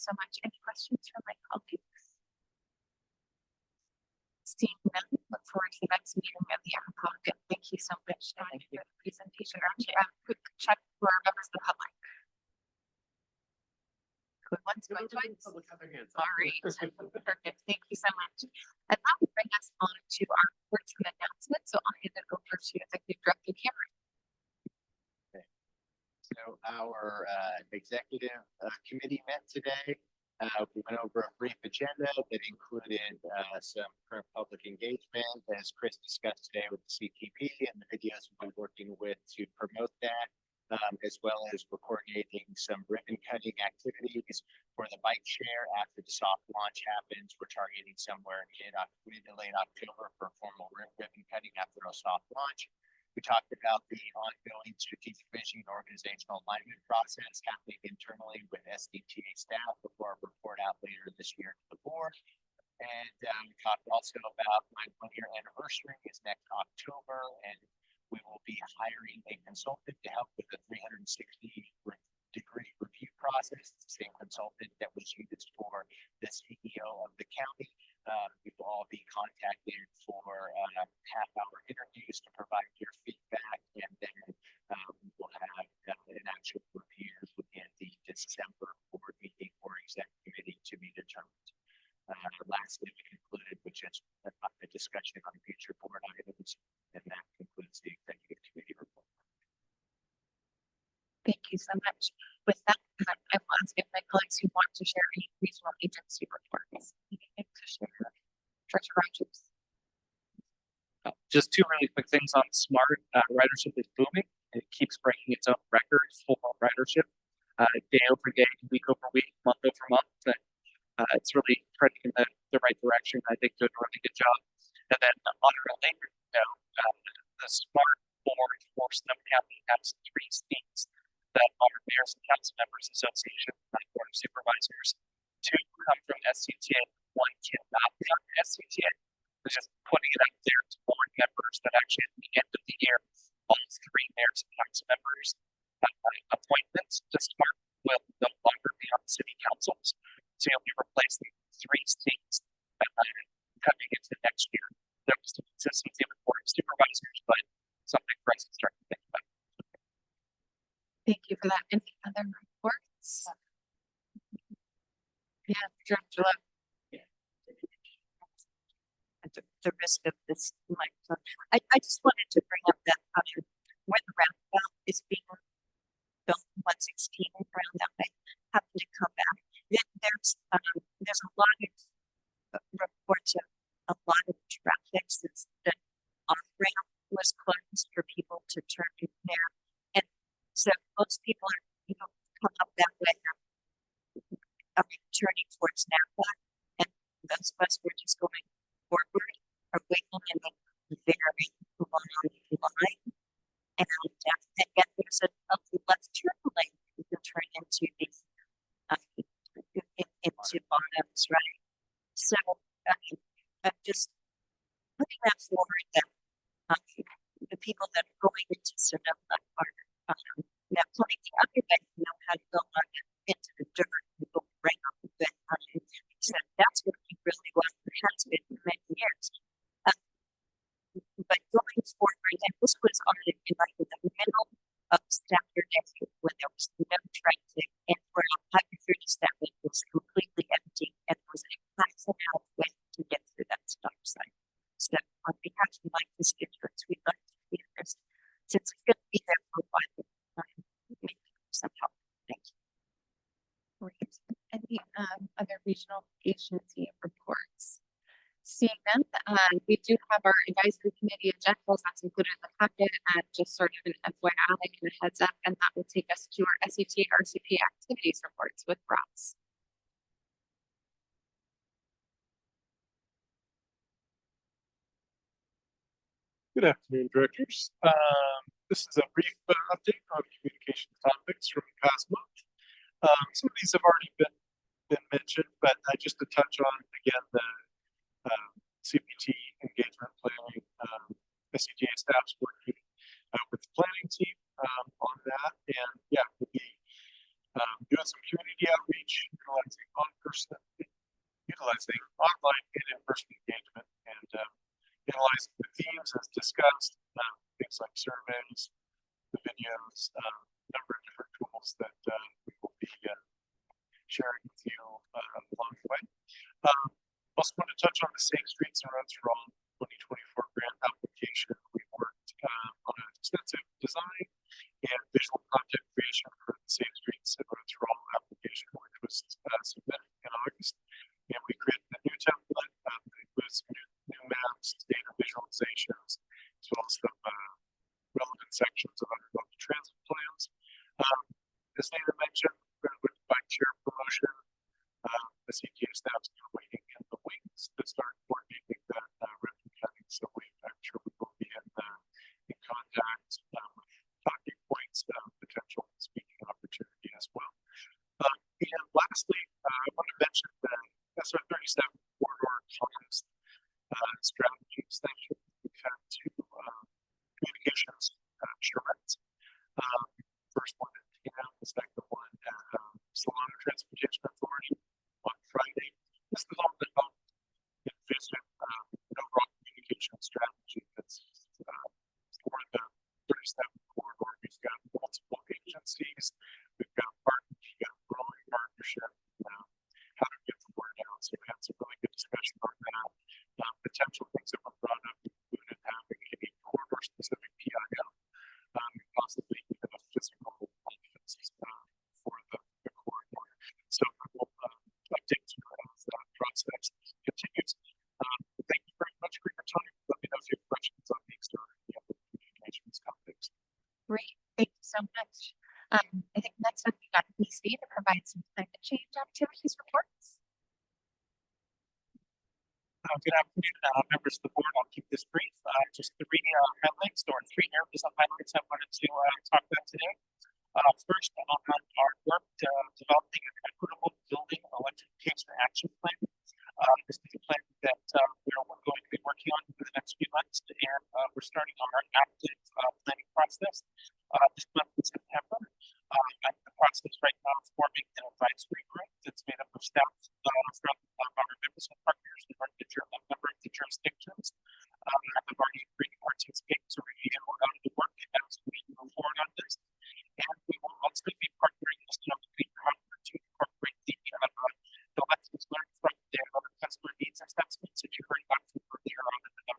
so much. Any questions from my colleagues? Seeing none, look forward to the next meeting of the ad hoc. And thank you so much for the presentation. Actually, quick check for members of the public. Going once, going twice. All right, perfect. Thank you so much. And that will bring us on to our reports and announcements. So I'll hand it over to Executive Director Cameron. So our executive committee met today. We went over a brief agenda that included some current public engagement, as Chris discussed today with the CTP, and the videos we'll be working with to promote that, as well as we're coordinating some ribbon cutting activities for the Bikeshare after the soft launch happens. We're targeting somewhere in mid to late October for formal ribbon cutting after a soft launch. We talked about the ongoing strategic vision and organizational alignment process happening internally with SCTA staff before our report out later this year to the board. And we talked also about my 1-year anniversary is next October, and we will be hiring a consultant to help with the 360-degree review process. It's the same consultant that was used for the CEO of the county. We will all be contacted for half-hour interviews to provide your feedback, and then we will have an actual review within the December board meeting or exec committee to be determined. Lastly, we concluded, which is a discussion on future board items, and that concludes the executive committee report. Thank you so much. With that, I will ask if my colleagues who want to share any regional agency reports. Anything to share? Director Rogers. Just two really quick things on SMART. Ridership is booming. It keeps breaking its own records for ridership, day over day, week over week, month over month. And it's really trending in the right direction. I think doing a really good job. And then on a related note, the SMART board for Sonoma County has 3 seats that are Mayors and Council Members Association, not Board of Supervisors. 2 come from SCTA, 1 cannot be on SCTA. It's just putting it out there to board members that actually at the end of the year, all 3 mayors and council members appointments to SMART will no longer be on city councils. So you'll be replacing 3 seats coming into next year. There was some consistency with Board of Supervisors, but something for us to start to think about. Thank you for that. Any other reports? Yeah, Director Lowe. At the risk of this microphone, I just wanted to bring up that where the roundabout is being built, 116 around that way, happened to come back. There's a lot of reports of a lot of traffic since the off-ramp was closed for people to turn in there. And so most people are, come up that way, turning towards Napa, and those of us who are just going forward are waiting in a very long line. And yet there's a left turn lane you can turn into the into bottoms, right? So I'm just putting that forward that the people that are going into Sonoma are now coming the other way, know how to go on into the dirt and go right off the bed. So that's working really well. It has been for many years. But going forward, and this was on in like in the middle of Saturday when there was no traffic, and around 5:37 it was completely empty, and there was a class and a half way to get through that stop sign. So on behalf of my constituents, we'd like to hear this, since it's going to be there for a while. Maybe some help. Thank you. Any other regional agency reports? Seeing them, we do have our advisory committee agendas that's included in the packet, and just sort of an FYI and a heads up, and that will take us to our SCTA RCPA activities reports with Ross. Good afternoon, directors. This is a brief update on communication topics from the past month. Some of these have already been mentioned, but just to touch on again the CPT engagement planning. SCTA staff's working with the planning team on that, and yeah, we'll be doing some community outreach, utilizing The themes as discussed, things like surveys, the videos, number of different tools that we will be sharing with you along the way. Also want to touch on the Safe Streets and Roads for All 2024 grant application. We worked on an extensive design and visual content creation for the Safe Streets and Roads for All application, which was submitted in August. And we created a new template that includes new maps, data visualizations, as well as some relevant sections of our local transit plans. As Nina mentioned, with Bikeshare promotion, the CTA staff's been waiting in the wings to start coordinating that ribbon cutting. So I'm sure we will be in contact with talking points, potential speaking opportunity as well. And lastly, I want to mention that SR 37 corridor comms strategy extension. We've had two communications charrettes. First one at TAM, the second one at Sonoma Transportation Authority on Friday. This is all to help envision an overall communication strategy that's for the 37 corridor. We've got multiple agencies. We've got growing partnership. How to get the word out. So we had some really good discussion on that. Potential things that were brought up included having a corridor specific PIO, possibly even a physical office for the corridor. So we'll update you as that process continues. Thank you very much for your time. Let me know if you have questions on these or any other communications topics. Great, thank you so much. I think next up we got BC to provide some climate change activities reports. Good afternoon, members of the board. I'll keep this brief. Just three highlights or three areas of highlights I wanted to talk about today. First, on our work developing an equitable building electrification action plan. This is a plan that we're going to be working on for the next few months, and we're starting on our active planning process this month in September. I'm in the process right now of forming an advisory group that's made up of staff from our members and partners in a number of the jurisdictions. I've already agreed to participate to review the work as we move forward on this. And we will also be partnering with Cooperative to incorporate the lessons learned from their customer needs assessments that you heard about earlier on in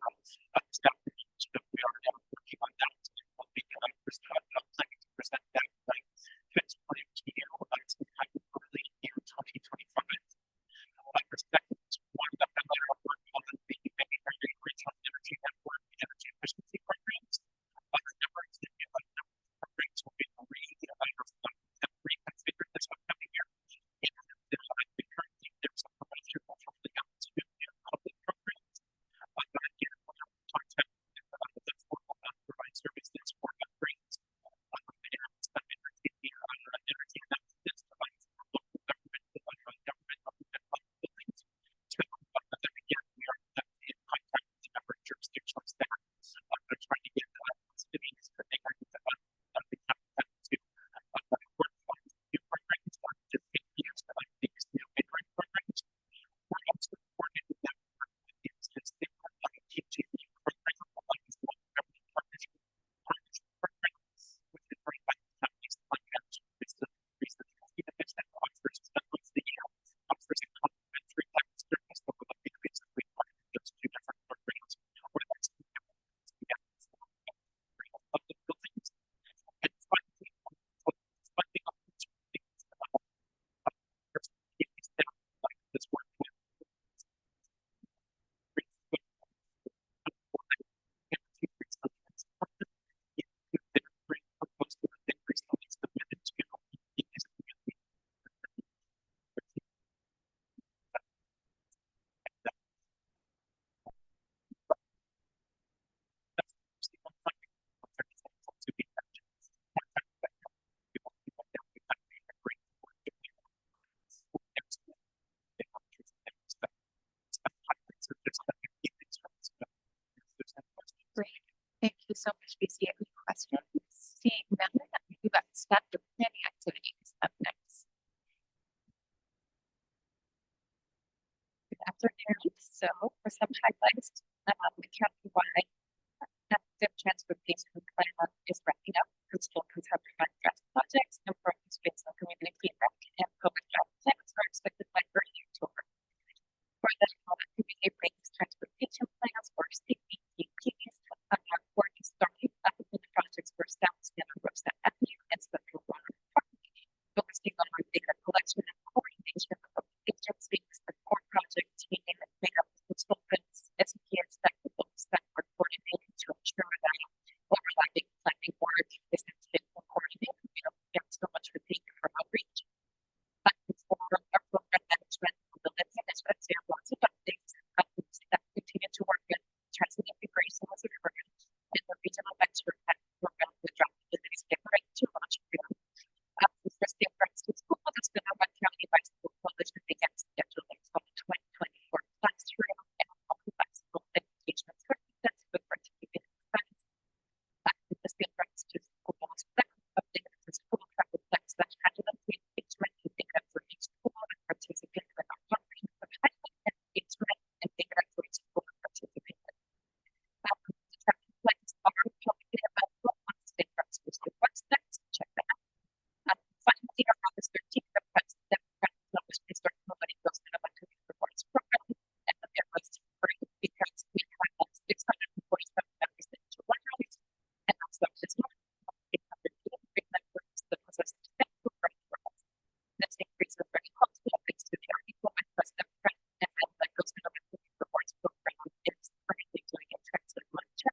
the staff meetings that we are now working on that. And we'll be planning to present that plan to you sometime early in 2025. The second is one that I later on work on the Biennial Retail Energy Network energy efficiency programs. The numbers that you programs will be reconfigured this upcoming year. And there's a promotion for the public programs. Again, we'll talk about the formal provide services for upgrades. Energy analysis provides local government buildings. So again, we are in contact with a number of jurisdictional staff. They're trying to get cities to make to work on new programs, to make use of these new mid-range programs. We're also coordinating that work with the existing TGV program, local government partnership programs, which is very much offers a complementary type of service, but we're looking to basically partner those two different programs or that's public buildings. And finally, funding opportunities this work with Great, thank you so much, BC. Any questions? Seeing none, we've got staff planning activities up next. Good afternoon. So for some highlights, Countywide active transportation plan is wrapping up. Consultants have refined draft projects and programs based on community feedback, and public draft plans are expected by early October. For the community brings transportation plans or CPTPs work starting up in the projects for South Standard Roadside Avenue and Central Water Park, focusing on data collection and coordination of agencies. The core project team made up of consultants, SCTA staff are coordinating to ensure that overlapping planning work is and coordinated. Thanks so much for taking for outreach. For our program management, the management, we have lots of updates that continue to work with transit integration as a program and the regional expert program with drop abilities get right to launch. Interesting friends to school, the Sonoma County Bicycle Coalition began scheduling from 2024 classroom and bicycle education that's good for keeping friends. The same friends to schools that updated the school travel flex that handle engagement and data for each school and participant in our function of engagement and data for each school participant. The traffic flex are publicly available on the state friends to school website. Check that out. Finally, on August 13th, the president published his nobody goes to the Bikeshare reports program, and it was free because we had 647 members in July, and also this month, 803 members that was a substantial growth for us. This increase is very close to the equal with President Trent, and then that goes to the Bikeshare reports program is currently doing a transit monitor.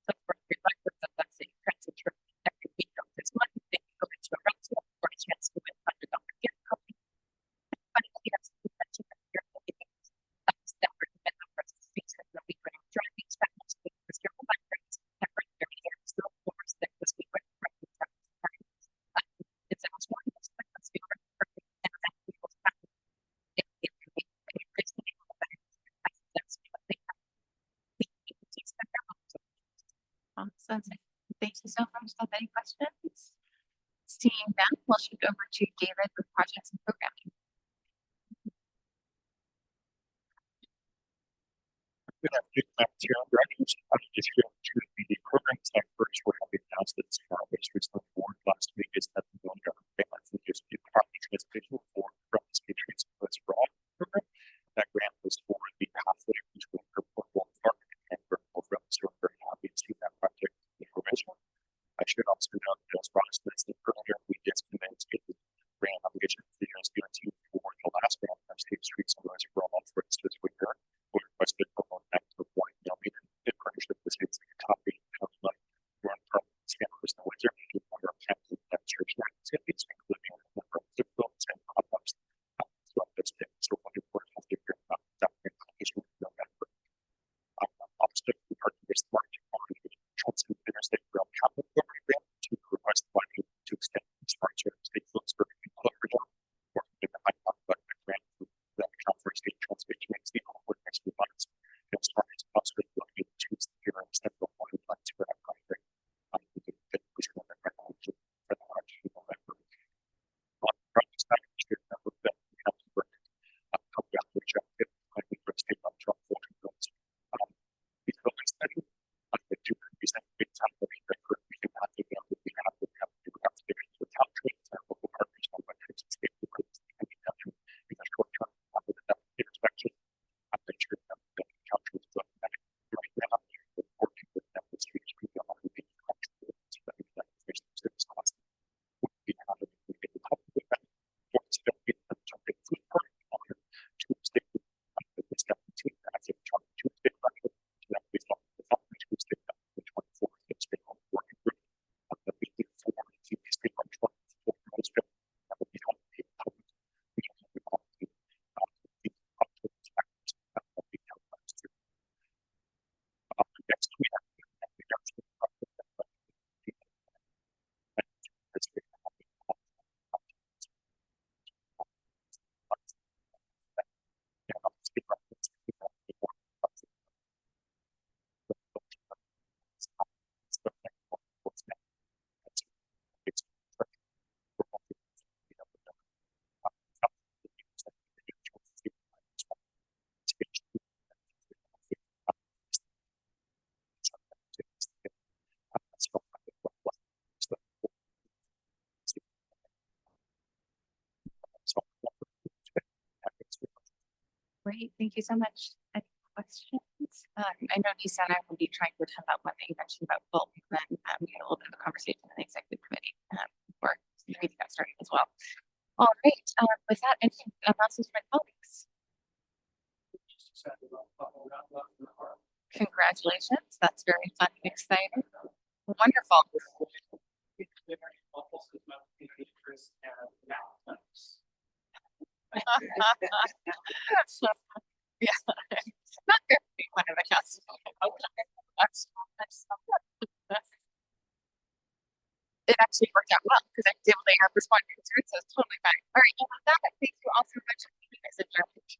So for reminders that that's a transit trip every week of this month, they can go into a rental or a chance to win $100 gift card. Finally, as we mentioned earlier, that recommend the first season that we bring driving strategies because your migrants have been very still force that was we went from the it's almost one of those things we were perfect and that people's happen. It can be a pretty that's what they have. Awesome. Thank you so much. Have any questions? Seeing none, we'll shift over to David with projects and programming. Good afternoon, Madam Chair and Directors. I'm just here to the program experts were happy to announce that tomorrow, which was the board last week, is that the $1 million grant for just the property transportation for from the state transit broad program. That grant was for the pathway between Purple Park and Purple Road. So we're very happy to see that project information. I should also note that as Ross mentioned earlier, we just commenced the grant obligation figures guaranteed for the last grant of state streets and roads for all for this fiscal year. We requested for one back to $1 million in partnership with states like Cotati, Healdsburg, Run from Stanford and Windsor, to one of capital demonstration activities, including a number of difficulties and pop-ups. So one important figure about that application in November. Also, we partnered with Smart on the Transit Interstate Rail Capital Program to request funding to extend Smart to State Healdsburg and Cooperative, working with the High Park grant that account for state transportation next week over the next few months. And Smart is also looking to secure and several water plants for that project. That was going to recommend for the March November. On projects that we should have looked at the Healdsburg public outreach active, I think for state on truck voting bills. These buildings study, I think to present big time that we Great, thank you so much. Any questions? I know Lisa and I will be trying to attend that one that you mentioned about bulk, and then we had a little bit of a conversation in the executive committee before the meeting got started as well. All right, with that, any announcements from my colleagues? Congratulations, that's very fun and exciting. Wonderful. Yeah, not very one of the cast. It actually worked out well because I was able to respond to it, so it's totally fine. All right, and with that, thank you all so much for being this adjourned.